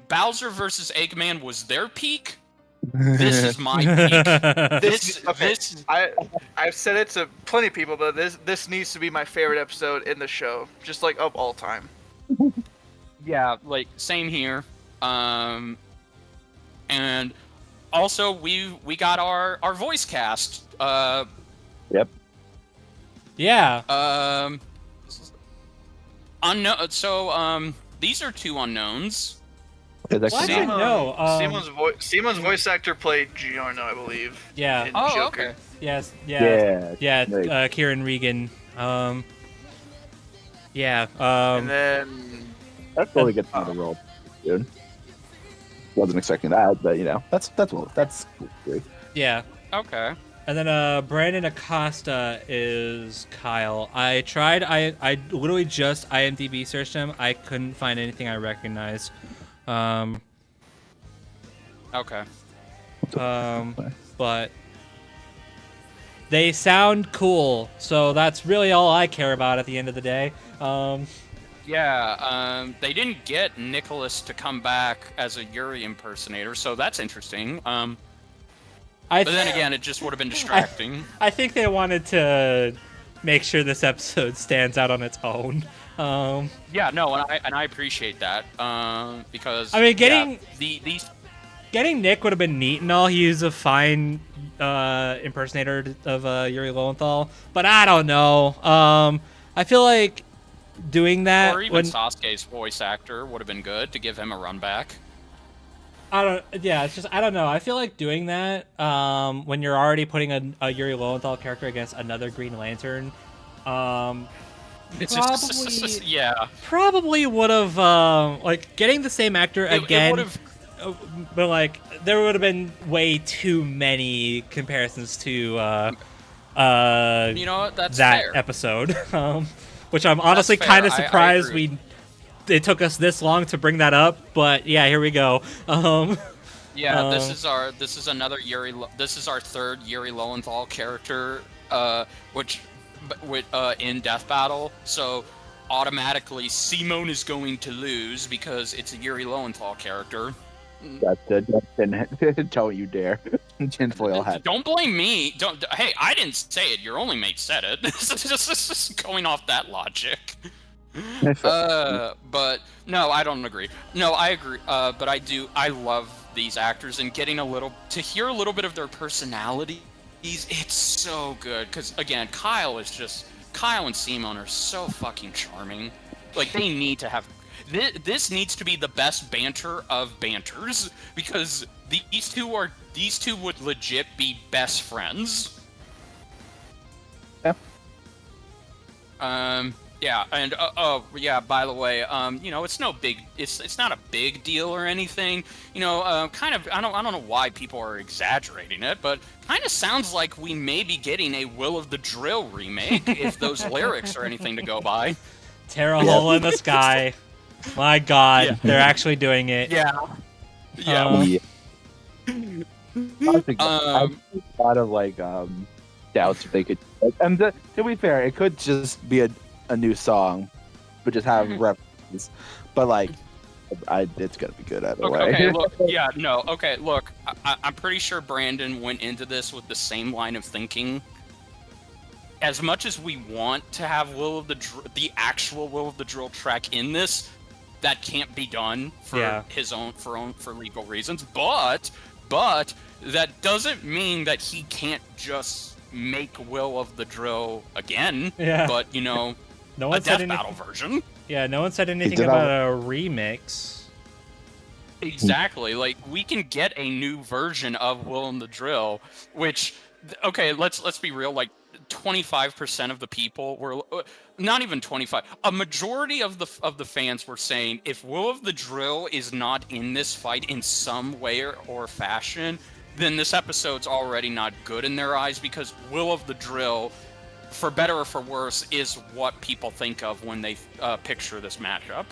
Bowser versus Eggman was their peak. This is my peak. I've said it to plenty of people, but this needs to be my favorite episode in the show, just like of all time. Yeah, like same here. And also we got our voice cast. Yep. Yeah. Unknown. So these are two unknowns. Simon's voice actor played Giorno, I believe. Yeah. In Joker. Okay. Yes. Yeah. Kieran Regan. And then That's really good for the role, dude. Wasn't expecting that, but that's great. Yeah. Okay. And then Brandon Acosta is Kyle. I literally just IMDb searched him. I couldn't find anything I recognized. Okay. But they sound cool, so that's really all I care about at the end of the day. They didn't get Nicholas to come back as a Yuri impersonator, so that's interesting. But then again, it just would have been distracting. I think they wanted to make sure this episode stands out on its own. And I appreciate that. Because I mean, getting these Nick would have been neat and all. He's a fine impersonator of Yuri Lowenthal, but I don't know. I feel like doing that, or even Sasuke's voice actor would have been good to give him a run back. It's just I don't know. I feel like doing that when you're already putting a Yuri Lowenthal character against another Green Lantern. It's probably would have like getting the same actor again. but like there would have been way too many comparisons to You know what? That's that fair. episode, which I'm honestly kind of surprised it took us this long to bring that up. But yeah, here we go. Yeah, this is our third Yuri Lowenthal character, which in Death Battle. So automatically Simone is going to lose because it's a Yuri Lowenthal character. Don't you dare. Tinfoil hat. Don't blame me. Hey, I didn't say it. Your only mate said it. Just going off that logic. But no, I don't agree. No, I agree. But I love these actors, and getting to hear a little bit of their personalities. It's so good because again, Kyle and Simone are so fucking charming. Like they need to have. This needs to be the best banter of banters because these two would legit be best friends. Yeah. Yeah, and by the way, it's not a big deal or anything. Kind of, I don't know why people are exaggerating it, but kind of sounds like we may be getting a Will of the Drill remake if those lyrics are anything to go by. Tear a hole in the sky. My God, Yeah. they're actually doing it. Yeah. Yeah. I think a lot of doubts if they could. And to be fair, it could just be a new song, but just have references. But it's gonna be good either way. Okay, look, yeah, no, okay, look, I'm pretty sure Brandon went into this with the same line of thinking. As much as we want to have the actual Will of the Drill track in this, that can't be done for for legal reasons. But that doesn't mean that he can't just make Will of the Drill again. Yeah. But no one a Death Battle version. Yeah, no one said anything about a remix. Exactly. Like we can get a new version of Will and the Drill, which let's be real. 25% of the people were not even 25. A majority of the fans were saying if Will of the Drill is not in this fight in some way or fashion, then this episode's already not good in their eyes because Will of the Drill, for better or for worse, is what people think of when they picture this matchup.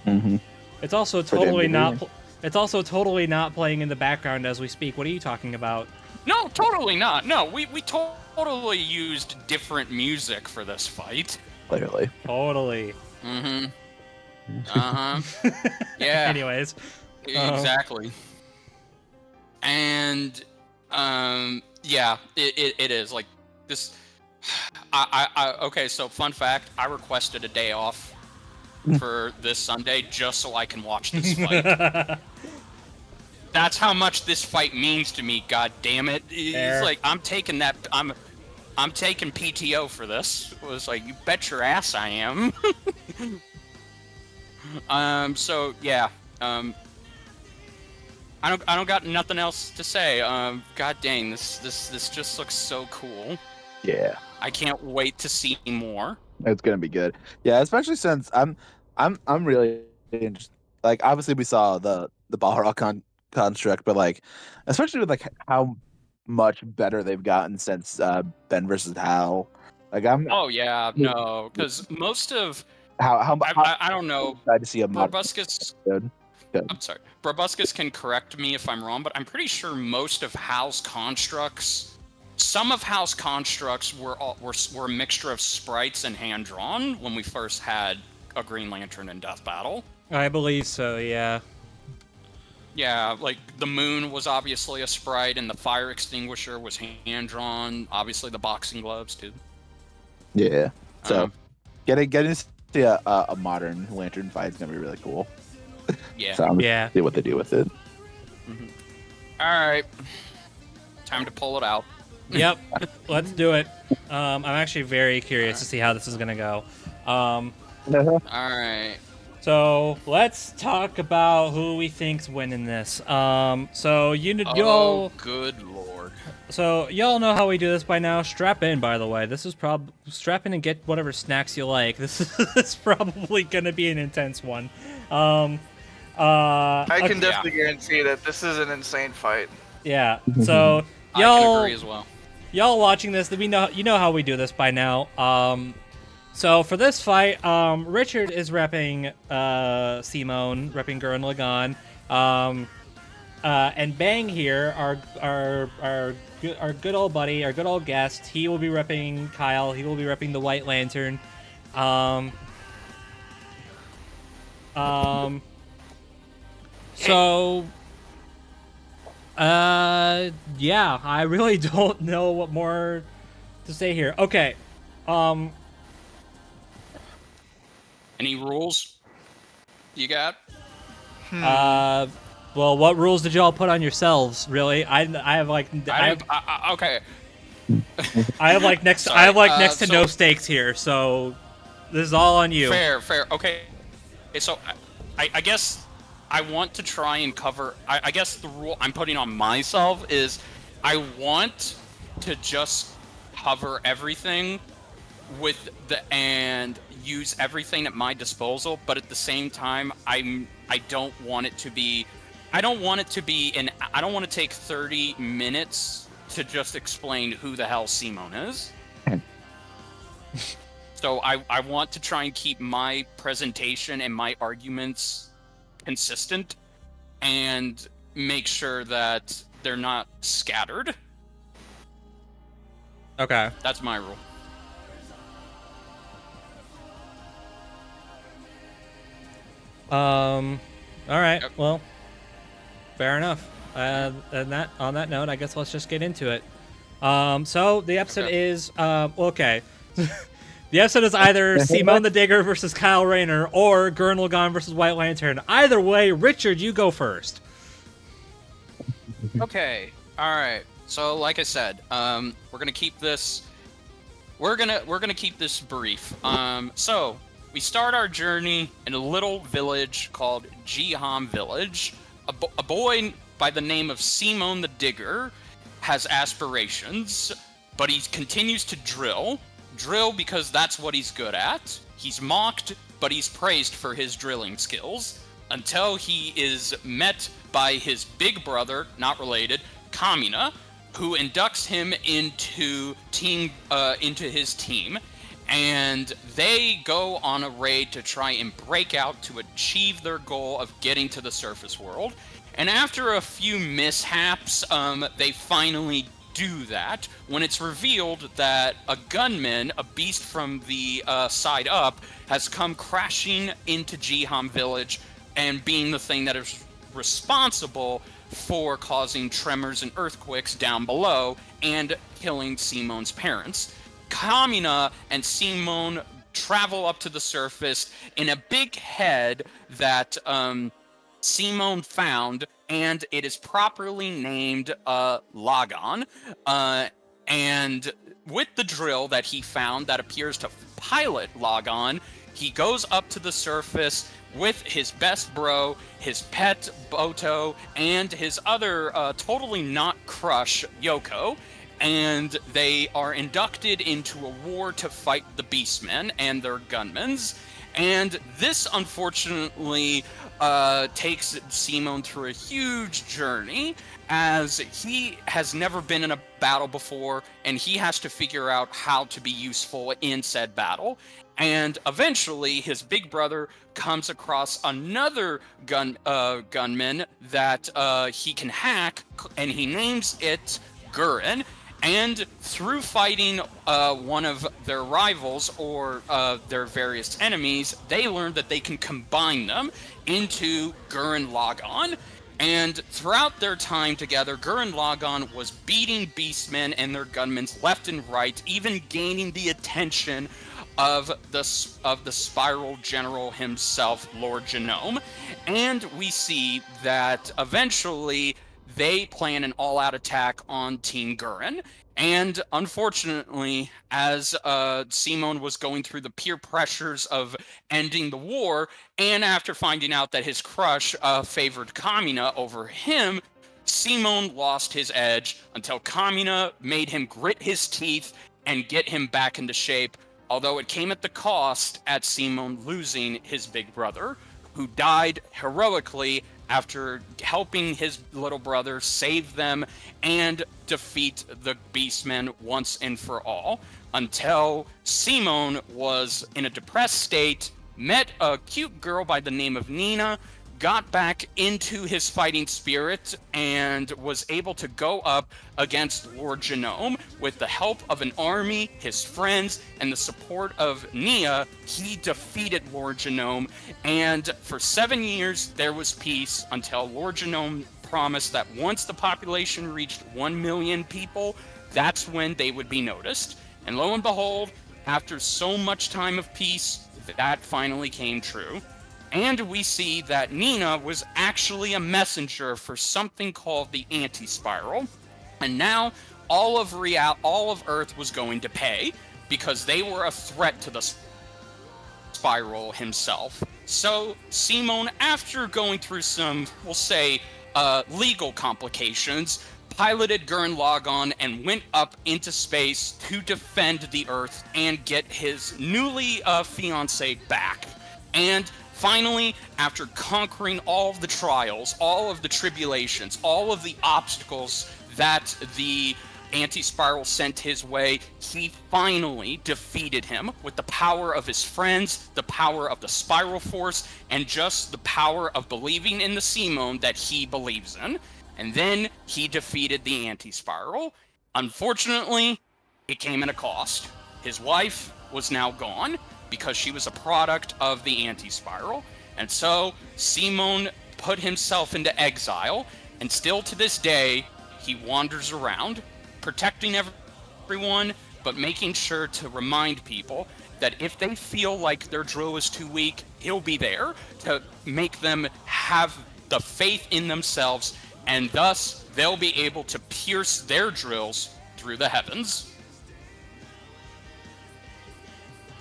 Mm-hmm. It's also totally not. It's also totally not playing in the background as we speak. What are you talking about? No, totally not. No, we totally used different music for this fight. Clearly. Totally. Mm-hmm. Uh-huh. Yeah. Anyways. Exactly. And yeah, it is like this. Okay, so fun fact, I requested a day off for this Sunday just so I can watch this fight. That's how much this fight means to me. God damn it! It's like I'm taking PTO for this. It was like, you bet your ass I am. So yeah. I don't got nothing else to say. God dang, this just looks so cool. Yeah. I can't wait to see more. It's gonna be good. Yeah, especially since I'm really interested. Obviously we saw the Balrog construct, but especially with how much better they've gotten since Ben versus Hal. Oh yeah, no, because most of how I don't know. Excited to see a Brobuscus. Good. I'm sorry. Brobuscus can correct me if I'm wrong, but I'm pretty sure most of Hal's constructs, some of Hal's constructs were a mixture of sprites and hand drawn when we first had a Green Lantern in Death Battle. I believe so. Yeah. Yeah, the moon was obviously a sprite, and the fire extinguisher was hand drawn. Obviously, the boxing gloves too. Yeah. So, getting to see a modern Lantern fight is gonna be really cool. Yeah. So I'm gonna see what they do with it. Mm-hmm. All right, time to pull it out. Yep, let's do it. I'm actually very curious to see how this is gonna go. All right. So let's talk about who we think's winning this. So Oh, good lord. So y'all know how we do this by now. Strap in, by the way. This is strap in and get whatever snacks you like. This is probably gonna be an intense one. I can okay, definitely guarantee that this is an insane fight. yeah. So I can agree as well. y'all watching this, you know how we do this by now. So for this fight, Richard is repping Simone, repping Gurren Lagann. And Bang here, our good old buddy, our good old guest, he will be repping Kyle. He will be repping the White Lantern. So, yeah, I really don't know what more to say here. Okay, Any rules you got? well, what rules did y'all put on yourselves? Really, I have like Okay. I have like next Sorry, I have like next to so- no stakes here, so this is all on you. Fair. Okay. So I guess I want to try and cover. I guess the rule I'm putting on myself is I want to just cover everything and use everything at my disposal, but at the same time, I don't want it to be. I don't want to take 30 minutes to just explain who the hell Simone is. So I want to try and keep my presentation and my arguments consistent and make sure that they're not scattered. Okay. That's my rule. All right. Yep. Well, fair enough. And on that note, I guess let's just get into it. So the episode is okay. The episode is either Simone the Digger versus Kyle Rayner or Gurren Lagann versus White Lantern. Either way, Richard, you go first. Okay. All right. So, like I said, we're gonna keep this. We're gonna keep this brief. So we start our journey in a little village called Jiham Village. A boy by the name of Simone the Digger has aspirations, but he continues to drill because that's what he's good at. He's mocked, but he's praised for his drilling skills until he is met by his big brother, not related, Kamina, who inducts him into his team, and they go on a raid to try and break out to achieve their goal of getting to the surface world. And after a few mishaps, they finally do that when it's revealed that a gunman, a beast from the side up, has come crashing into Jiham Village and being the thing that is responsible for causing tremors and earthquakes down below and killing Simone's parents. Kamina and Simone travel up to the surface in a big head that Simone found, and it is properly named Lagan. And with the drill that he found that appears to pilot Lagan, he goes up to the surface with his best bro, his pet Boto, and his other totally not crush, Yoko. And they are inducted into a war to fight the Beastmen and their gunmans. And this, unfortunately, takes Simone through a huge journey, as he has never been in a battle before, and he has to figure out how to be useful in said battle. And eventually, his big brother comes across another gunman that he can hack, and he names it Gurren. And through fighting one of their rivals or their various enemies, they learn that they can combine them into Gurren Lagann. And throughout their time together, Gurren Lagann was beating beastmen and their gunmen left and right, even gaining the attention of the Spiral General himself, Lord Genome. And we see that eventually they plan an all-out attack on Team Gurren. And unfortunately, as Simone was going through the peer pressures of ending the war, and after finding out that his crush favored Kamina over him, Simone lost his edge until Kamina made him grit his teeth and get him back into shape, although it came at the cost at Simone losing his big brother, who died heroically after helping his little brother save them and defeat the Beastmen once and for all, until Simon was in a depressed state, met a cute girl by the name of Nina, got back into his fighting spirit, and was able to go up against Lord Genome with the help of an army, his friends, and the support of Nia. He defeated Lord Genome, and for 7 years there was peace until Lord Genome promised that once the population reached 1 million people, that's when they would be noticed. And lo and behold, after so much time of peace, that finally came true. And we see that Nina was actually a messenger for something called the anti-spiral. And now all of Earth was going to pay because they were a threat to the spiral himself. So Simon, after going through some, we'll say, legal complications, piloted Gurren Lagann and went up into space to defend the Earth and get his newly fiancée back. And finally, after conquering all of the trials, all of the tribulations, all of the obstacles that the anti-spiral sent his way, he finally defeated him with the power of his friends, the power of the spiral force, and just the power of believing in the Simon that he believes in. And then he defeated the anti-spiral. Unfortunately, it came at a cost. His wife was now gone because she was a product of the anti-spiral. And so Simon put himself into exile, and still to this day, he wanders around, protecting everyone, but making sure to remind people that if they feel like their drill is too weak, he'll be there to make them have the faith in themselves, and thus they'll be able to pierce their drills through the heavens.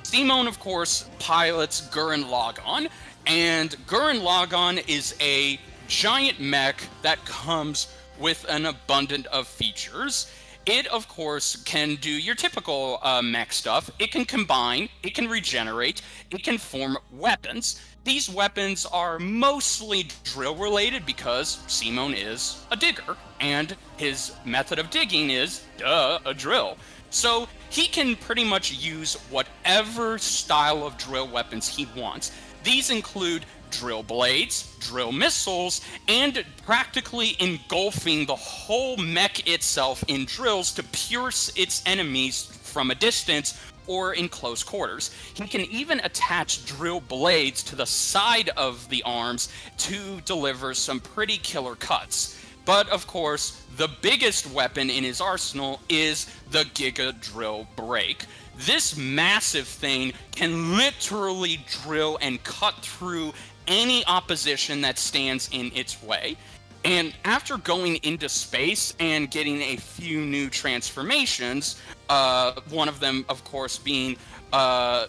Simon, of course, pilots Gurren Lagann, and Gurren Lagann is a giant mech that comes with an abundance of features. It, of course, can do your typical mech stuff. It can combine, it can regenerate, it can form weapons. These weapons are mostly drill-related because Simon is a digger, and his method of digging is, a drill. So he can pretty much use whatever style of drill weapons he wants. These include drill blades, drill missiles, and practically engulfing the whole mech itself in drills to pierce its enemies from a distance or in close quarters. He can even attach drill blades to the side of the arms to deliver some pretty killer cuts. But of course, the biggest weapon in his arsenal is the Giga Drill Brake. This massive thing can literally drill and cut through any opposition that stands in its way. And after going into space and getting a few new transformations, one of them, of course, being a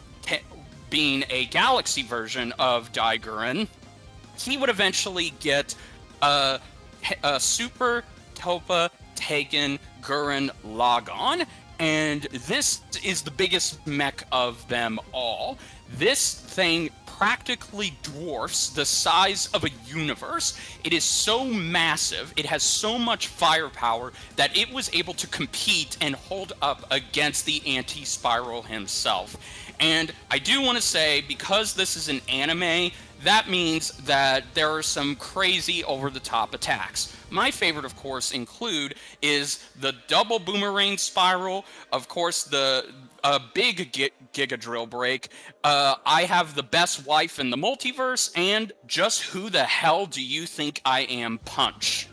galaxy version of Daiguren, he would eventually get a Super Topa Tegan Gurren Lagann, and this is the biggest mech of them all. This thing practically dwarfs the size of a universe. It is so massive, it has so much firepower that it was able to compete and hold up against the anti-spiral himself. And I do want to say, because this is an anime, that means that there are some crazy over-the-top attacks. My favorite, of course, is the double boomerang spiral, of course, the big Giga Drill Break. I have the best wife in the multiverse, and just who the hell do you think I am, punch.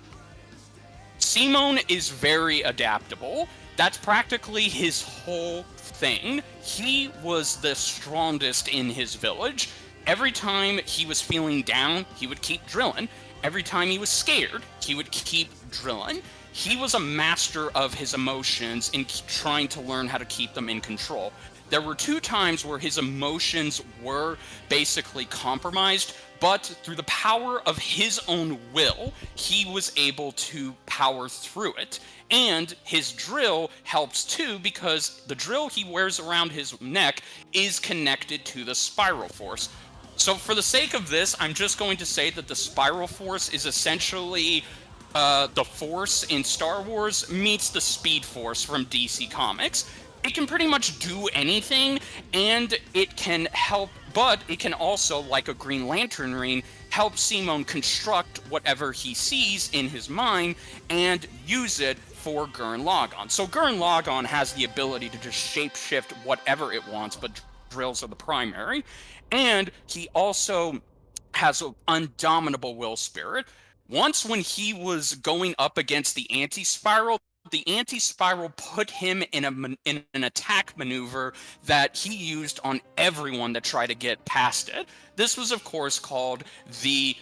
Simon is very adaptable. That's practically his whole thing. He was the strongest in his village. Every time he was feeling down, he would keep drilling. Every time he was scared, he would keep drilling. He was a master of his emotions and trying to learn how to keep them in control. There were 2 times where his emotions were basically compromised, but through the power of his own will, he was able to power through it. And his drill helps too, because the drill he wears around his neck is connected to the spiral force. So for the sake of this, I'm just going to say that the Spiral Force is essentially the Force in Star Wars meets the Speed Force from DC Comics. It can pretty much do anything, and it can help, but it can also, like a Green Lantern ring, help Simon construct whatever he sees in his mind and use it for Gurren Lagann. So Gurren Lagann has the ability to just shapeshift whatever it wants, but drills are the primary. And he also has an undominable will spirit. Once when he was going up against the anti-spiral put him in an attack maneuver that he used on everyone that tried to get past it. This was, of course, called the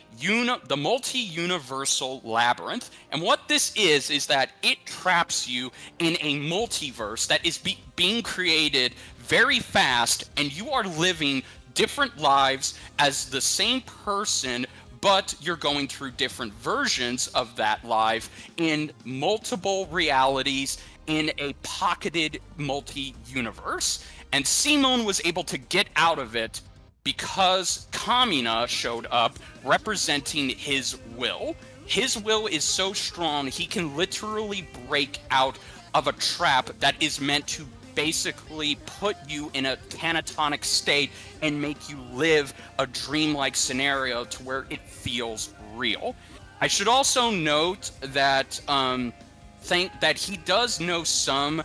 multi-universal labyrinth. And what this is that it traps you in a multiverse that is being created very fast, and you are living different lives as the same person, but you're going through different versions of that life in multiple realities in a pocketed multi-universe. And Simon was able to get out of it because Kamina showed up representing his will. His will is so strong, he can literally break out of a trap that is meant to basically put you in a catatonic state and make you live a dreamlike scenario to where it feels real. I should also note that that he does know some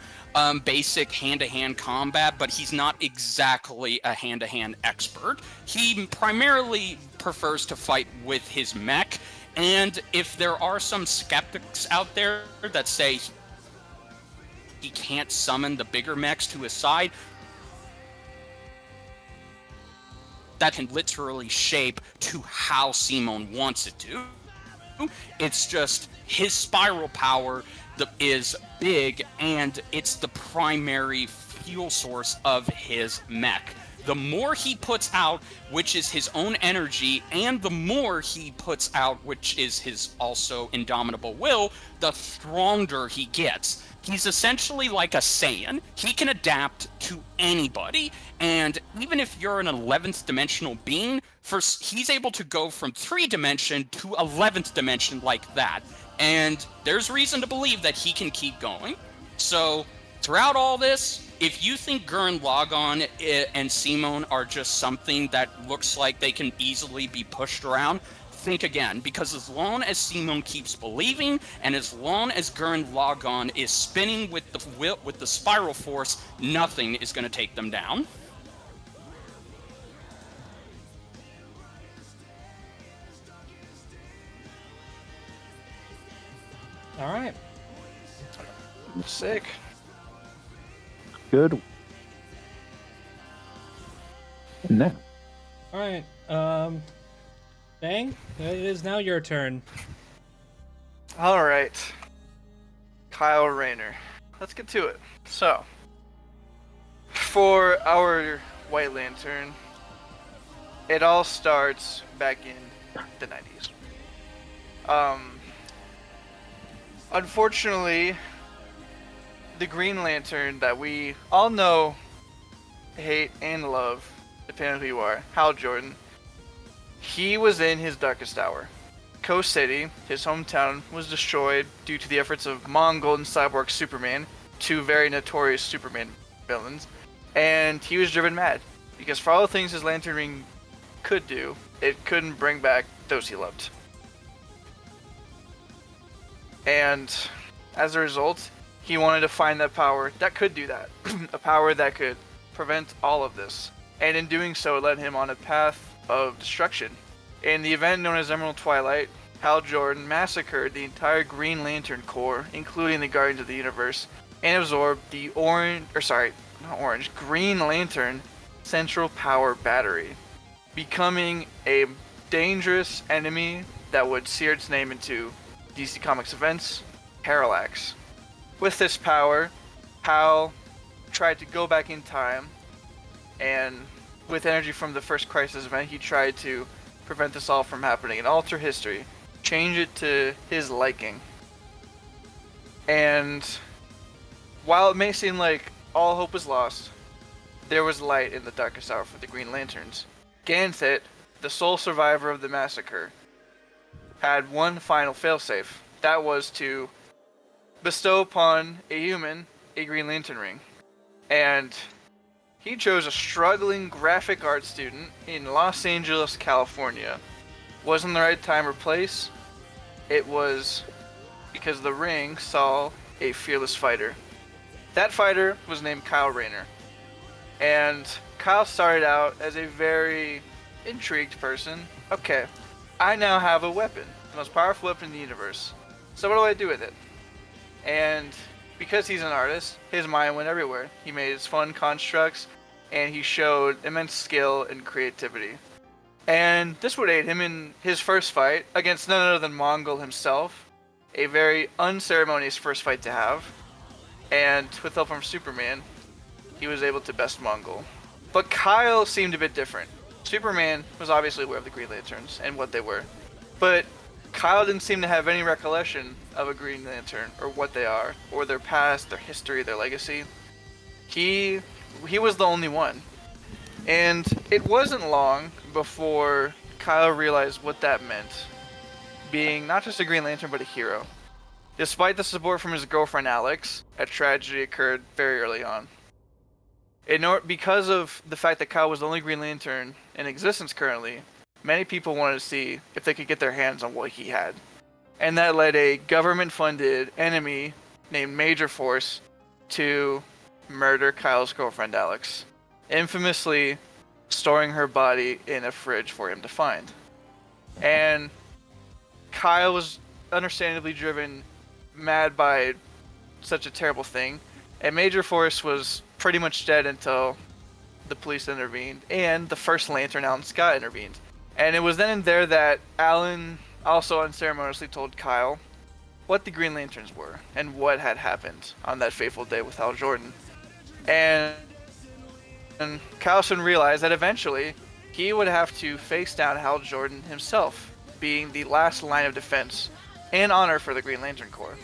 basic hand-to-hand combat, but he's not exactly a hand-to-hand expert. He primarily prefers to fight with his mech, and if there are some skeptics out there that say he can't summon the bigger mechs to his side, that can literally shape to how Simon wants it to. It's just his spiral power is big, and it's the primary fuel source of his mech. The more he puts out, which is his own energy, and the more he puts out, which is his also indomitable will, the stronger he gets. He's essentially like a Saiyan. He can adapt to anybody, and even if you're an 11th dimensional being, he's able to go from 3-dimension to 11th dimension like that. And there's reason to believe that he can keep going. So throughout all this, if you think Gurren Lagann and Simon are just something that looks like they can easily be pushed around, think again, because as long as Simon keeps believing, and as long as Gurren Lagann is spinning with the spiral force, nothing is going to take them down. All right. Sick. Good. No. All right. Bang, it is now your turn. All right. Kyle Rayner. Let's get to it. So, for our White Lantern, it all starts back in the 90s. Unfortunately, the Green Lantern that we all know, hate, and love, depending on who you are, Hal Jordan, he was in his darkest hour. Coast City, his hometown, was destroyed due to the efforts of Mongol and Cyborg Superman, two very notorious Superman villains, and he was driven mad, because for all the things his Lantern Ring could do, it couldn't bring back those he loved. And as a result, he wanted to find that power that could do that. A power that could prevent all of this. And in doing so, it led him on a path of destruction. In the event known as Emerald Twilight, Hal Jordan massacred the entire Green Lantern Corps, including the Guardians of the Universe, and absorbed the Green Lantern Central Power Battery, becoming a dangerous enemy that would sear its name into DC Comics events, Parallax. With this power, Hal tried to go back in time, and with energy from the first Crisis event, he tried to prevent this all from happening and alter history, change it to his liking. And while it may seem like all hope was lost, there was light in the darkest hour for the Green Lanterns. Ganthet the sole survivor of the massacre, had one final failsafe. That was to bestow upon a human a Green Lantern ring. And he chose a struggling graphic art student in Los Angeles, California. Wasn't the right time or place. It was because the ring saw a fearless fighter. That fighter was named Kyle Rayner. And Kyle started out as a very intrigued person. Okay, I now have a weapon, the most powerful weapon in the universe. So what do I do with it? And because he's an artist, his mind went everywhere. He made his fun constructs, and he showed immense skill and creativity. And this would aid him in his first fight against none other than Mongol himself. A very unceremonious first fight to have. And with help from Superman, he was able to best Mongol. But Kyle seemed a bit different. Superman was obviously aware of the Green Lanterns and what they were. But Kyle didn't seem to have any recollection of a Green Lantern, or what they are, or their past, their history, their legacy. He was the only one. And it wasn't long before Kyle realized what that meant, being not just a Green Lantern, but a hero. Despite the support from his girlfriend Alex, a tragedy occurred very early on. Because of the fact that Kyle was the only Green Lantern in existence currently, many people wanted to see if they could get their hands on what he had. And that led a government-funded enemy named Major Force to murder Kyle's girlfriend Alex, infamously storing her body in a fridge for him to find. And Kyle was understandably driven mad by such a terrible thing, and Major Force was pretty much dead until the police intervened, and the first Lantern, Alan Scott, intervened. And it was then and there that Alan also unceremoniously told Kyle what the Green Lanterns were, and what had happened on that fateful day with Hal Jordan. And Kyle soon realized that eventually he would have to face down Hal Jordan himself, being the last line of defense and honor for the Green Lantern Corps.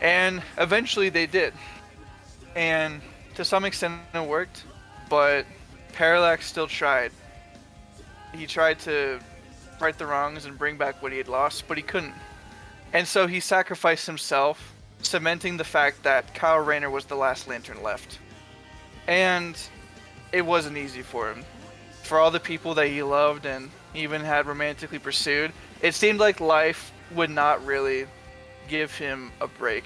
And eventually they did. And to some extent it worked, but Parallax still tried. He tried to right the wrongs and bring back what he had lost, but he couldn't. And so he sacrificed himself, cementing the fact that Kyle Rayner was the last Lantern left. And it wasn't easy for him. For all the people that he loved and even had romantically pursued, it seemed like life would not really give him a break.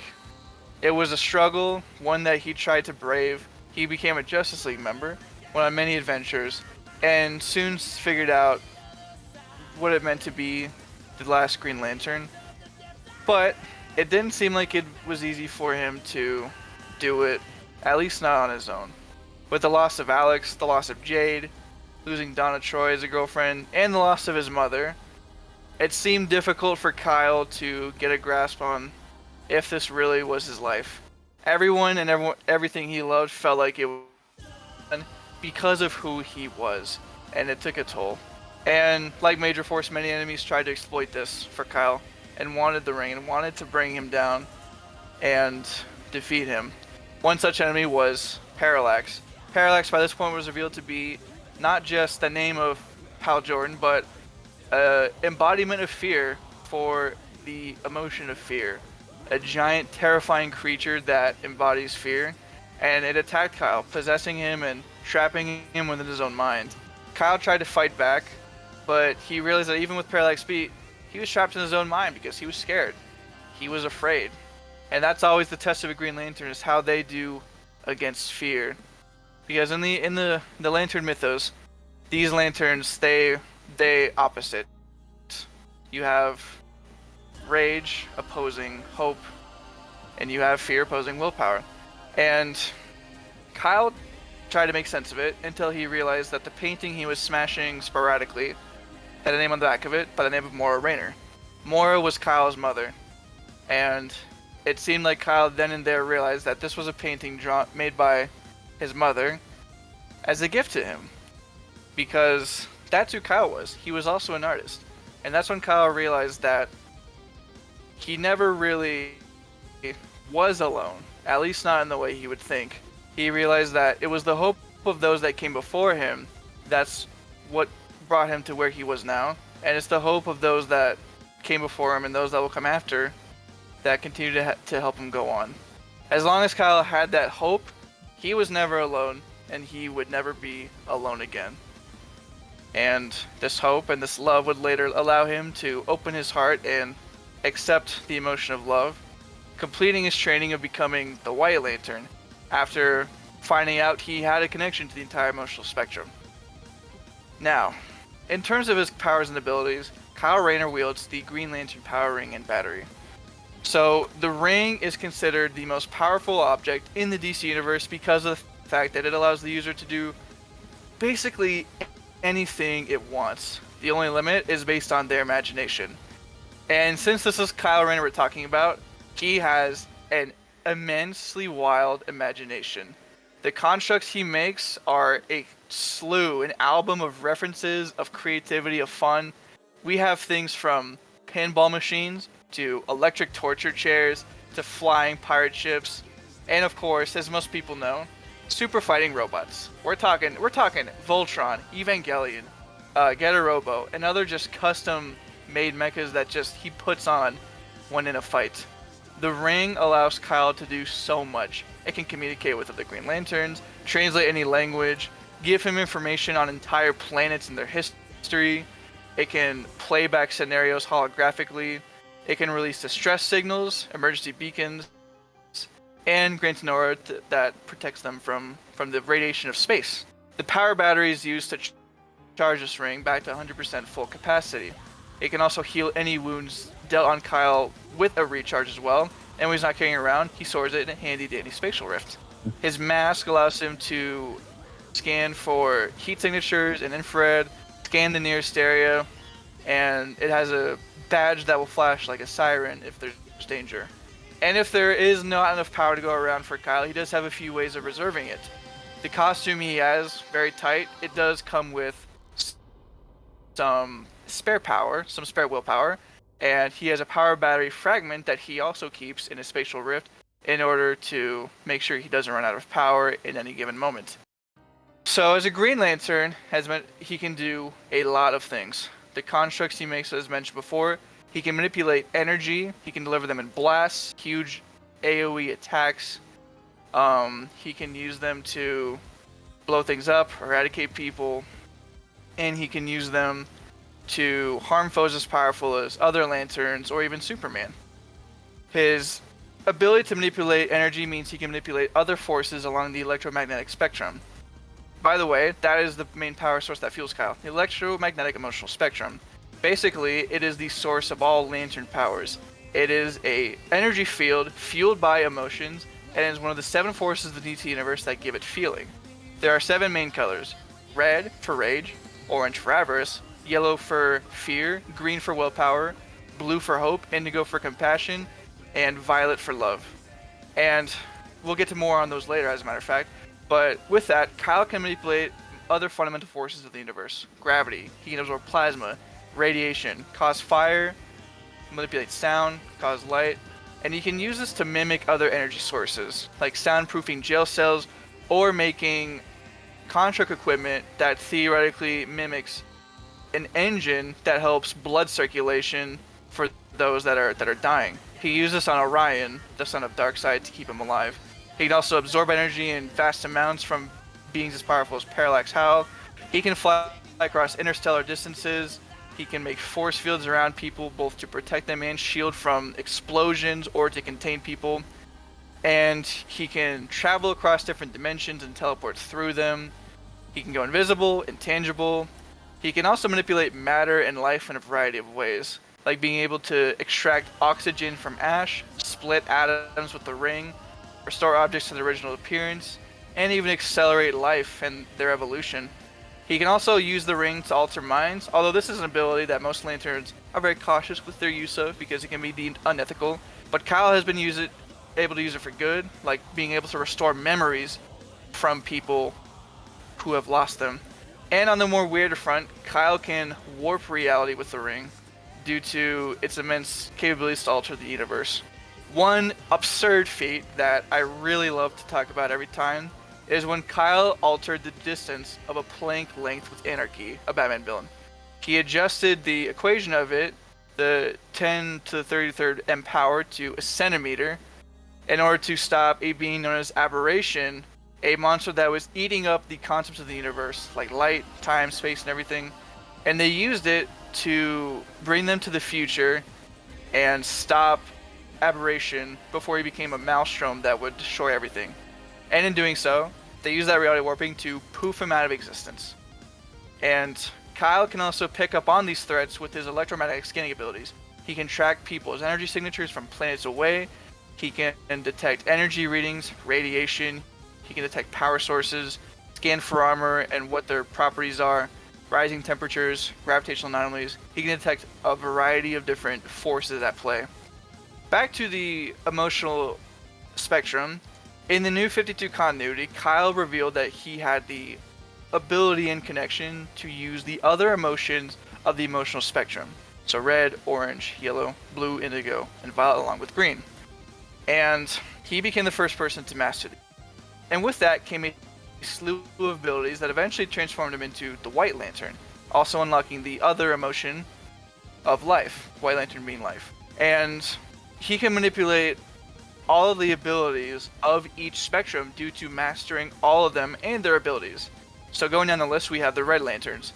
It was a struggle, one that he tried to brave. He became a Justice League member, went on many adventures, and soon figured out what it meant to be the last Green Lantern. But it didn't seem like it was easy for him to do it, at least not on his own. With the loss of Alex, the loss of Jade, losing Donna Troy as a girlfriend, and the loss of his mother, it seemed difficult for Kyle to get a grasp on if this really was his life. Everyone and everything he loved felt like it was because of who he was, and it took a toll. And like Major Force, many enemies tried to exploit this for Kyle and wanted the ring and wanted to bring him down and defeat him. One such enemy was Parallax. Parallax by this point was revealed to be not just the name of Hal Jordan, but embodiment of fear for the emotion of fear. A giant, terrifying creature that embodies fear, and it attacked Kyle, possessing him and trapping him within his own mind. Kyle tried to fight back, but he realized that even with Parallax beat, he was trapped in his own mind because he was scared. He was afraid. And that's always the test of a Green Lantern, is how they do against fear. Because in the Lantern mythos, these lanterns, they opposite. You have rage opposing hope, and you have fear opposing willpower. And Kyle tried to make sense of it until he realized that the painting he was smashing sporadically had a name on the back of it by the name of Maura Rayner. Maura was Kyle's mother, and it seemed like Kyle then and there realized that this was a painting made by his mother as a gift to him, because that's who Kyle was. He was also an artist, and that's when Kyle realized that he never really was alone, at least not in the way he would think. He realized that it was the hope of those that came before him that's what brought him to where he was now, and it's the hope of those that came before him and those that will come after that continue to help him go on. As long as Kyle had that hope, he was never alone, and he would never be alone again. And this hope and this love would later allow him to open his heart and accept the emotion of love, completing his training of becoming the White Lantern after finding out he had a connection to the entire emotional spectrum. Now, in terms of his powers and abilities, Kyle Rayner wields the Green Lantern Power Ring and Battery. So, the ring is considered the most powerful object in the DC Universe because of the fact that it allows the user to do basically anything it wants. The only limit is based on their imagination. And since this is Kyle Rayner we're talking about, he has an immensely wild imagination. The constructs he makes are a slew, an album of references, of creativity, of fun. We have things from pinball machines to electric torture chairs to flying pirate ships, and of course, as most people know, super fighting robots. We're talking Voltron, Evangelion, Getter Robo, and other just custom-made mechas that just he puts on when in a fight. The ring allows Kyle to do so much. It can communicate with other Green Lanterns, translate any language, give him information on entire planets and their history. It can play back scenarios holographically. It can release distress signals, emergency beacons, and grant an aura that protects them from the radiation of space. The power battery is used to charge this ring back to 100% full capacity. It can also heal any wounds dealt on Kyle with a recharge as well, and when he's not carrying it around, he stores it in a handy dandy spatial rift. His mask allows him to scan for heat signatures and infrared, scan the nearest area, and it has a badge that will flash like a siren if there's danger. And if there is not enough power to go around for Kyle, he does have a few ways of reserving it. The costume he has, very tight, it does come with some spare power, some spare willpower, and he has a power battery fragment that he also keeps in his spatial rift in order to make sure he doesn't run out of power in any given moment. So as a Green Lantern, he can do a lot of things. The constructs he makes, as mentioned before, he can manipulate energy, he can deliver them in blasts, huge AoE attacks, he can use them to blow things up, eradicate people, and he can use them to harm foes as powerful as other Lanterns or even Superman. His ability to manipulate energy means he can manipulate other forces along the electromagnetic spectrum. By the way, that is the main power source that fuels Kyle, the electromagnetic emotional spectrum. Basically, it is the source of all Lantern powers. It is a energy field fueled by emotions, and is one of the 7 forces of the DC Universe that give it feeling. There are 7 main colors: red for rage, orange for avarice, yellow for fear, green for willpower, blue for hope, indigo for compassion, and violet for love. And we'll get to more on those later, as a matter of fact. But with that, Kyle can manipulate other fundamental forces of the universe. Gravity, he can absorb plasma, radiation, cause fire, manipulate sound, cause light, and he can use this to mimic other energy sources, like soundproofing jail cells or making construct equipment that theoretically mimics an engine that helps blood circulation for those that are dying. He uses this on Orion, the son of Darkseid, to keep him alive. He can also absorb energy in vast amounts from beings as powerful as Parallax Hal. He can fly across interstellar distances. He can make force fields around people, both to protect them and shield from explosions or to contain people. And he can travel across different dimensions and teleport through them. He can go invisible, intangible. He can also manipulate matter and life in a variety of ways, like being able to extract oxygen from ash, split atoms with the ring, restore objects to their original appearance, and even accelerate life and their evolution. He can also use the ring to alter minds, although this is an ability that most Lanterns are very cautious with their use of because it can be deemed unethical. But Kyle has been able to use it for good, like being able to restore memories from people who have lost them. And on the more weirder front, Kyle can warp reality with the ring due to its immense capabilities to alter the universe. One absurd feat that I really love to talk about every time is when Kyle altered the distance of a Planck length with Anarchy, a Batman villain. he adjusted the equation of it, the 10 to the 33rd m power, to a centimeter, in order to stop a being known as Aberration, a monster that was eating up the concepts of the universe, like light, time, space, and everything. And they used it to bring them to the future and stop Aberration before he became a maelstrom that would destroy everything. And in doing so, they used that reality warping to poof him out of existence. And Kyle can also pick up on these threats with his electromagnetic scanning abilities. He can track people's energy signatures from planets away. He can detect energy readings, radiation. He can detect power sources, scan for armor and what their properties are, rising temperatures, gravitational anomalies. He can detect a variety of different forces at play. Back to the emotional spectrum. In the new 52 continuity, Kyle revealed that he had the ability and connection to use the other emotions of the emotional spectrum. So red, orange, yellow, blue, indigo, and violet along with green. And he became the first person to master these. And with that came a slew of abilities that eventually transformed him into the White Lantern, also unlocking the other emotion of life, White Lantern being life. And he can manipulate all of the abilities of each spectrum due to mastering all of them and their abilities. So going down the list, we have the Red Lanterns.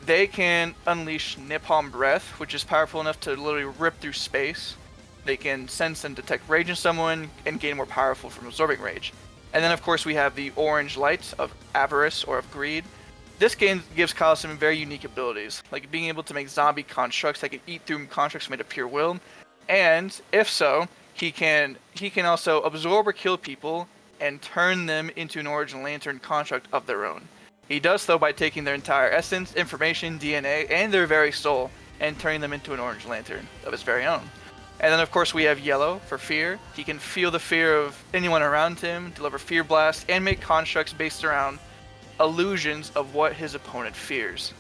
They can unleash Napalm Breath, which is powerful enough to literally rip through space. They can sense and detect rage in someone and gain more powerful from absorbing rage. And then of course we have the Orange Light of Avarice or of Greed. This game gives Kyle some very unique abilities, like being able to make zombie constructs that can eat through constructs made of pure will. And if so, he can also absorb or kill people and turn them into an Orange Lantern construct of their own. He does so by taking their entire essence, information, DNA, and their very soul, and turning them into an Orange Lantern of his very own. And then of course we have Yellow for Fear. He can feel the fear of anyone around him, deliver fear blasts, and make constructs based around illusions of what his opponent fears.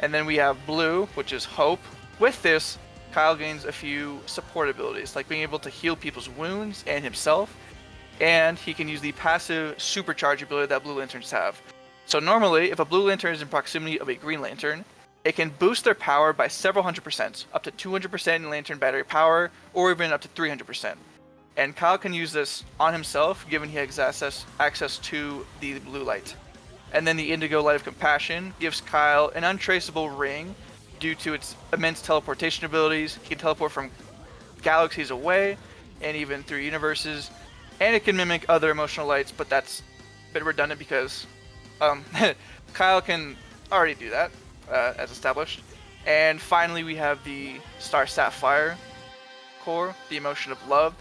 And then we have Blue, which is Hope. With this, Kyle gains a few support abilities, like being able to heal people's wounds and himself, and he can use the passive supercharge ability that Blue Lanterns have. So normally, if a Blue Lantern is in proximity of a Green Lantern, it can boost their power by several 100%, up to 200% in Lantern battery power, or even up to 300%. And Kyle can use this on himself, given he has access to the blue light. And then the Indigo Light of Compassion gives Kyle an untraceable ring due to its immense teleportation abilities. He can teleport from galaxies away, and even through universes. And it can mimic other emotional lights, but that's a bit redundant because Kyle can already do that, as established. And finally, we have the Star Sapphire core, the emotion of love.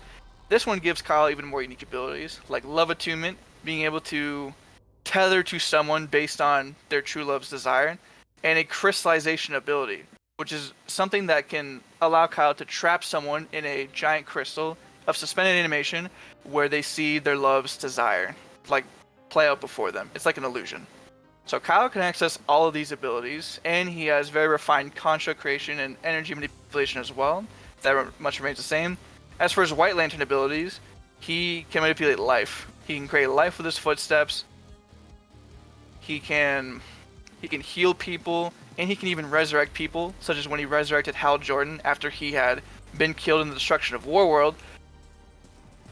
This one gives Kyle even more unique abilities, like Love Attunement, being able to tether to someone based on their true love's desire, and a crystallization ability, which is something that can allow Kyle to trap someone in a giant crystal of suspended animation where they see their love's desire, like play out before them. It's like an illusion. So Kyle can access all of these abilities, and he has very refined construct creation and energy manipulation as well. That much remains the same. As for his White Lantern abilities, he can manipulate life. He can create life with his footsteps. He can heal people, and he can even resurrect people, such as when he resurrected Hal Jordan after he had been killed in the destruction of Warworld.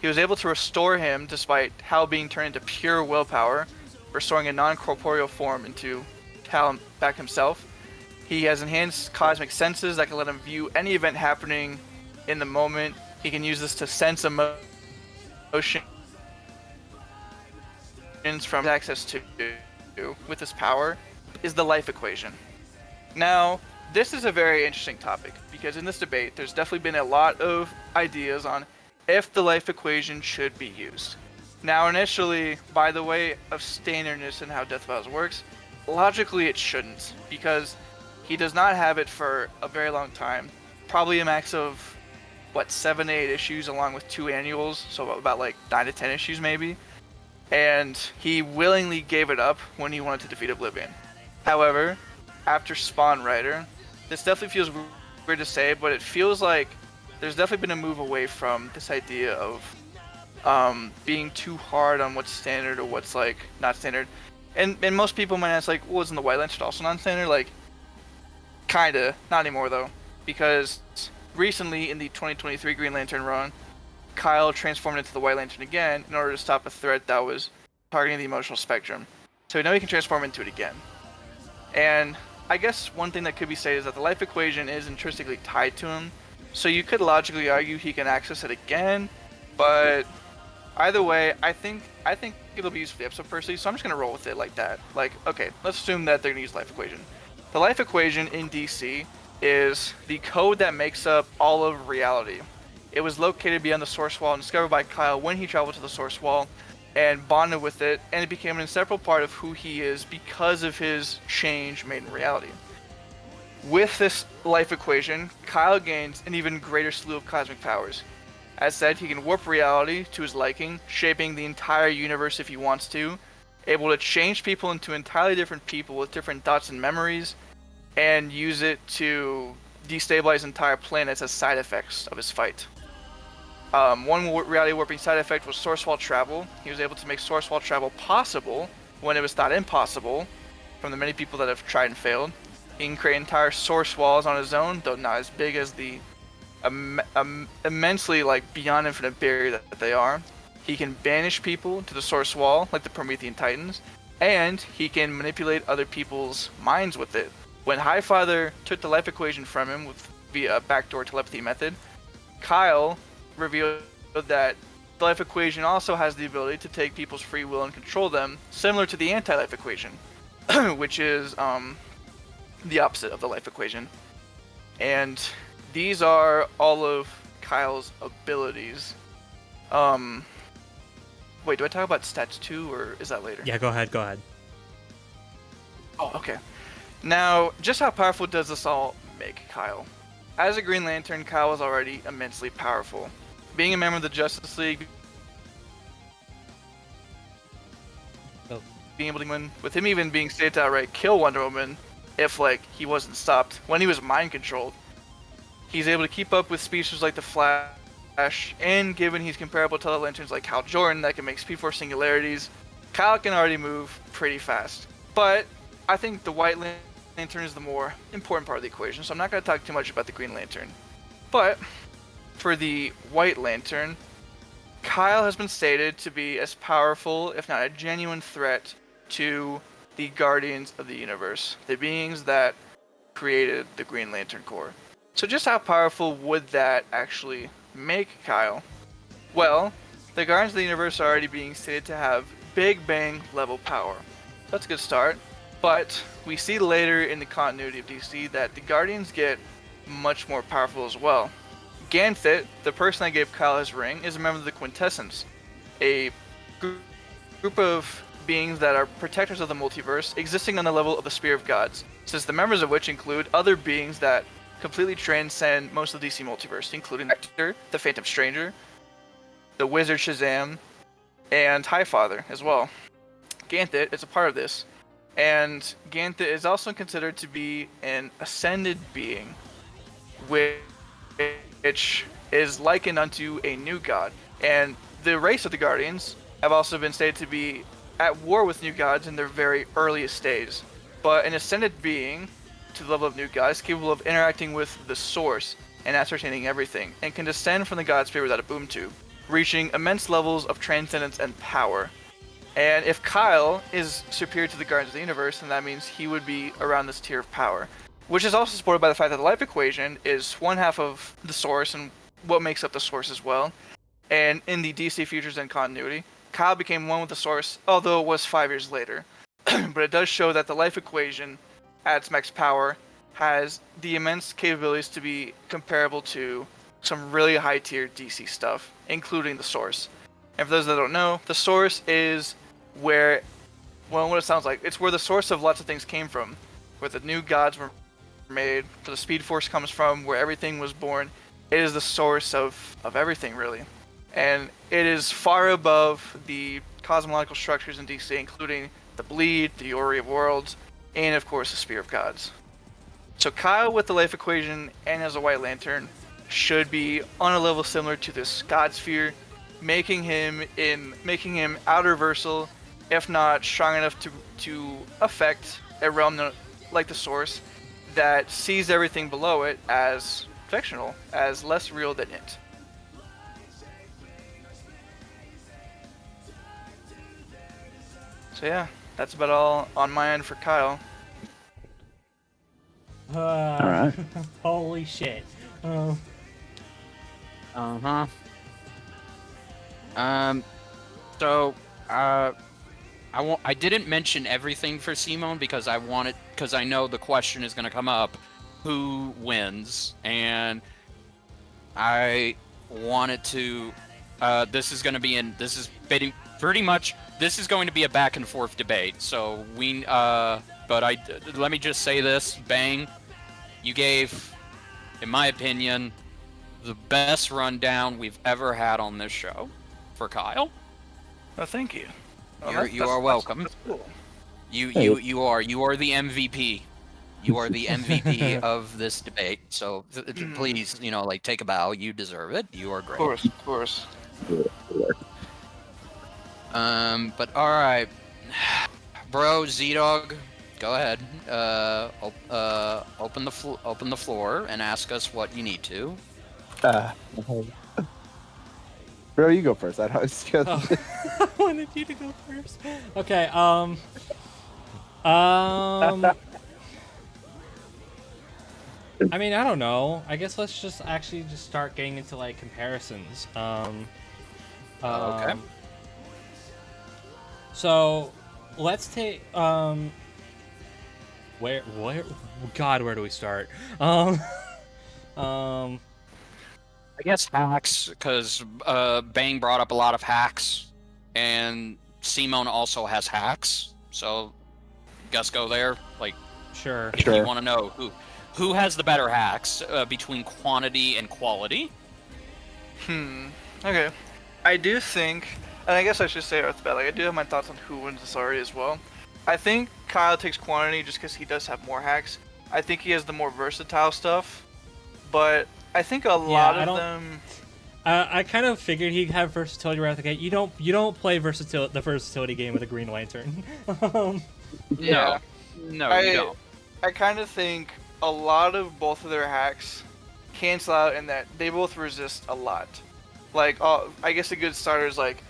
He was able to restore him despite Hal being turned into pure willpower, restoring a non-corporeal form into Hal back himself. He has enhanced cosmic senses that can let him view any event happening in the moment. He can use this to sense emotions from access to with this power is the life equation. Now, this is a very interesting topic because in this debate, there's definitely been a lot of ideas on if the life equation should be used. Now, initially, by the way of standardness and how Death Vows works, logically it shouldn't, because he does not have it for a very long time. Probably a max of, 7 to 8 issues along with 2 annuals, so about 9 to 10 issues maybe. And he willingly gave it up when he wanted to defeat Oblivion. However, after Spawn Rider, this definitely feels weird to say, but it feels like there's definitely been a move away from this idea of being too hard on what's standard or what's not standard. And most people might ask well, isn't the White Lantern also non-standard? Kinda. Not anymore, though. Because recently, in the 2023 Green Lantern run, Kyle transformed into the White Lantern again in order to stop a threat that was targeting the emotional spectrum. So now he can transform into it again. And I guess one thing that could be said is that the life equation is intrinsically tied to him. So you could logically argue he can access it again, but either way, I think it'll be used for the episode personally, so I'm just gonna roll with it like that. Like, okay, let's assume that they're gonna use life equation. The life equation in DC is the code that makes up all of reality. It was located beyond the source wall and discovered by Kyle when he traveled to the source wall and bonded with it, and it became an inseparable part of who he is because of his change made in reality. With this life equation, Kyle gains an even greater slew of cosmic powers. As said, he can warp reality to his liking, shaping the entire universe if he wants to, able to change people into entirely different people with different thoughts and memories, and use it to destabilize entire planets as side effects of his fight. One reality warping side effect was source wall travel. He was able to make source wall travel possible when it was thought impossible from the many people that have tried and failed. He can create entire source walls on his own, though not as big as the immensely beyond infinite barrier that they are. He can banish people to the source wall like the Promethean Titans, and he can manipulate other people's minds with it. When Highfather took the life equation from him via a backdoor telepathy method, Kyle revealed that the life equation also has the ability to take people's free will and control them, similar to the anti-life equation, which is the opposite of the life equation. And these are all of Kyle's abilities. Wait, do I talk about stats too, or is that later? Yeah, go ahead. Oh, okay. Now, just how powerful does this all make Kyle? As a Green Lantern, Kyle was already immensely powerful. Being a member of the Justice League, being able to win, with him even being stated to outright kill Wonder Woman if he wasn't stopped when he was mind controlled. He's able to keep up with species like the Flash, and given he's comparable to other Lanterns like Hal Jordan that can make Speed Force singularities, Kyle can already move pretty fast. But I think the White Lantern is the more important part of the equation, so I'm not going to talk too much about the Green Lantern. But for the White Lantern, Kyle has been stated to be as powerful, if not a genuine threat, to the Guardians of the Universe, the beings that created the Green Lantern Corps. So just how powerful would that actually make Kyle? Well, the Guardians of the Universe are already being stated to have Big Bang level power. That's a good start, but we see later in the continuity of DC that the Guardians get much more powerful as well. Ganthet, the person that gave Kyle his ring, is a member of the Quintessence, a group of beings that are protectors of the multiverse, existing on the level of the Spear of Gods, since the members of which include other beings that completely transcend most of the DC multiverse, including Hector, the Phantom Stranger, the Wizard Shazam, and Highfather as well. Ganthet is a part of this, and Ganthet is also considered to be an ascended being, which is likened unto a new god. And the race of the Guardians have also been stated to be at war with new gods in their very earliest days. But an ascended being to the level of new gods, capable of interacting with the source and ascertaining everything, and can descend from the god spirit without a boom tube, reaching immense levels of transcendence and power. And if Kyle is superior to the Guardians of the Universe, then that means he would be around this tier of power, which is also supported by the fact that the life equation is one half of the source and what makes up the source as well. And in the DC Futures and continuity, Kyle became one with the source, although it was 5 years later. But it does show that the life equation at its max power has the immense capabilities to be comparable to some really high tier DC stuff, including the source. And for those that don't know, the source is where, well, what it sounds like, it's where the source of lots of things came from, where the new gods were made, where the Speed Force comes from, where everything was born. It is the source of everything, really. And it is far above the cosmological structures in DC, including the Bleed, the Orrery of Worlds, and of course the Spear of Gods. So Kyle with the life equation and as a White Lantern should be on a level similar to this God Sphere, making him outer versal, if not strong enough to affect a realm like the Source that sees everything below it as fictional, as less real than it. So yeah, that's about all on my end for Kyle. All right. Holy shit. Uh-huh. So, I didn't mention everything for Simone because I know the question is going to come up, who wins? And I wanted to, this is going to be pretty much, this is going to be a back and forth debate. So let me just say this, Bang, you gave, in my opinion, the best rundown we've ever had on this show for Kyle. Oh, thank you. You are welcome. That's cool. You are the MVP. You are the MVP of this debate. So please, take a bow. You deserve it. You are great. Of course. But all right, bro, Z-Dog, go ahead. Open the floor and ask us what you need to. Bro, you go first. I wanted you to go first. Okay. I mean, I don't know. I guess let's just start getting into like comparisons. Okay. So, let's take where do we start? I guess hacks, because Bang brought up a lot of hacks, and Simone also has hacks. So, guess go there. Like, sure. If you want to know who has the better hacks between quantity and quality. Okay. I do think, and I guess I should say off the bat, like I do have my thoughts on who wins this already as well. I think Kyle takes quantity just because he does have more hacks. I think he has the more versatile stuff, but I think a lot of them. I kind of figured he'd have versatility right out the gate. You don't play the versatility game with a Green Lantern. No, you don't. I kind of think a lot of both of their hacks cancel out in that they both resist a lot. Like, I guess a good starter is like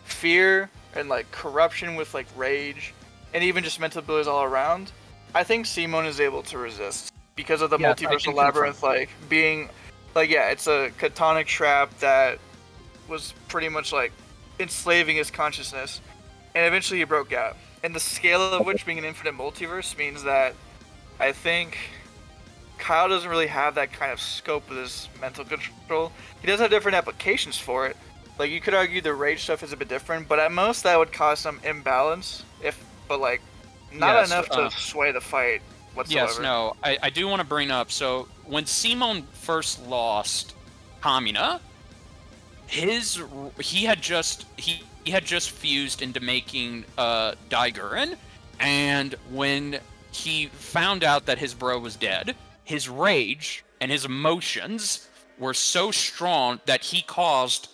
fear and like corruption with like rage, and even just mental abilities all around. I think Simone is able to resist because of the multiversal labyrinth, like being, like it's a catonic trap that was pretty much like enslaving his consciousness, and eventually he broke out. And the scale of which being an infinite multiverse means that I think Kyle doesn't really have that kind of scope with his mental control. He does have different applications for it. Like, you could argue the rage stuff is a bit different, but at most that would cause some imbalance, but not enough to sway the fight whatsoever. Yes, no, I do want to bring up, so when Simone first lost Kamina, he had just fused into making Daiguren, and when he found out that his bro was dead, his rage and his emotions were so strong that he caused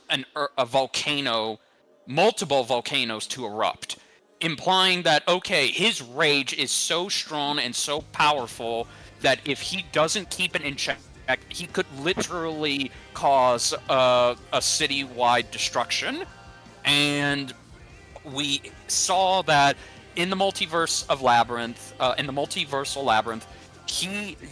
a volcano, multiple volcanoes to erupt, implying that, okay, his rage is so strong and so powerful that if he doesn't keep it in check, he could literally cause a city-wide destruction. And we saw that in the multiversal labyrinth,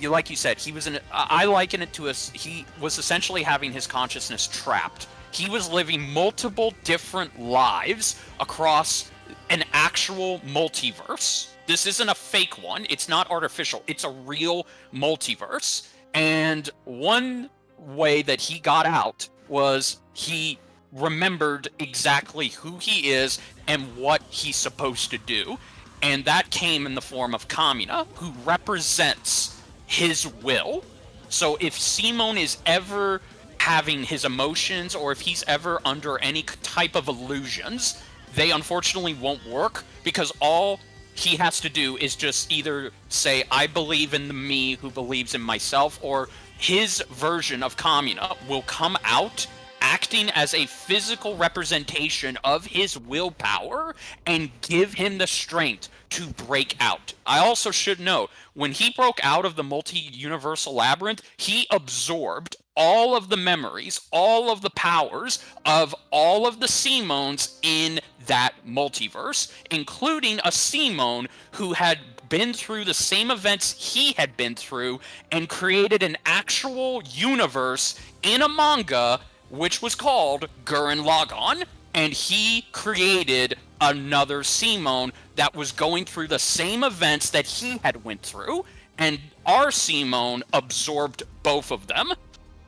like you said, he was I liken it to he was essentially having his consciousness trapped. He was living multiple different lives across an actual multiverse. This isn't a fake one. It's not artificial. It's a real multiverse. And one way that he got out was he remembered exactly who he is and what he's supposed to do. And that came in the form of Kamina, who represents his will. So if Simone is ever having his emotions, or if he's ever under any type of illusions, they unfortunately won't work, because all he has to do is just either say, I believe in the me who believes in myself, or his version of Kamina will come out acting as a physical representation of his willpower and give him the strength to break out. I also should note, when he broke out of the multi-universal labyrinth, he absorbed all of the memories, all of the powers of all of the Seamones in that multiverse, including a Seamone who had been through the same events he had been through and created an actual universe in a manga which was called Gurren Lagann, and he created another Seamone that was going through the same events that he had went through, and our Seamone absorbed both of them,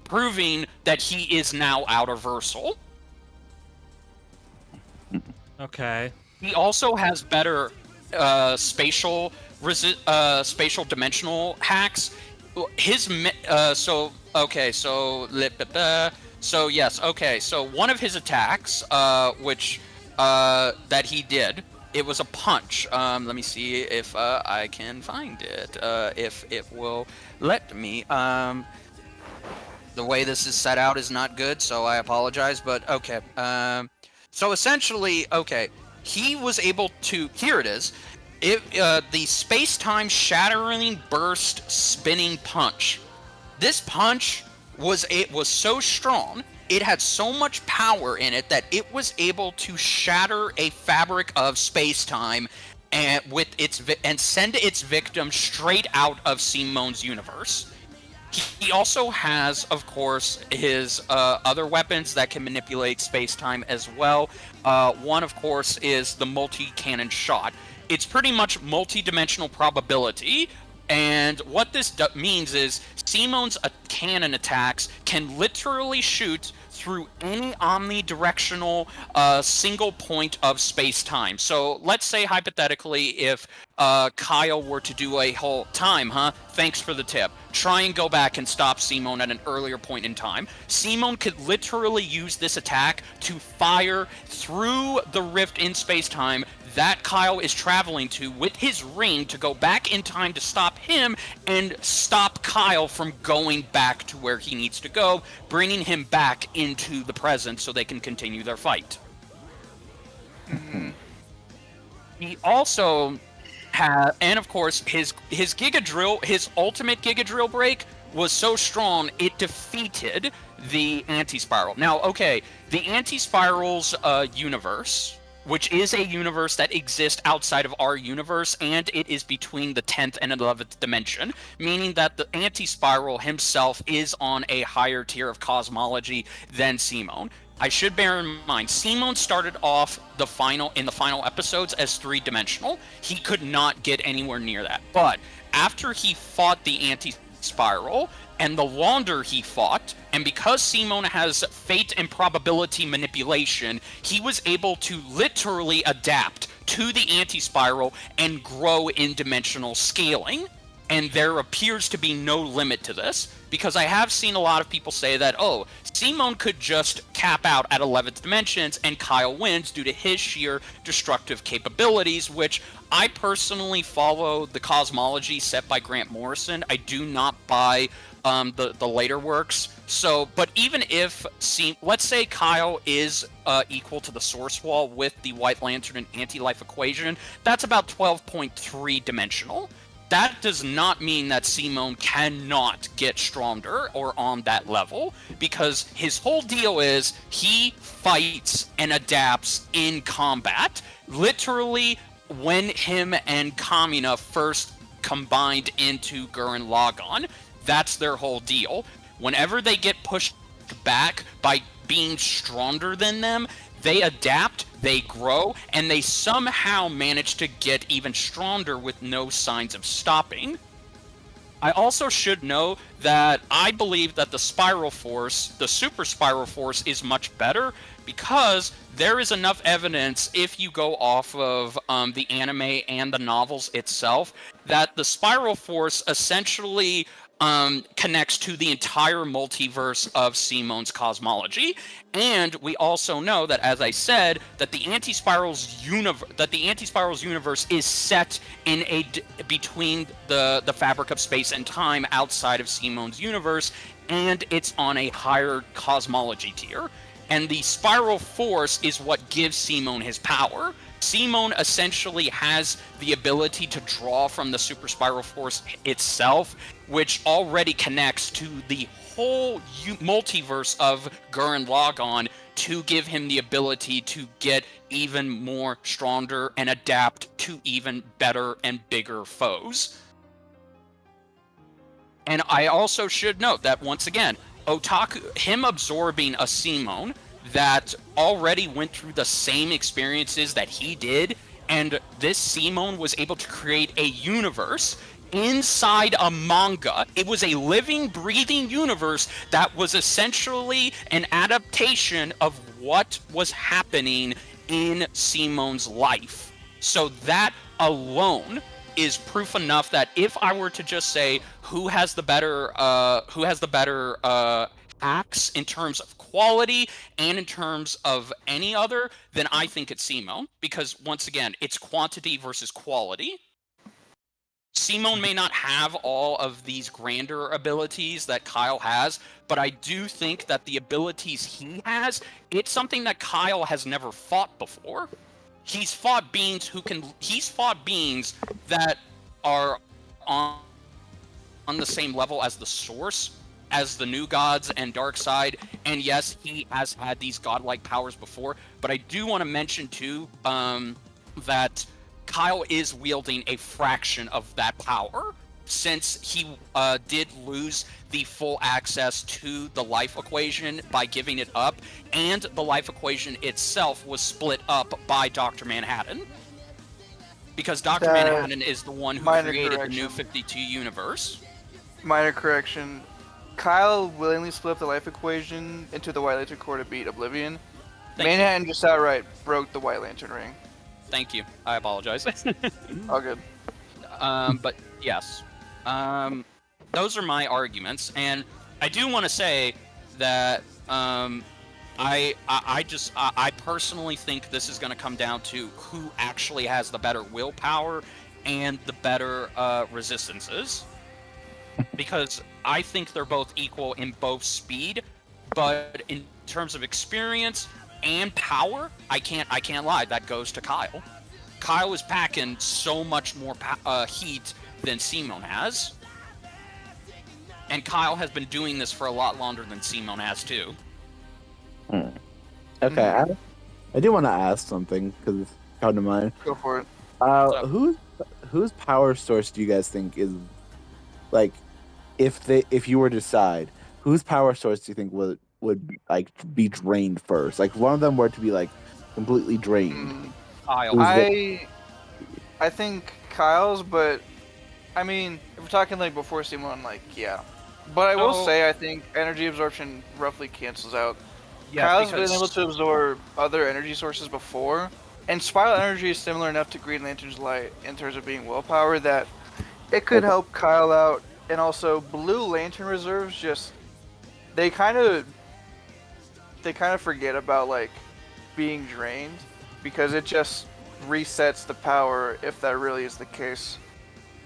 proving that he is now outerversal. Okay. He also has better spatial dimensional hacks. His so yes, okay. So one of his attacks, which that he did, it was a punch. Let me see if I can find it. If it will let me. The way this is set out is not good, so I apologize. But okay. So essentially, okay, he was able to. Here it is. The space-time shattering burst spinning punch. This punch was so strong, it had so much power in it that it was able to shatter a fabric of space-time and send its victim straight out of Seamone's universe. He also has, of course, his other weapons that can manipulate space-time as well. One, of course, is the multi-cannon shot. It's pretty much multi-dimensional probability, and what this means is Seamone's cannon attacks can literally shoot through any omnidirectional single point of space-time. So let's say, hypothetically, if Kyle were to do a whole time, thanks for the tip, try and go back and stop Seamone at an earlier point in time. Seamone could literally use this attack to fire through the rift in space-time that Kyle is traveling to with his ring to go back in time to stop him and stop Kyle from going back to where he needs to go, bringing him back into the present so they can continue their fight. Mm-hmm. He also had, and of course, his Giga Drill, his ultimate Giga Drill break was so strong it defeated the Anti-Spiral. Now, okay, the Anti-Spiral's universe, which is a universe that exists outside of our universe, and it is between the 10th and 11th dimension, meaning that the Anti-Spiral himself is on a higher tier of cosmology than Seamone. I should bear in mind, Seamone started off in the final episodes as 3-dimensional. He could not get anywhere near that. But after he fought the Anti-Spiral, and the longer he fought, and because Seamone has fate and probability manipulation, he was able to literally adapt to the Anti-Spiral and grow in dimensional scaling. And there appears to be no limit to this, because I have seen a lot of people say that, oh, Seamone could just cap out at 11th dimensions and Kyle wins due to his sheer destructive capabilities, which I personally follow the cosmology set by Grant Morrison. I do not buy the later works. So, but even if, let's say Kyle is equal to the source wall with the White Lantern and anti-life equation, that's about 12.3 dimensional. That does not mean that Seamone cannot get stronger or on that level, because his whole deal is he fights and adapts in combat. Literally, when him and Kamina first combined into Gurren Lagann, that's their whole deal. Whenever they get pushed back by being stronger than them, they adapt, they grow, and they somehow manage to get even stronger with no signs of stopping. I also should know that I believe that the Spiral Force, the Super Spiral Force, is much better because there is enough evidence, if you go off of the anime and the novels itself, that the Spiral Force essentially connects to the entire multiverse of Seamone's cosmology. And we also know that, as I said, that the Anti-Spiral's universe is set in between the fabric of space and time outside of Seamone's universe, and it's on a higher cosmology tier. And the Spiral Force is what gives Seamone his power. Simone essentially has the ability to draw from the super spiral force itself, which already connects to the whole multiverse of Gurren Lagann to give him the ability to get even more stronger and adapt to even better and bigger foes. And I also should note that, once again, him absorbing a Simone that already went through the same experiences that he did, and this Simone was able to create a universe inside a manga. It was a living, breathing universe that was essentially an adaptation of what was happening in Simone's life. So that alone is proof enough that if I were to just say who has the better acts in terms of quality and in terms of any other, then I think it's Simone, because once again, it's quantity versus quality. Simone may not have all of these grander abilities that Kyle has, but I do think that the abilities he has, it's something that Kyle has never fought before. He's fought beings that are on the same level as the Source, as the New Gods and Darkseid, and yes, he has had these godlike powers before, but I do want to mention too that Kyle is wielding a fraction of that power, since he did lose the full access to the life equation by giving it up, and the life equation itself was split up by Dr. Manhattan. Because Dr. Manhattan is the one who created the New 52 universe. Minor correction. Kyle willingly split up the life equation into the White Lantern core to beat Oblivion. Manhattan just outright broke the White Lantern ring. Thank you. I apologize. All good. But yes. Those are my arguments, and I do want to say that I personally think this is going to come down to who actually has the better willpower and the better resistances, because I think they're both equal in both speed, but in terms of experience and power, I can't lie, that goes to Kyle. Kyle is packing so much more heat than Simone has. And Kyle has been doing this for a lot longer than Simone has too. Okay, I do want to ask something because it's come to mind. Go for it. Whose power source do you guys think is, like, if you were to decide, whose power source do you think would like be drained first? Like, one of them were to be like completely drained. Kyle. I think Kyle's, but I mean, if we're talking like before Simone, like, yeah. But I will say, I think energy absorption roughly cancels out. Yeah, Kyle's been able to absorb other energy sources before, and spiral energy is similar enough to Green Lantern's light in terms of being willpower that it could help Kyle out. And also, Blue Lantern reserves they kind of forget about like being drained, because it just resets the power if that really is the case.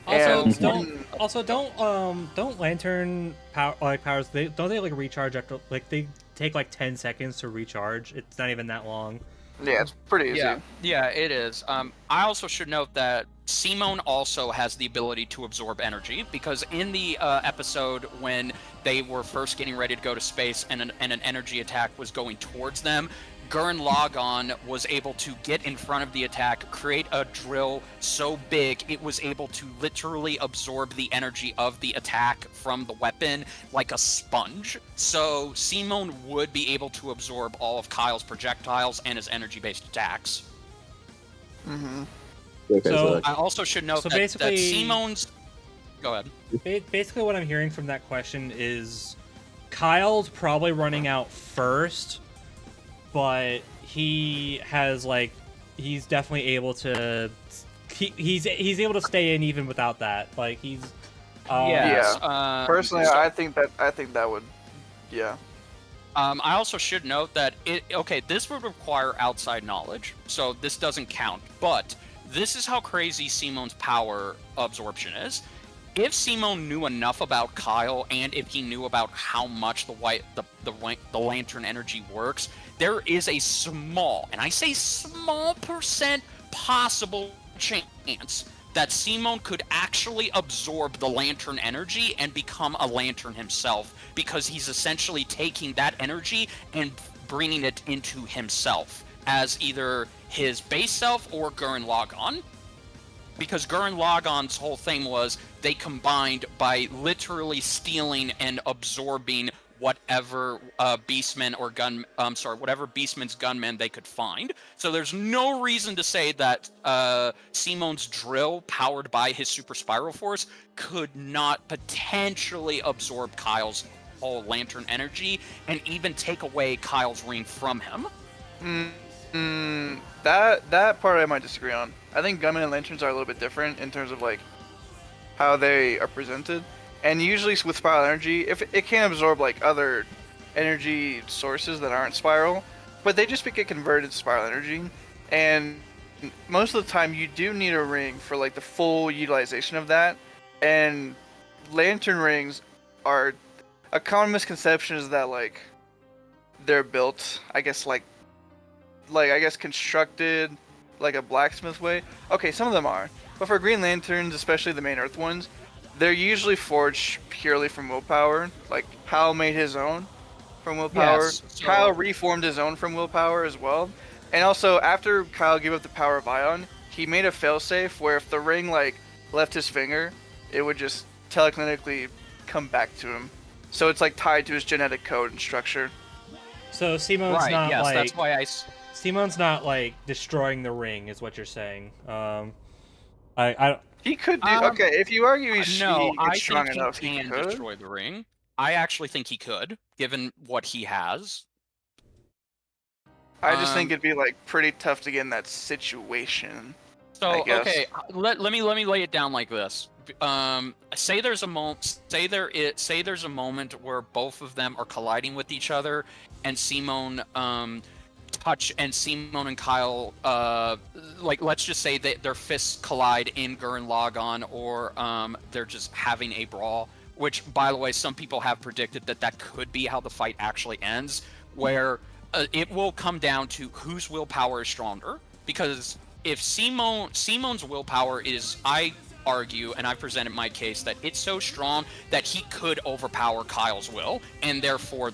Also, don't Lantern powers don't they like recharge after, like, they take like 10 seconds to recharge? It's not even that long. Yeah, it's pretty easy. Yeah, it is. I also should note that Simone also has the ability to absorb energy, because in the episode when they were first getting ready to go to space and an energy attack was going towards them, Gurren Lagann was able to get in front of the attack, create a drill so big it was able to literally absorb the energy of the attack from the weapon like a sponge. So Simone would be able to absorb all of Kyle's projectiles and his energy-based attacks. Mm-hmm. Okay, So I also should note that Simone's... Go ahead. Basically, what I'm hearing from that question is Kyle's probably running out first, but he has he's definitely able to. He's able to stay in even without that. Like he's. Personally, I think that would. Yeah. I also should note that this would require outside knowledge, so this doesn't count. But this is how crazy Simone's power absorption is. If Simone knew enough about Kyle, and if he knew about how much the Lantern energy works, there is a small, and I say small percent possible chance that Simon could actually absorb the lantern energy and become a lantern himself, because he's essentially taking that energy and bringing it into himself as either his base self or Gurren Lagann. Because Gurren Lagann's whole thing was they combined by literally stealing and absorbing whatever beastmen or whatever beastman's gunmen they could find. So there's no reason to say that Simon's drill, powered by his super spiral force, could not potentially absorb Kyle's whole lantern energy and even take away Kyle's ring from him. That part I might disagree on. I think gunmen and lanterns are a little bit different in terms of like how they are presented. And usually with spiral energy, if it can absorb like other energy sources that aren't spiral, but they just get converted to spiral energy. And most of the time you do need a ring for like the full utilization of that. And lantern rings are a common misconception is that like they're built, I guess constructed like a blacksmith way. Okay, some of them are, but for Green Lanterns, especially the main Earth ones, they're usually forged purely from willpower. Like Hal made his own from willpower. Yes, so... Kyle reformed his own from willpower as well. And also, after Kyle gave up the power of Ion, he made a failsafe where if the ring like left his finger, it would just telekinetically come back to him. So it's like tied to his genetic code and structure. So Simon's right, not yes, like that's why Simon's not like destroying the ring, is what you're saying. He could do okay if you argue he's strong enough. He can could destroy the ring. I actually think he could, given what he has. I just think it'd be like pretty tough to get in that situation. So okay, let me lay it down like this. Say there's a moment where both of them are colliding with each other, and Simon touch and Simon and Kyle like let's just say that their fists collide in Gurren Lagann, or they're just having a brawl, which by the way some people have predicted that could be how the fight actually ends, where it will come down to whose willpower is stronger. Because if Simon's willpower is, I argue, and I've presented my case, that it's so strong that he could overpower Kyle's will, and therefore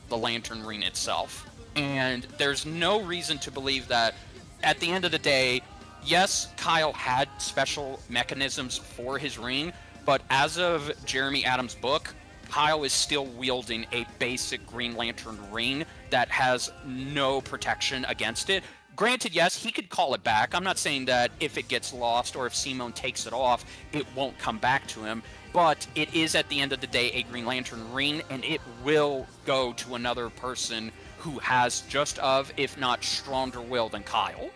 the lantern ring itself. And there's no reason to believe that at the end of the day, yes, Kyle had special mechanisms for his ring, but as of Jeremy Adams' book, Kyle is still wielding a basic Green Lantern ring that has no protection against it. Granted, yes, he could call it back. I'm not saying that if it gets lost or if Simon takes it off, it won't come back to him. But it is, at the end of the day, a Green Lantern ring, and it will go to another person who has just if not stronger will than Kyle.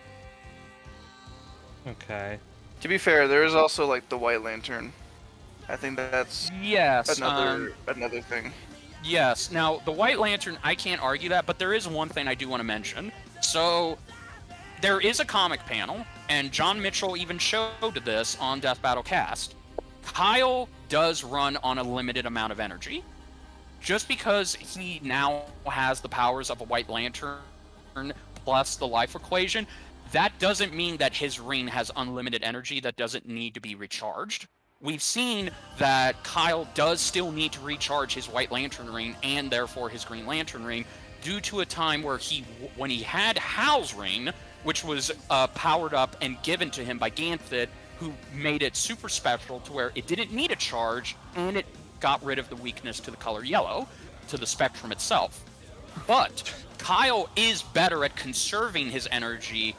Okay. To be fair, there is also like the White Lantern. I think that's another thing. Yes. Now, the White Lantern, I can't argue that, but there is one thing I do want to mention. So, there is a comic panel, and John Mitchell even showed this on Death Battle Cast. Kyle does run on a limited amount of energy. Just because he now has the powers of a White Lantern plus the life equation, that doesn't mean that his ring has unlimited energy that doesn't need to be recharged. We've seen that Kyle does still need to recharge his White Lantern ring and therefore his Green Lantern ring due to a time where when he had Hal's ring, which was powered up and given to him by Ganthid, who made it super special to where it didn't need a charge and it got rid of the weakness to the color yellow, to the spectrum itself. But Kyle is better at conserving his energy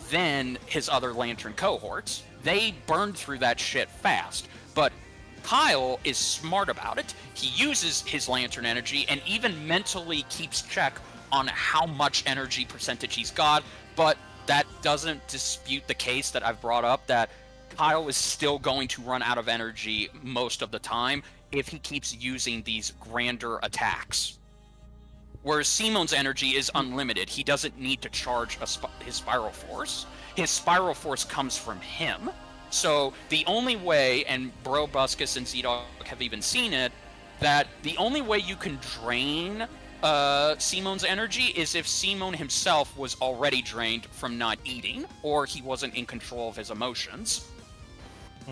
than his other Lantern cohorts. They burned through that shit fast, but Kyle is smart about it. He uses his Lantern energy and even mentally keeps check on how much energy percentage he's got, but that doesn't dispute the case that I've brought up that Kyle is still going to run out of energy most of the time if he keeps using these grander attacks. Whereas Simon's energy is unlimited. He doesn't need to charge his Spiral Force. His Spiral Force comes from him. So the only way, and Brobuscus and Z-Dog have even seen it, that the only way you can drain Simone's energy is if Simone himself was already drained from not eating, or he wasn't in control of his emotions.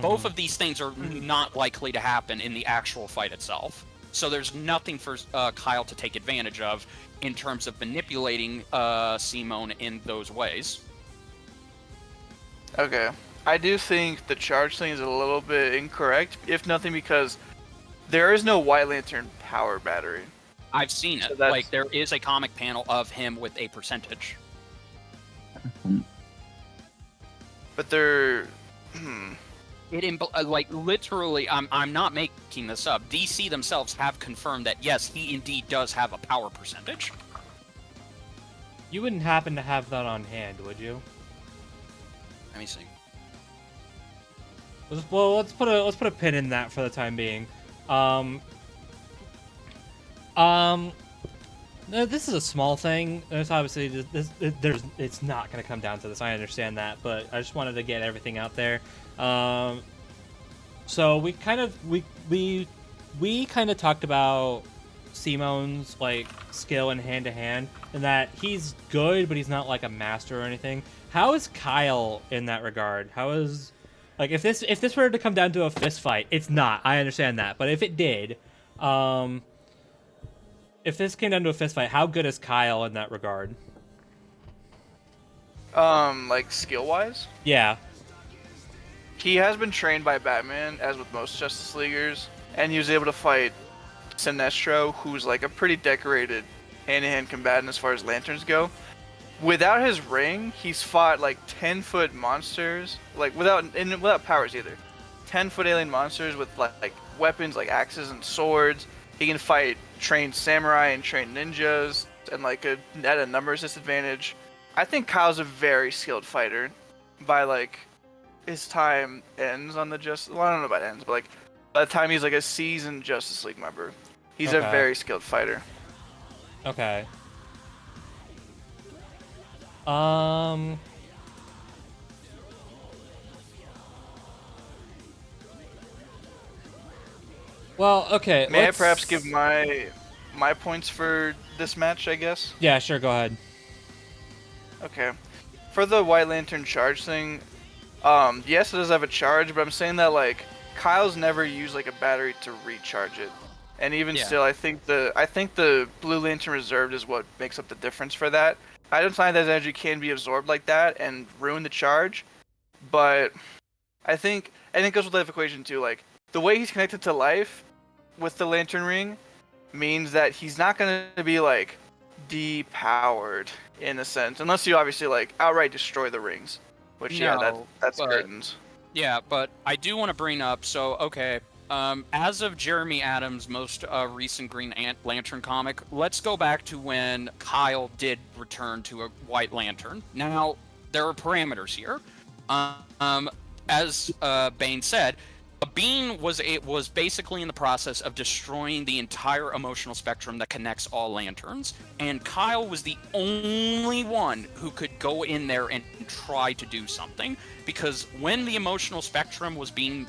Both of these things are not likely to happen in the actual fight itself. So there's nothing for Kyle to take advantage of in terms of manipulating Simone in those ways. Okay. I do think the charge thing is a little bit incorrect, if nothing because there is no White Lantern power battery. I've seen it. So like, there is a comic panel of him with a percentage. But they're... Like, literally, I'm not making this up. DC themselves have confirmed that, yes, he indeed does have a power percentage. You wouldn't happen to have that on hand, would you? Let me see. Well, let's put a pin in that for the time being. This is a small thing. It's obviously it's not going to come down to this. I understand that, but I just wanted to get everything out there. So we kind of talked about Simone's like skill in hand to hand, and that he's good, but he's not like a master or anything. How is Kyle in that regard? How is like if this were to come down to a fist fight? It's not. I understand that, but if it did, if this came down to a fist fight, how good is Kyle in that regard? Like skill-wise? Yeah. He has been trained by Batman, as with most Justice Leaguers, and he was able to fight Sinestro, who's like a pretty decorated hand-to-hand combatant as far as lanterns go. Without his ring, he's fought like 10-foot monsters, like without powers either. 10-foot alien monsters with like weapons like axes and swords. He can fight trained samurai and trained ninjas, and like at a numbers disadvantage. I think Kyle's a very skilled fighter. By like his time ends on the Well, I don't know about ends, but like by the time he's like a seasoned Justice League member, he's a very skilled fighter. Okay. Well, okay. May I perhaps give my points for this match, I guess? Yeah, sure, go ahead. Okay. For the White Lantern charge thing, yes, it does have a charge, but I'm saying that like Kyle's never used like a battery to recharge it. And even still, I think the Blue Lantern Reserved is what makes up the difference for that. I don't find that energy can be absorbed like that and ruin the charge, but I think, and it goes with the life equation too, like, the way he's connected to life with the Lantern Ring means that he's not going to be, like, depowered, in a sense, unless you obviously, like, outright destroy the rings, which, that's curtains. Yeah, but I do want to bring up, so, okay, as of Jeremy Adams' most recent Green Lantern comic, let's go back to when Kyle did return to a White Lantern. Now, there are parameters here. As Bane said, Bean was basically in the process of destroying the entire emotional spectrum that connects all lanterns, and Kyle was the only one who could go in there and try to do something, because when the emotional spectrum was being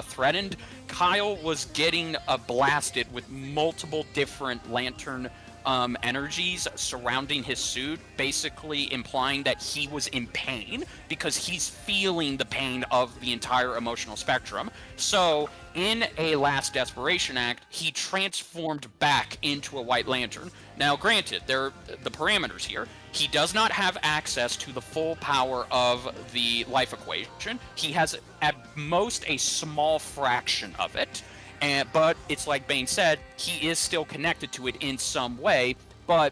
threatened, Kyle was getting blasted with multiple different lantern energies surrounding his suit, basically implying that he was in pain because he's feeling the pain of the entire emotional spectrum. So, in a last desperation act, he transformed back into a White Lantern. Now, granted, there are the parameters here. He does not have access to the full power of the life equation. He has, at most, a small fraction of it. But it's like Bane said, he is still connected to it in some way, but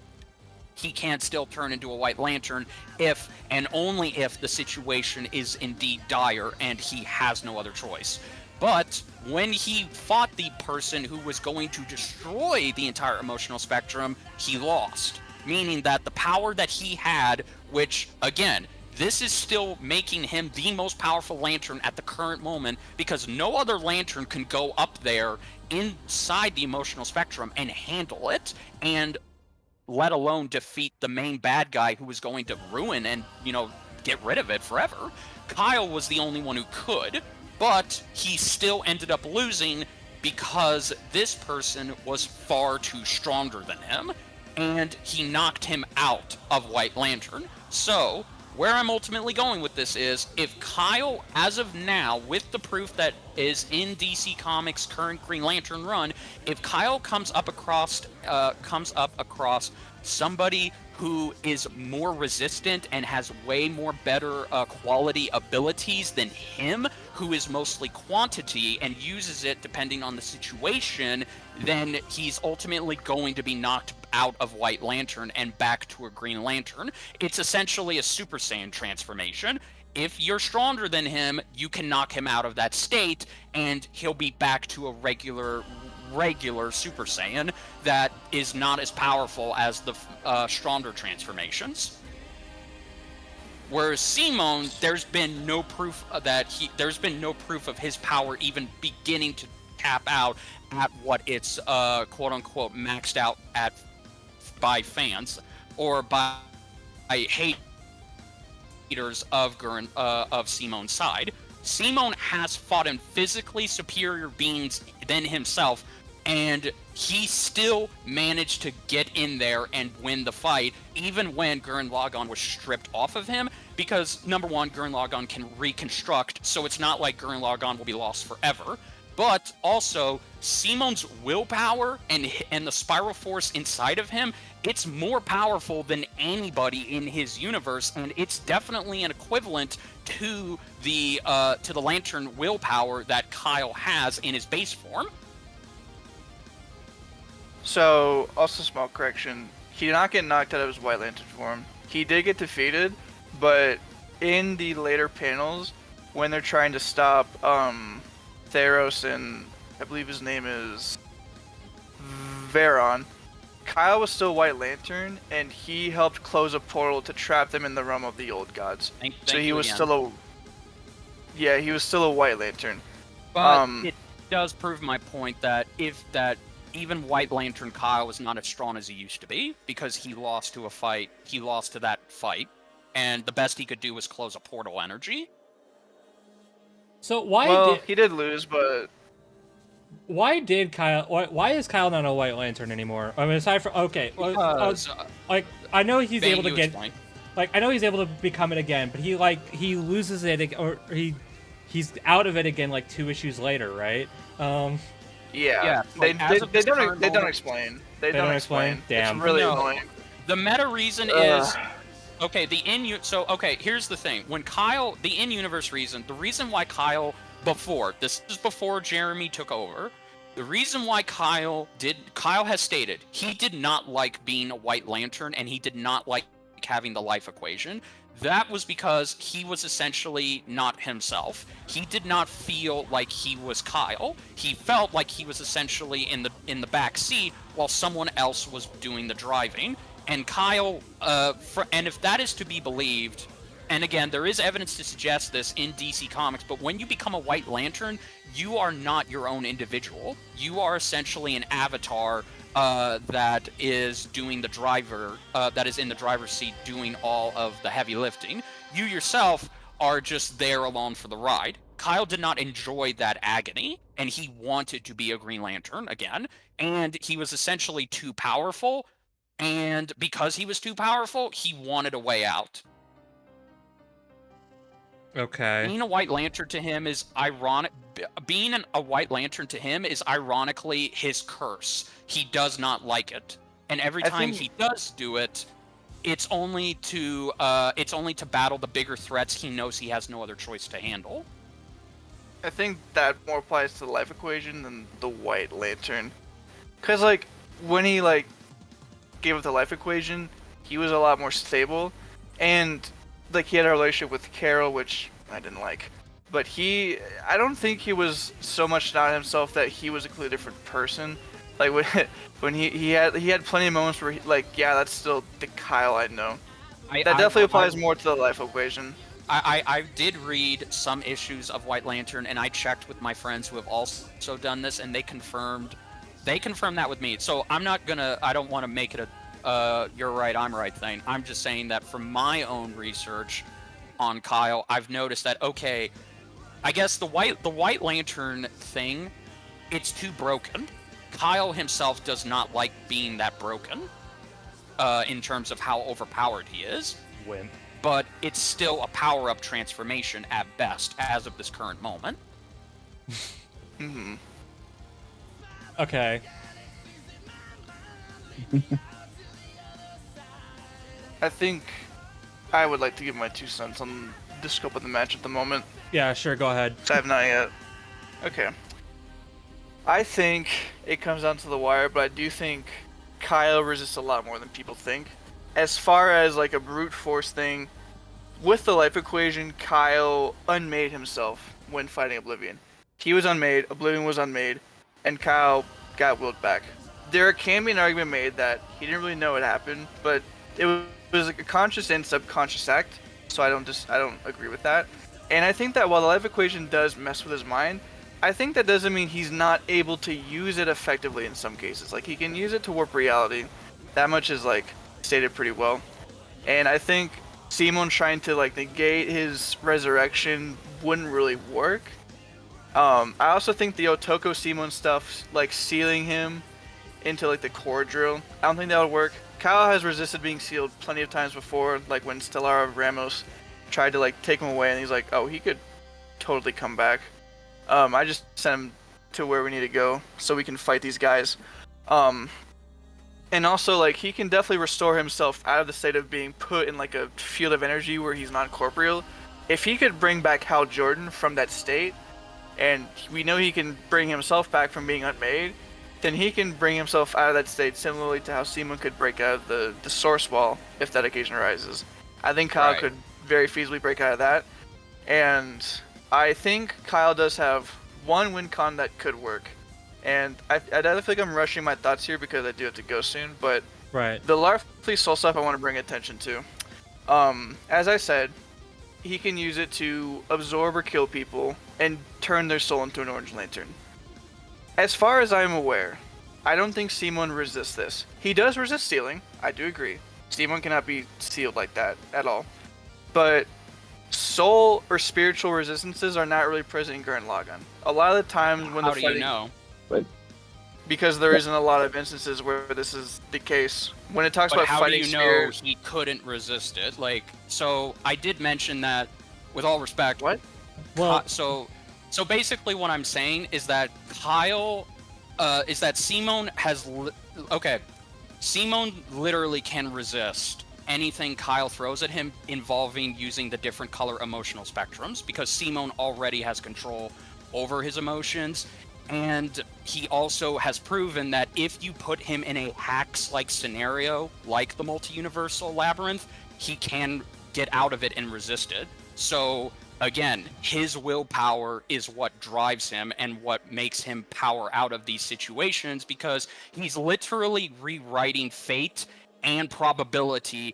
he can't still turn into a White Lantern if and only if the situation is indeed dire and he has no other choice. But when he fought the person who was going to destroy the entire emotional spectrum, he lost. Meaning that the power that he had, which, again, this is still making him the most powerful lantern at the current moment, because no other lantern can go up there inside the emotional spectrum and handle it, and let alone defeat the main bad guy who was going to ruin and, get rid of it forever. Kyle was the only one who could, but he still ended up losing because this person was far too stronger than him. and he knocked him out of White Lantern. So, where I'm ultimately going with this is, if Kyle, as of now, with the proof that is in DC Comics' current Green Lantern run, if Kyle comes up across somebody who is more resistant and has way more better quality abilities than him, who is mostly quantity and uses it depending on the situation, then he's ultimately going to be knocked out of White Lantern and back to a Green Lantern. It's essentially a Super Saiyan transformation. If you're stronger than him, you can knock him out of that state, and he'll be back to a regular Super Saiyan that is not as powerful as the stronger transformations. Whereas Simone, there's been no proof of his power even beginning to tap out at what it's quote unquote maxed out at by fans or by haters of Simone's side. Simone has fought in physically superior beings than himself, and he still managed to get in there and win the fight, even when Gurren Lagann was stripped off of him, because, number one, Gurren Lagann can reconstruct, so it's not like Gurren Lagann will be lost forever. But also, Simone's willpower and the spiral force inside of him, it's more powerful than anybody in his universe, and it's definitely an equivalent to the Lantern willpower that Kyle has in his base form. So, also small correction, he did not get knocked out of his White Lantern form. He did get defeated, but in the later panels, when they're trying to stop Theros and I believe his name is Veron, Kyle was still White Lantern, and he helped close a portal to trap them in the realm of the old gods. So he was still a White Lantern. But it does prove my point that even White Lantern Kyle is not as strong as he used to be, because he lost to that fight, and the best he could do was close a portal energy. So he did lose, but why is Kyle not a White Lantern anymore? I mean, aside from I know he's able to get, I know he's able to become it again, but he loses it, or he's out of it again like 2 issues later, right? Yeah. They don't explain. They don't explain. Damn. It's really annoying. The meta reason is okay. Here's the thing: when Kyle, the in-universe reason, the reason why Kyle this is before Jeremy took over. The reason why Kyle has stated he did not like being a White Lantern and he did not like having the life equation. That was because he was essentially not himself. He did not feel like he was Kyle. He felt like he was essentially in the back seat while someone else was doing the driving. And Kyle, and if that is to be believed, and again, there is evidence to suggest this in DC Comics, but when you become a White Lantern, you are not your own individual. You are essentially an avatar that is doing the driver, that is in the driver's seat doing all of the heavy lifting. You yourself are just there along for the ride. Kyle did not enjoy that agony, and he wanted to be a Green Lantern again, and he was essentially too powerful, and because he was too powerful, he wanted a way out. Okay. Being a White Lantern to him is ironic. Being a White Lantern to him is ironically his curse. He does not like it, and every time he does do it, it's only to battle the bigger threats he knows he has no other choice to handle. I think that more applies to the life equation than the White Lantern, because when he gave up the life equation, he was a lot more stable, and he had a relationship with Carol, which I didn't like. But I don't think he was so much not himself that he was a completely different person. When he had plenty of moments where that's still the Kyle I know. That definitely applies more to the life equation. I did read some issues of White Lantern, and I checked with my friends who have also done this, and they confirmed that with me. So I don't want to make it a you're right, I'm right thing. I'm just saying that from my own research on Kyle, I've noticed that, okay, I guess the White Lantern thing, it's too broken. Kyle himself does not like being that broken. in terms of how overpowered he is. Win. But it's still a power-up transformation at best as of this current moment. Mm-hmm. Okay. I think I would like to give my 2 cents on the scope of the match at the moment. Yeah, sure, go ahead. I have not yet. Okay. I think it comes down to the wire, but I do think Kyle resists a lot more than people think. As far as like a brute force thing, with the life equation, Kyle unmade himself when fighting Oblivion. He was unmade, Oblivion was unmade, and Kyle got willed back. There can be an argument made that he didn't really know what happened, but it was like a conscious and subconscious act, so I don't agree with that. And I think that while the life equation does mess with his mind, I think that doesn't mean he's not able to use it effectively in some cases. Like, he can use it to warp reality. That much is, like, stated pretty well. And I think Simon trying to, like, negate his resurrection wouldn't really work. I also think the Otoko Simon stuff, like, sealing him into, like, the core drill, I don't think that would work. Kyle has resisted being sealed plenty of times before, like when Stellar Ramos tried to, like, take him away, and he's like, oh, he could totally come back. I just sent him to where we need to go so we can fight these guys. And also, like, he can definitely restore himself out of the state of being put in, like, a field of energy where he's not corporeal. If he could bring back Hal Jordan from that state, and we know he can bring himself back from being unmade, then he can bring himself out of that state similarly to how Simon could break out of the source wall if that occasion arises. I think Kyle could very feasibly break out of that. And I think Kyle does have one win con that could work. And I don't feel like I'm rushing my thoughts here because I do have to go soon, but the Larfleet Soul stuff I want to bring attention to. As I said, he can use it to absorb or kill people and turn their soul into an Orange Lantern. As far as I'm aware, I don't think Simon resists this. He does resist sealing, I do agree. Simon cannot be sealed like that at all. But soul or spiritual resistances are not really present in Gurren Lagann. A lot of the times when How the do you know? Because there isn't a lot of instances where this is the case. When it talks But about how fighting do you know spirits, he couldn't resist it? Like, so I did mention that, with all respect. What? Well, So basically what I'm saying is that Kyle, is that Simon has, Simon literally can resist anything Kyle throws at him involving using the different color emotional spectrums, because Simon already has control over his emotions, and he also has proven that if you put him in a Hax-like scenario, like the multi-universal labyrinth, he can get out of it and resist it. So again, his willpower is what drives him and what makes him power out of these situations, because he's literally rewriting fate and probability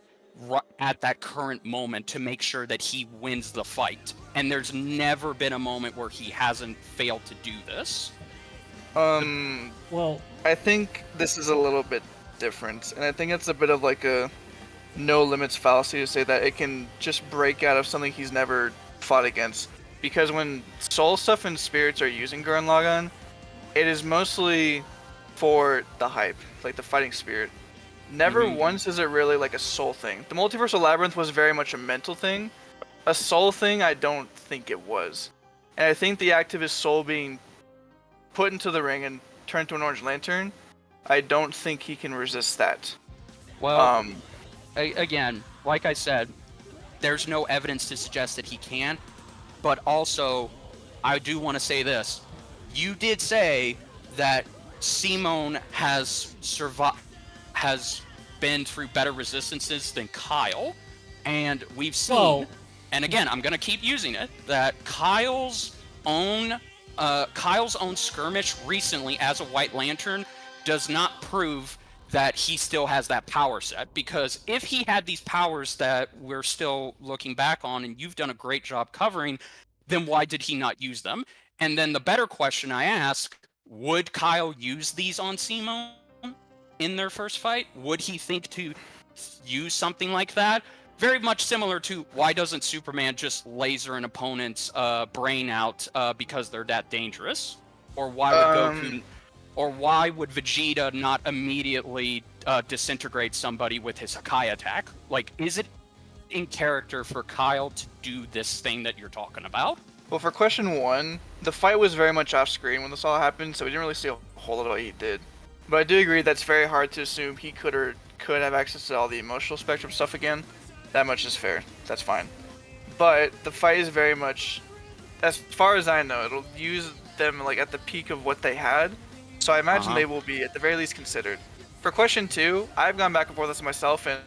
at that current moment to make sure that he wins the fight. And there's never been a moment where he hasn't failed to do this. well, I think this is a little bit different, and I think it's a bit of like a no limits fallacy to say that it can just break out of something he's never fought against. Because when soul stuff and spirits are using Gurren Lagann, it is mostly for the hype, like the fighting spirit. Never once is it really like a soul thing. The Multiversal Labyrinth was very much a mental thing. A soul thing, I don't think it was. And I think the act of his soul being put into the ring and turned to an Orange Lantern, I don't think he can resist that. Well, again, like I said, there's no evidence to suggest that he can, but also, I do want to say this. You did say that Simon has been through better resistances than Kyle, and we've seen, and again, I'm going to keep using it, that Kyle's own skirmish recently as a White Lantern does not prove that he still has that power set, because if he had these powers that we're still looking back on, and you've done a great job covering, then why did he not use them? And then the better question I ask, would Kyle use these on Simon in their first fight? Would he think to use something like that? Very much similar to, why doesn't Superman just laser an opponent's brain out because they're that dangerous? Or why would Goku... Or why would Vegeta not immediately disintegrate somebody with his Hakai attack. Like, is it in character for Kyle to do this thing that you're talking about? Well, for question 1, the fight was very much off screen when this all happened, so we didn't really see a whole lot of what he did. But I do agree that's very hard to assume he could have access to all the emotional spectrum stuff again. That much is fair. That's fine. But the fight is very much, as far as I know, it'll use them like at the peak of what they had. So I imagine they will be at the very least considered. For question 2, I've gone back and forth with this myself, and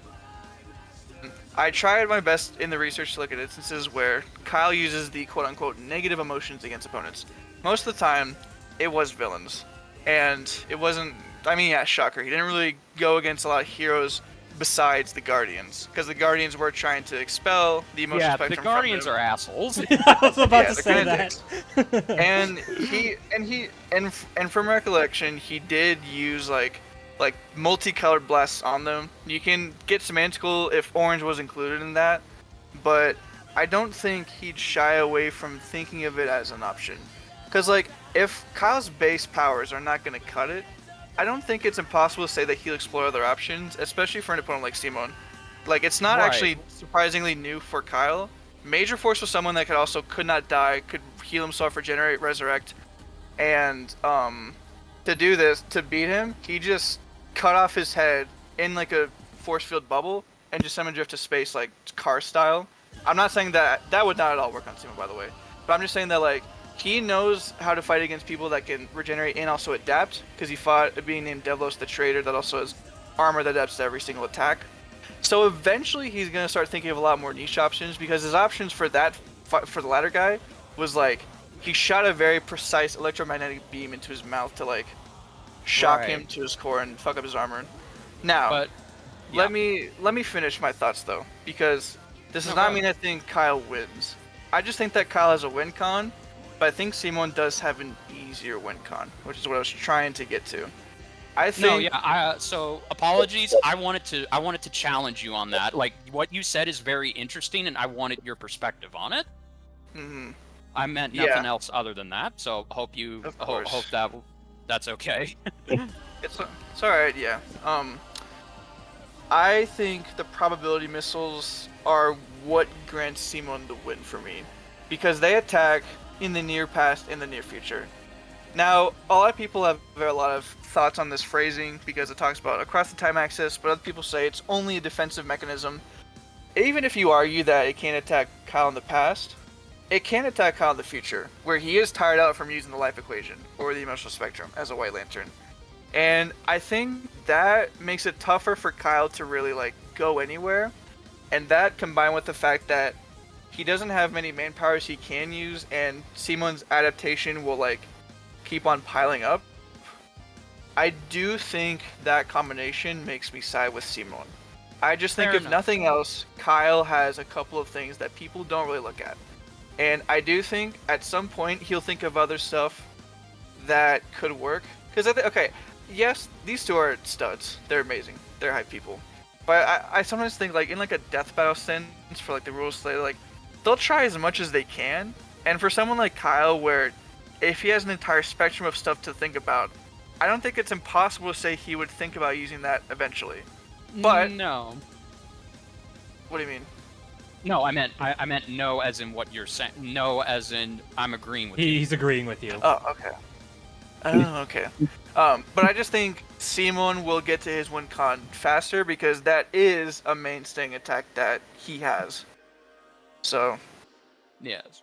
I tried my best in the research to look at instances where Kyle uses the quote-unquote negative emotions against opponents. Most of the time, it was villains. And it wasn't, I mean, yeah, shocker. He didn't really go against a lot of heroes besides the Guardians. Because the Guardians were trying to expel the emotional spectrum the Guardians are assholes. I was about to say that. and from recollection, he did use like multicolored blasts on them. You can get semantical if orange was included in that, but I don't think he'd shy away from thinking of it as an option. Because like, if Kyle's base powers are not going to cut it, I don't think it's impossible to say that he'll explore other options, especially for an opponent like Simon. Like, it's not actually surprisingly new for Kyle. Major Force was someone that could not die, could heal himself, regenerate, resurrect, and to do this, to beat him, he just cut off his head in like a force field bubble and just summon drift to space like car style. I'm not saying that would not at all work on Simon, by the way, but I'm just saying that like he knows how to fight against people that can regenerate and also adapt, because he fought a being named Devlos the Traitor that also has armor that adapts to every single attack. So eventually he's gonna start thinking of a lot more niche options, because his options for the latter guy was like he shot a very precise electromagnetic beam into his mouth to like shock him to his core and fuck up his armor. Now, let me finish my thoughts though, because this does not mean I think Kyle wins. I just think that Kyle has a win con, but I think Simon does have an easier win con, which is what I was trying to get to. I think. So apologies. I wanted to challenge you on that. Like, what you said is very interesting, and I wanted your perspective on it. Mm-hmm. I meant nothing else other than that. So hope that's okay. It's alright, yeah. I think the probability missiles are what grants Simon the win for me, because they attack in the near past and the near future. Now, a lot of people have a lot of thoughts on this phrasing because it talks about across the time axis, but other people say it's only a defensive mechanism. Even if you argue that it can't attack Kyle in the past, it can attack Kyle in the future, where he is tired out from using the life equation or the emotional spectrum as a White Lantern. And I think that makes it tougher for Kyle to really like go anywhere. And that combined with the fact that he doesn't have many main powers he can use, and Simon's adaptation will like keep on piling up. I do think that combination makes me side with Simon. I just think if nothing else, Kyle has a couple of things that people don't really look at. And I do think at some point he'll think of other stuff that could work. Because yes, these two are studs. They're amazing. They're hype people. But I sometimes think like in like a death battle sense for like the rules Slayer, like they'll try as much as they can. And for someone like Kyle, where if he has an entire spectrum of stuff to think about, I don't think it's impossible to say he would think about using that eventually. But no. What do you mean? No, I meant no as in what you're saying. No as in I'm agreeing with you. He's agreeing with you. Oh, okay. Okay. But I just think Simon will get to his win con faster because that is a mainstaying attack that he has. So. Yes.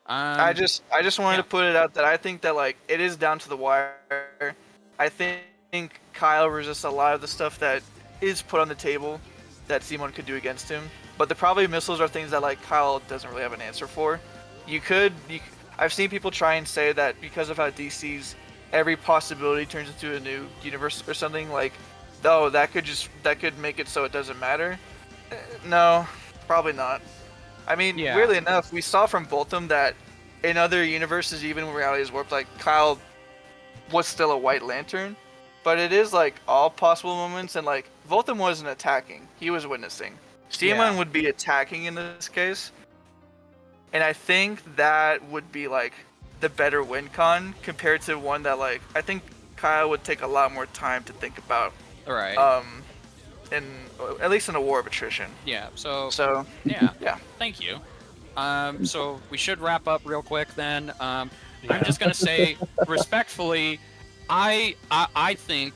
I just wanted to put it out that I think that like it is down to the wire. I think Kyle resists a lot of the stuff that is put on the table that Simon could do against him. But the probably missiles are things that like Kyle doesn't really have an answer for. I've seen people try and say that because of how DC's every possibility turns into a new universe or something, like, oh, that could make it so it doesn't matter. No, probably not. I mean, weirdly enough, we saw from Voltum that in other universes, even when reality is warped, like Kyle was still a White Lantern. But it is like all possible moments, and like Voltum wasn't attacking; he was witnessing. Simon would be attacking in this case, and I think that would be like the better win con compared to one that like I think Kyle would take a lot more time to think about. All right. In at least in a war of attrition. Yeah. So yeah. Thank you. So we should wrap up real quick then. I'm just gonna say respectfully, I think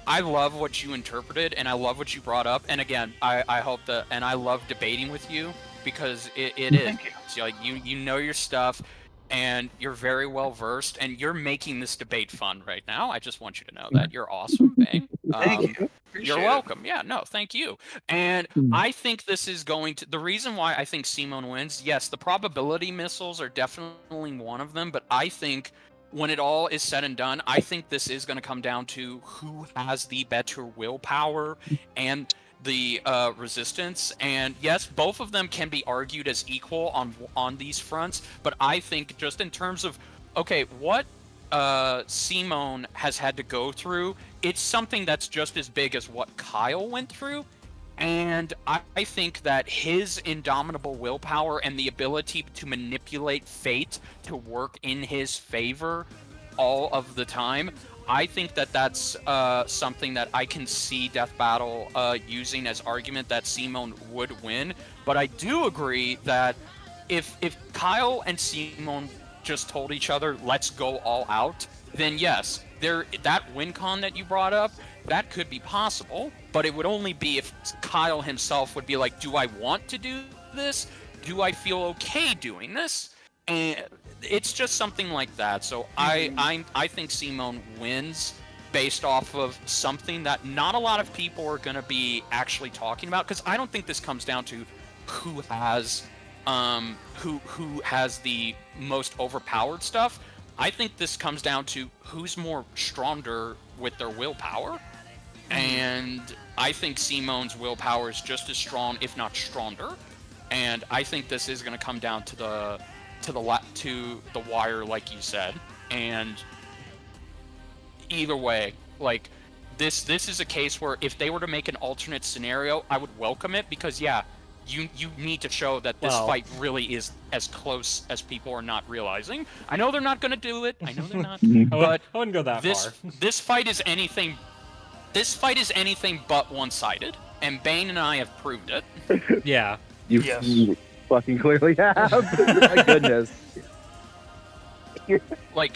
I love what you interpreted and I love what you brought up. And again, I hope that, and I love debating with you because it is. Thank you. So, like you know your stuff. And you're very well versed, and you're making this debate fun right now. I just want you to know that you're awesome, Bang. Thank you. You're welcome. Yeah, no, thank you. And I think this is going to. The reason why I think Simone wins, yes, the probability missiles are definitely one of them, but I think when it all is said and done, I think this is going to come down to who has the better willpower and the resistance. And yes, both of them can be argued as equal on these fronts, but I think just in terms of what Simone has had to go through, it's something that's just as big as what Kyle went through. And I think that his indomitable willpower and the ability to manipulate fate to work in his favor all of the time, I think that that's something that I can see Death Battle using as argument that Simone would win. But I do agree that if Kyle and Simone just told each other, let's go all out, then yes, that win con that you brought up, that could be possible. But it would only be if Kyle himself would be like, do I want to do this? Do I feel okay doing this? And it's just something like that. So I think Simone wins based off of something that not a lot of people are going to be actually talking about, because I don't think this comes down to who has the most overpowered stuff. I think this comes down to who's more stronger with their willpower. And I think Simone's willpower is just as strong, if not stronger. And I think this is going to come down to the wire, like you said. And either way, like this is a case where if they were to make an alternate scenario, I would welcome it, because you need to show that this fight really is as close as people are not realizing. I know they're not going to do it. I know they're not. But I wouldn't go that far. This fight is anything. This fight is anything but one-sided, and Bane and I have proved it. Yeah. You fucking clearly have. My goodness. Like,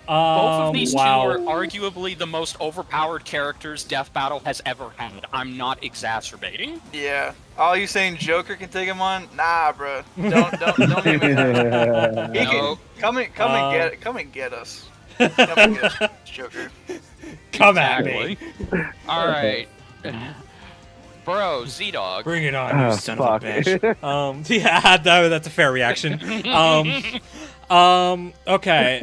both of these two are arguably the most overpowered characters Death Battle has ever had. I'm not exacerbating. Yeah. Oh, you saying Joker can take him on? Nah, bro. Don't make me that. He can come and get us. Come and get us, Joker. Come at me. All right. Bro, Z-Dog. Bring it on, you son of a bitch. Yeah, that's a fair reaction. Okay.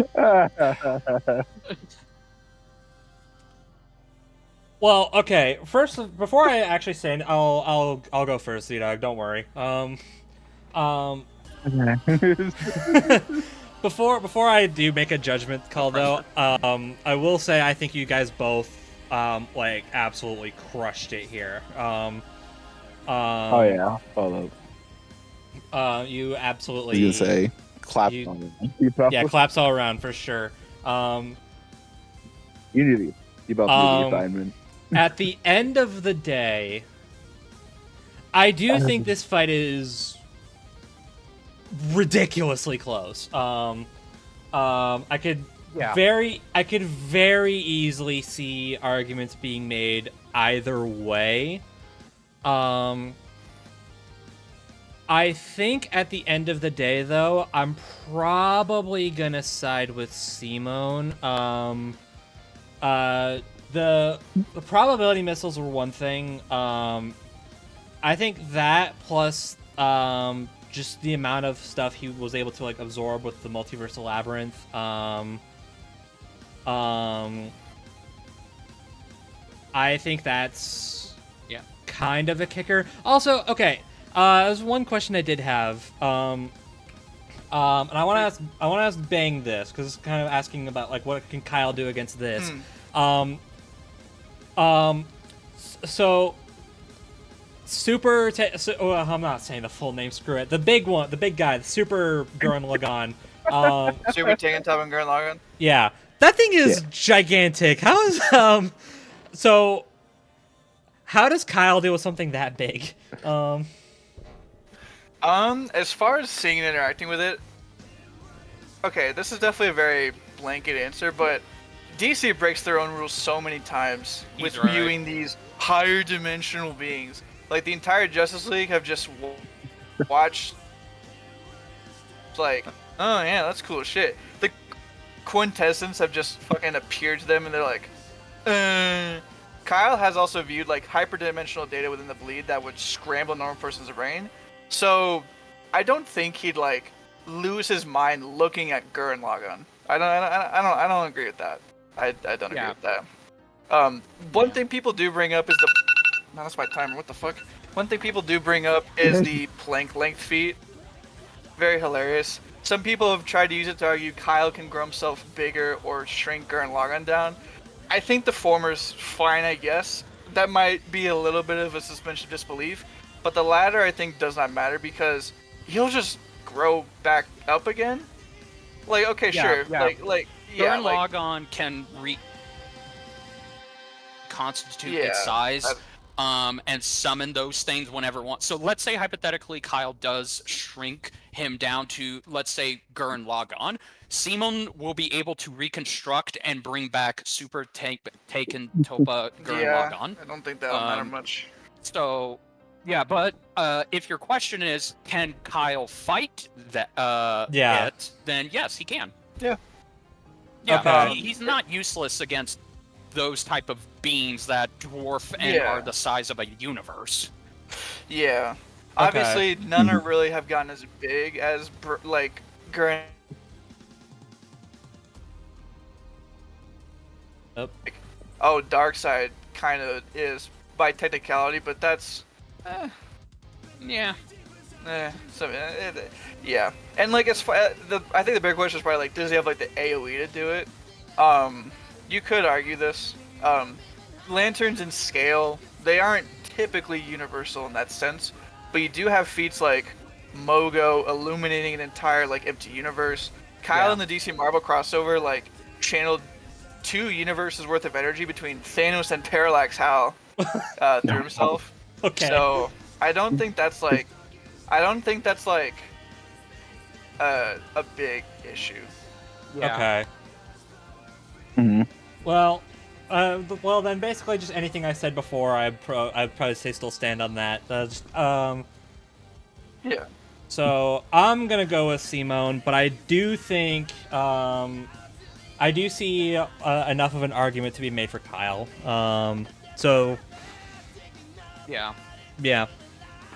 Well, okay. First, before I actually say, I'll go first, Z-Dog. Don't worry. Before I do make a judgment call, though, I will say I think you guys both like absolutely crushed it here. Oh yeah, follow. You absolutely. You can say claps on it. Yeah, claps all around for sure. You both need the assignment. At the end of the day, I do think this fight is ridiculously close. I could very easily see arguments being made either way. I think at the end of the day, though, I'm probably gonna side with Simone. The probability missiles were one thing. I think that plus just the amount of stuff he was able to like absorb with the multiversal labyrinth. I think that's kind of a kicker. Also, okay, there's one question I did have. And I want to ask Bang this because it's kind of asking about like what can Kyle do against this. So I'm not saying the full name. Screw it. The big one, the big guy, the Super Gurren Lagann. Super Tengen Toppan Gurren Lagann. Yeah, that thing is gigantic. How is so? how does Kyle deal with something that big? As far as seeing and interacting with it, okay, this is definitely a very blanket answer, but DC breaks their own rules so many times with viewing these higher dimensional beings. Like, the entire Justice League have just watched, like, oh yeah, that's cool as shit. The quintessence have just fucking appeared to them, and they're like, Kyle has also viewed, like, hyperdimensional data within the bleed that would scramble a normal person's brain. So, I don't think he'd, like, lose his mind looking at Gurren Lagann. I don't agree with that. I don't agree with that. One thing people do bring up is the... No, that's my timer. What the fuck? One thing people do bring up is the plank length feat. Very hilarious. Some people have tried to use it to argue Kyle can grow himself bigger or shrink Gurren Lagann down. I think the former's fine, I guess. That might be a little bit of a suspension of disbelief. But the latter, I think, does not matter because he'll just grow back up again. Like, okay, sure. Gurren Lagann can reconstitute its size and summon those things whenever it wants. So let's say, hypothetically, Kyle does shrink him down to, let's say, Gurren Lagann. Simon will be able to reconstruct and bring back Super Taken Topa Gurren Lagann. I don't think that'll matter much. So... yeah, but if your question is, can Kyle fight that it, then yes, he can. Yeah. Yeah, Okay. He's not useless against those type of beings that dwarf and are the size of a universe. Yeah. Okay. Obviously, none are really have gotten as big as, like, Gurren. Oh, Darkseid kind of is by technicality, but that's... yeah. Yeah. And, like, as far, I think the bigger question is probably, like, does he have, like, the AoE to do it? You could argue this. Lanterns in scale, they aren't typically universal in that sense, but you do have feats like Mogo illuminating an entire, like, empty universe. Kyle in the DC Marvel crossover, like, channeled 2 universes worth of energy between Thanos and Parallax Hal through himself. Okay. So I don't think that's like a big issue. Yeah. Okay. Mm-hmm. Well, then basically just anything I said before, I'd probably say still stand on that. Yeah. So I'm gonna go with Simone, but I do think I do see enough of an argument to be made for Kyle. So. Yeah.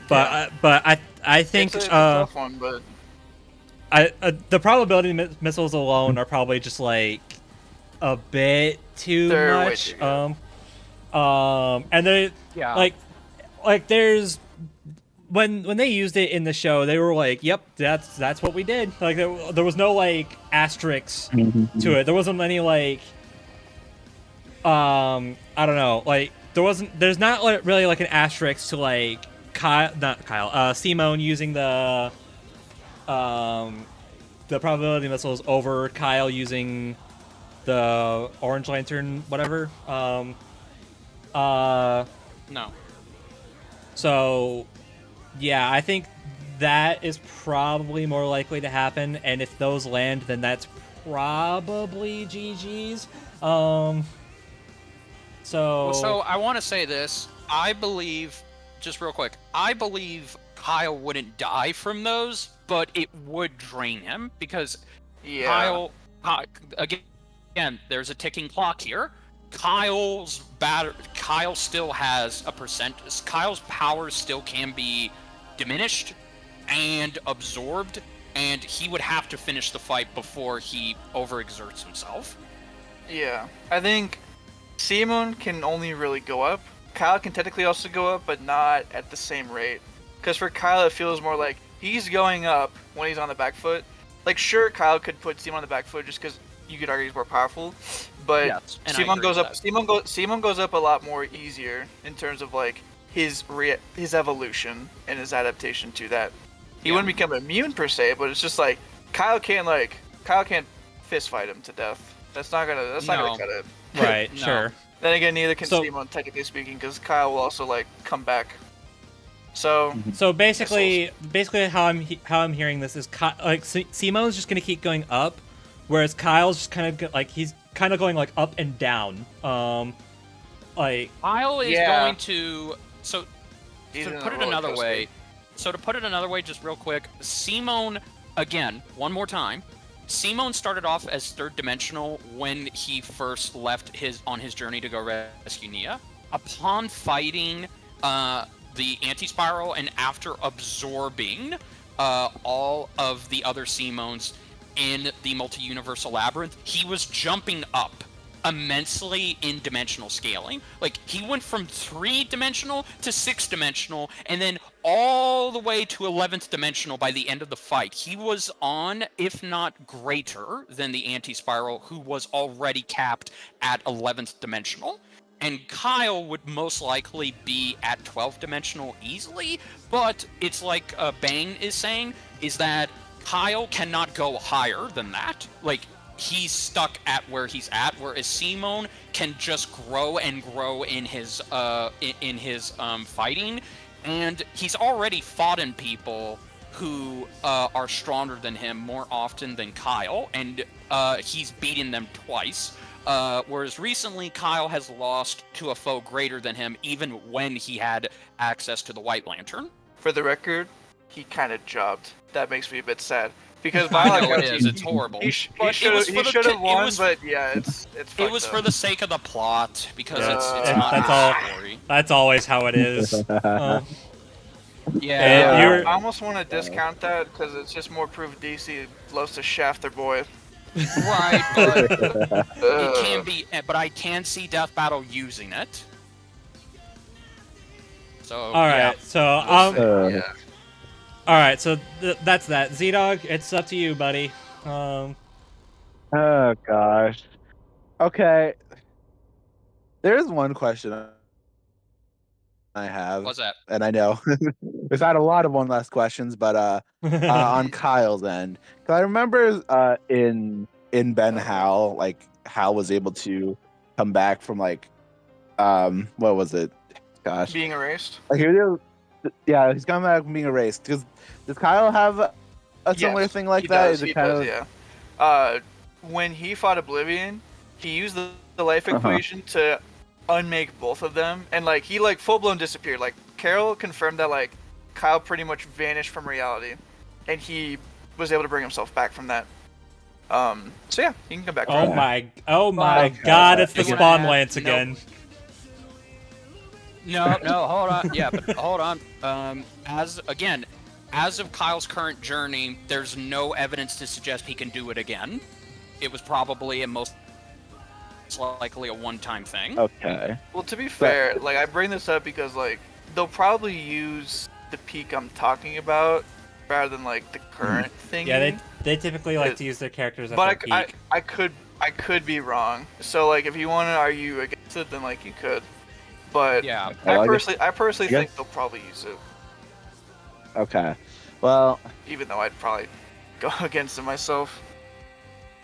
But I think it's a tough one, but the probability missiles alone are probably just like a bit too much. And they like there's when they used it in the show, they were like, "Yep, that's what we did." Like there was no like asterisks to it. There wasn't any like I don't know, like there's not like, really like an asterisk to like Simone using the probability missiles over Kyle using the Orange Lantern, whatever. No. So, yeah, I think that is probably more likely to happen, and if those land, then that's probably GG's. So I want to say this. I believe, just real quick, I believe Kyle wouldn't die from those, but it would drain him because Kyle, again, there's a ticking clock here. Kyle still has a percent. Kyle's powers still can be diminished and absorbed, and he would have to finish the fight before he overexerts himself. Yeah, I think Simon can only really go up. Kyle can technically also go up, but not at the same rate. Because for Kyle, it feels more like he's going up when he's on the back foot. Like, sure, Kyle could put Simon on the back foot just because you could argue he's more powerful, but Simon goes up. Simon goes up a lot more easier in terms of like his evolution and his adaptation to that. He wouldn't become immune per se, but it's just like Kyle can't fist fight him to death. That's not gonna cut it. Right. No. Sure. Then again, neither can So- Simon, technically speaking, because Kyle will also like come back. So So basically how I'm hearing this is Simo's just gonna keep going up, whereas Kyle's just kind of like he's kind of going like up and down. Like Kyle is going to He's to in put a it roller another coaster. way. So to put it another way, just real quick, Simone again, one more time. Simone started off as third dimensional when he first left on his journey to go rescue Nia. Upon fighting the anti-spiral and after absorbing all of the other Simones in the multi-universal labyrinth, he was jumping up immensely in dimensional scaling. Like, he went from 3-dimensional to 6-dimensional, and then all the way to 11th dimensional by the end of the fight. He was on, if not greater than the anti-spiral, who was already capped at 11th dimensional. And Kyle would most likely be at 12th dimensional easily, but it's like Bane is saying, is that Kyle cannot go higher than that. Like, he's stuck at where he's at, whereas Simone can just grow and grow in his fighting, and he's already fought in people who are stronger than him more often than Kyle, and he's beaten them twice. Whereas recently, Kyle has lost to a foe greater than him, even when he had access to the White Lantern. For the record, he kind of jobbed. That makes me a bit sad. Because I by know like, it is. It's horrible. He But should have won, but yeah, it's It fucked was up. for the sake of the plot, because Yeah, it's not that's the all. story. That's always how it is. Yeah. you're- I almost want to discount that because it's just more proof DC loves to shaft their boy. Right, but it can be. But I can see Death Battle using it. So All right. yeah. So Yeah. all right. So that's that. Z-Dog, it's up to you, buddy. Oh gosh. Okay. There's one question I have, What's that? and I know we've had a lot of one last questions, but on Kyle's end, 'cause I remember in Ben Hal, like Hal was able to come back from like what was it? Gosh, Being erased. like yeah, he's coming back from being erased. Does Kyle have a similar Yes, thing like he that? does, Is he it kind does, of yeah. When he fought Oblivion, he used the life equation to unmake both of them, and like he like full blown disappeared. Like Carol confirmed that like Kyle pretty much vanished from reality, and he was able to bring himself back from that. So yeah, he can come back. Oh from my Okay. God! It's the You're spawn gonna add- lance nope. again. No, hold on. Yeah, but hold on. As of Kyle's current journey, there's no evidence to suggest he can do it again. It was probably most likely a one-time thing. okay? Well, to be fair, like I bring this up because like they'll probably use the peak I'm talking about rather than like the current thing. Yeah, they typically like to use their characters at But their peak. I could be wrong. So like if you want to argue against it, then like you could. But Yeah. Well, I personally guess- think they'll probably use it, Okay. Well, even though I'd probably go against it myself.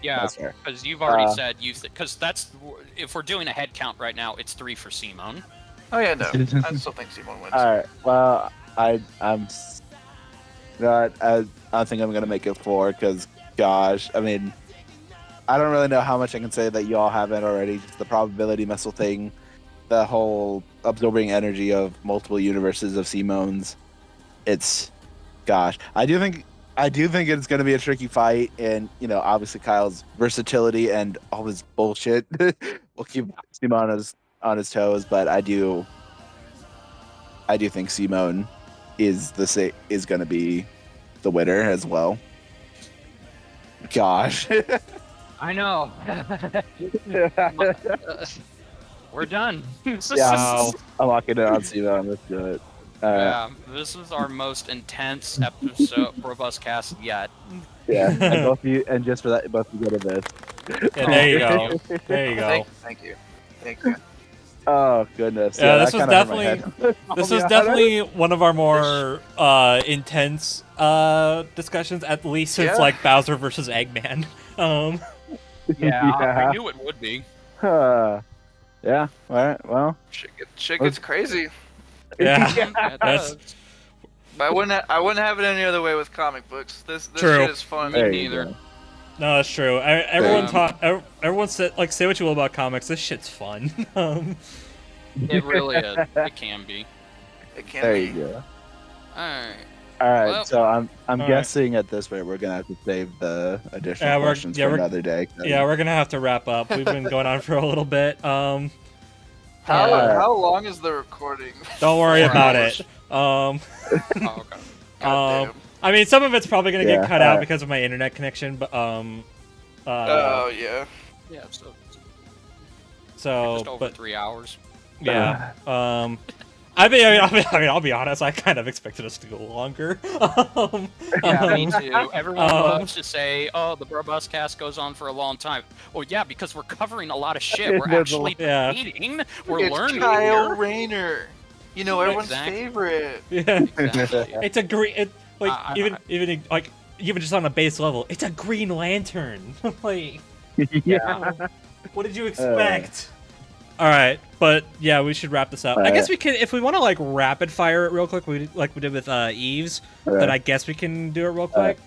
Yeah, that's fair. because you've already said because that's if we're doing a head count right now, it's 3 for Simone. Oh yeah, no, I still think Simone wins. All right. Well, I'm not. I don't think I'm gonna make it 4 because, gosh, I mean, I don't really know how much I can say that you all haven't already. Just the probability missile thing, the whole absorbing energy of multiple universes of Simone's. It's, gosh, I do think it's gonna be a tricky fight, and obviously Kyle's versatility and all his bullshit will keep Simone on his toes, but I do think Simone is going to be the winner as well. Gosh. I know. We're done. Yeah, I'm locking it on Simone. Let's do it. Yeah, this is our most intense episode BrobusCast yet. Yeah, and just for that, both of you go to this. Yeah, there you go. There you go. Thank you. Oh goodness. Yeah, that this was kinda hurt my definitely head. this was definitely one of our more intense discussions, at least since Yeah. like Bowser versus Eggman. Yeah, Yeah. I knew it would be. Yeah. All right. Well. Shit gets crazy. Yeah. It That's does. But I wouldn't have it any other way with comic books. This True. shit is fun. Me There you neither. go. no, that's true. Everyone Um, everyone said like say what you will about comics. This shit's fun. It really is. It can be. It can There be. you go. Alright. All right. Well- So I'm All right. guessing at this rate we're gonna have to save the additional Yeah, we're- questions yeah, for we're- another day. yeah, we're gonna have to wrap up. We've been going on for a little bit. How Yeah. how long is the recording? Don't worry 4 about hours. it. Oh, okay. God damn. I mean, some of it's probably gonna get Yeah, cut out alright. because of my internet connection, but Oh yeah. Yeah, so so just over but 3 hours. yeah. I mean, I'll be honest. I kind of expected us to go longer. Yeah, me too. Everyone um, loves to say, "Oh, the BrobusCast goes on for a long time." Well, yeah, because we're covering a lot of shit. We're There's a actually Yeah. reading. We're It's learning. Kyle here. Rayner. You know, everyone's Exactly. favorite. yeah. Exactly. It's a green. I- Even just on a base level, it's a Green Lantern. like, Yeah. what did you expect? All right, but yeah, we should wrap this up. I guess we can, if we want to like rapid fire it real quick, like we did with Eve's. Then I guess we can do it real quick.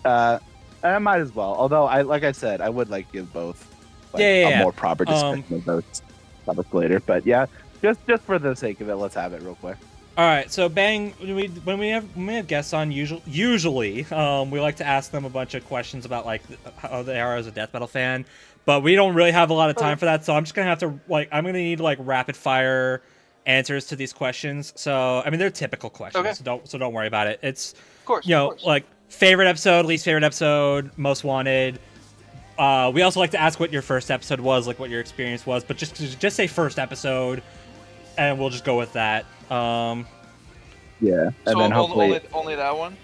I might as well. Although like I said, I would like to give both like, Yeah. a more proper discussion of those topics later. But yeah, just for the sake of it, let's have it real quick. All right, so Bang, when we have guests on, usually we like to ask them a bunch of questions about like how they are as a death metal fan, but we don't really have a lot of time for that. So I'm just gonna have to I'm gonna need like rapid fire answers to these questions. So I mean they're typical questions, Okay. so don't worry about it. It's Of course. you know of course. like favorite episode, least favorite episode, most wanted. We also like to ask what your first episode was, like what your experience was, but just say first episode, and we'll just go with that. Yeah, and so then hopefully. only that one.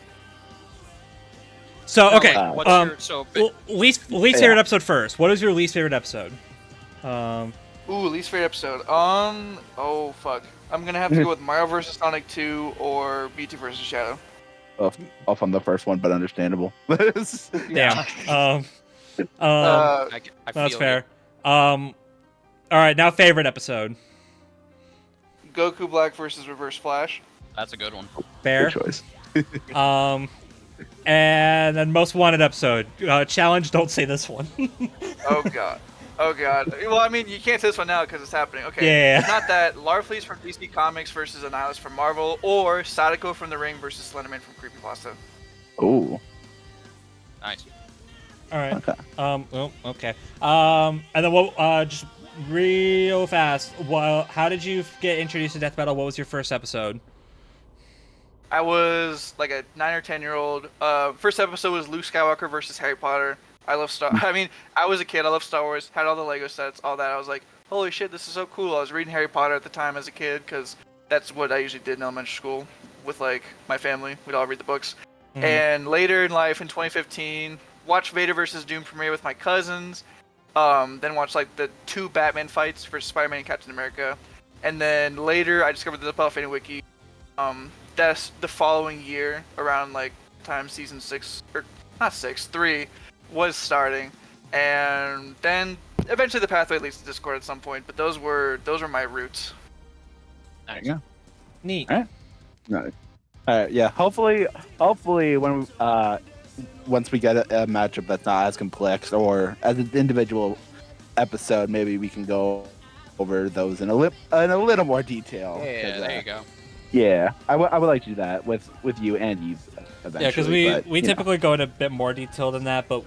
So okay, What's your so? least favorite episode first. What is your least favorite episode? Ooh, least favorite episode. Oh fuck. I'm gonna have to go with Mario vs. Sonic 2 or BT vs. Shadow. Off on the first one, but understandable. Damn. I That's feel fair. All right, now favorite episode. Goku Black versus Reverse Flash. That's a good one. Fair. Good choice. And then most wanted episode. Challenge. Don't say this one. Oh god. Oh god. Well, I mean, you can't say this one now because it's happening. Okay. Yeah. It's not that. Larfleeze from DC Comics versus Annihilus from Marvel, or Sadako from The Ring versus Slenderman from Creepypasta. Ooh. Nice. All right. Okay. Well, okay. And then what? Just real fast. Well, how did you get introduced to death metal? What was your first episode? I was like a 9 or 10-year-old. First episode was Luke Skywalker versus Harry Potter. I love I mean, I was a kid. I loved Star Wars. Had all the Lego sets, all that. I was like, holy shit, this is so cool. I was reading Harry Potter at the time as a kid because that's what I usually did in elementary school with like my family. We'd all read the books. Mhm. And later in life, in 2015, watched Vader versus Doom premiere with my cousins. Then watched like the 2 Batman fights for Spider-Man and Captain America. And then later, I discovered the Battle Fading Wiki. That's the following year, around like time season 6 or not 6, 3 was starting, and then eventually the pathway leads to Discord at some point. But those were my roots. There you go. Neat. All right. Yeah. Hopefully, when once we get a matchup that's not as complex, or as an individual episode, maybe we can go over those in a little more detail. Yeah, 'cause, there you go. Yeah, I would like to do that with you and you eventually. Yeah, because but, we you know. typically go into a bit more detail than that, but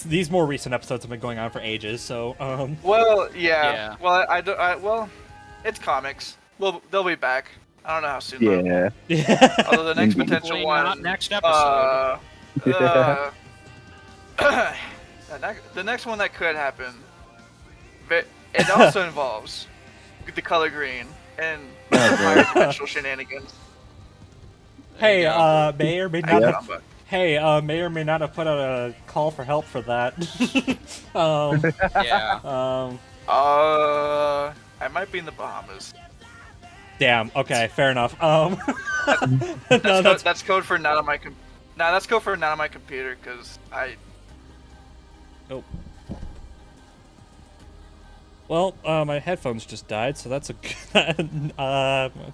these more recent episodes have been going on for ages. So Well, yeah. Yeah. Well, well, it's comics. Well, they'll be back. I don't know how soon. Though. Yeah. yeah. Although the next Indeed. potential Hopefully one. not next episode. The next one that could happen. It also involves the color green and higher dimensional shenanigans. Hey, you go. may or may I not know, have, but may or may not have put out a call for help for that. Yeah. I might be in the Bahamas. Damn. Okay, fair enough. That's code for not on my that's code for not on my computer because Oh. Well, my headphones just died, so that's a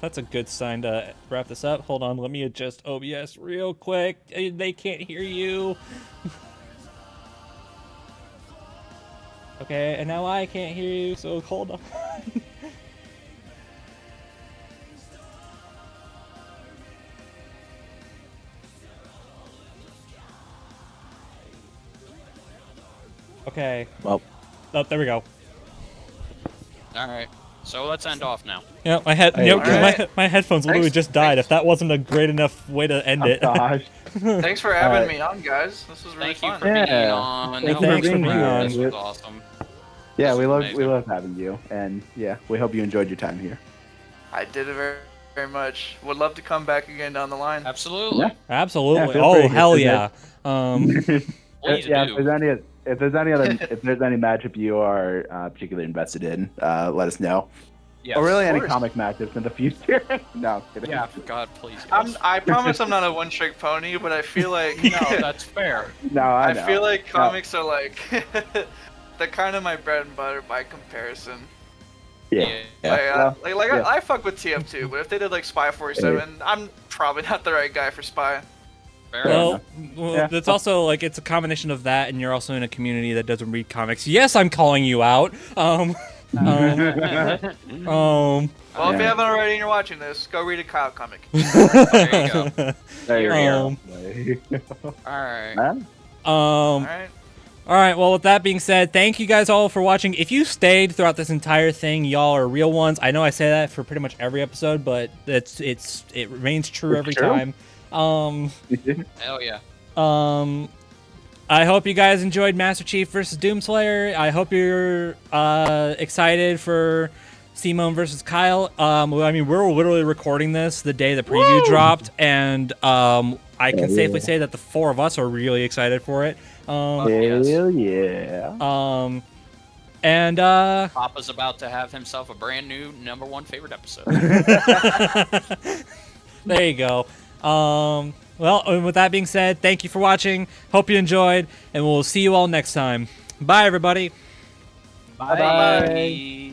that's a good sign to wrap this up. Hold on, let me adjust OBS real quick. They can't hear you. Okay, and now I can't hear you, so hold on. Okay. Well, Oh, there we go. All right. So let's end off now. Yeah, my Alright. my headphones literally Thanks- just died. thanks. If that wasn't a great enough way to end it. gosh. Thanks for having me on, guys. This was really Thank you fun. for being Yeah. on. Thanks Hope for you being enjoyed on. This was awesome. Yeah, This we was love amazing. having you, and yeah, we hope you enjoyed your time here. I did it very, very much. Would love to come back again down the line. Absolutely. Yeah. Absolutely. Yeah, feel Oh free. hell It's in yeah. Please yeah, do. if there's any matchup you are particularly invested in, let us know. Yes. Or really Of any course. comic matchups in the future. No, I'm kidding. Yeah, God, please. Yes. I promise I'm not a one-trick pony, but I feel like No, that's fair. No, I I know. feel like No. comics are like they're kind of my bread and butter by comparison. Yeah. Yeah. Yeah. I fuck with TF2, but if they did like Spy 47, I'm probably not the right guy for Spy. Fair Well, Yeah. it's also like it's a combination of that, and you're also in a community that doesn't read comics. Yes, I'm calling you out. Well, Um, if you haven't already and you're watching this, go read a Kyle comic. There you go. There you Um, go. All right. Man. All right. All right. Well, with that being said, thank you guys all for watching. If you stayed throughout this entire thing, y'all are real ones. I know I say that for pretty much every episode, but it remains true It's every true. time. Hell yeah. I hope you guys enjoyed Master Chief versus Doomslayer. I hope you're excited for Simone versus Kyle. I mean, we're literally recording this the day the preview dropped, and I can safely say that the four of us are really excited for it. Yes. Hell yeah. And Papa's about to have himself a brand new #1 favorite episode. there you go. Well, and with that being said, thank you for watching. Hope you enjoyed, and we'll see you all next time. Bye, everybody. Bye. Bye.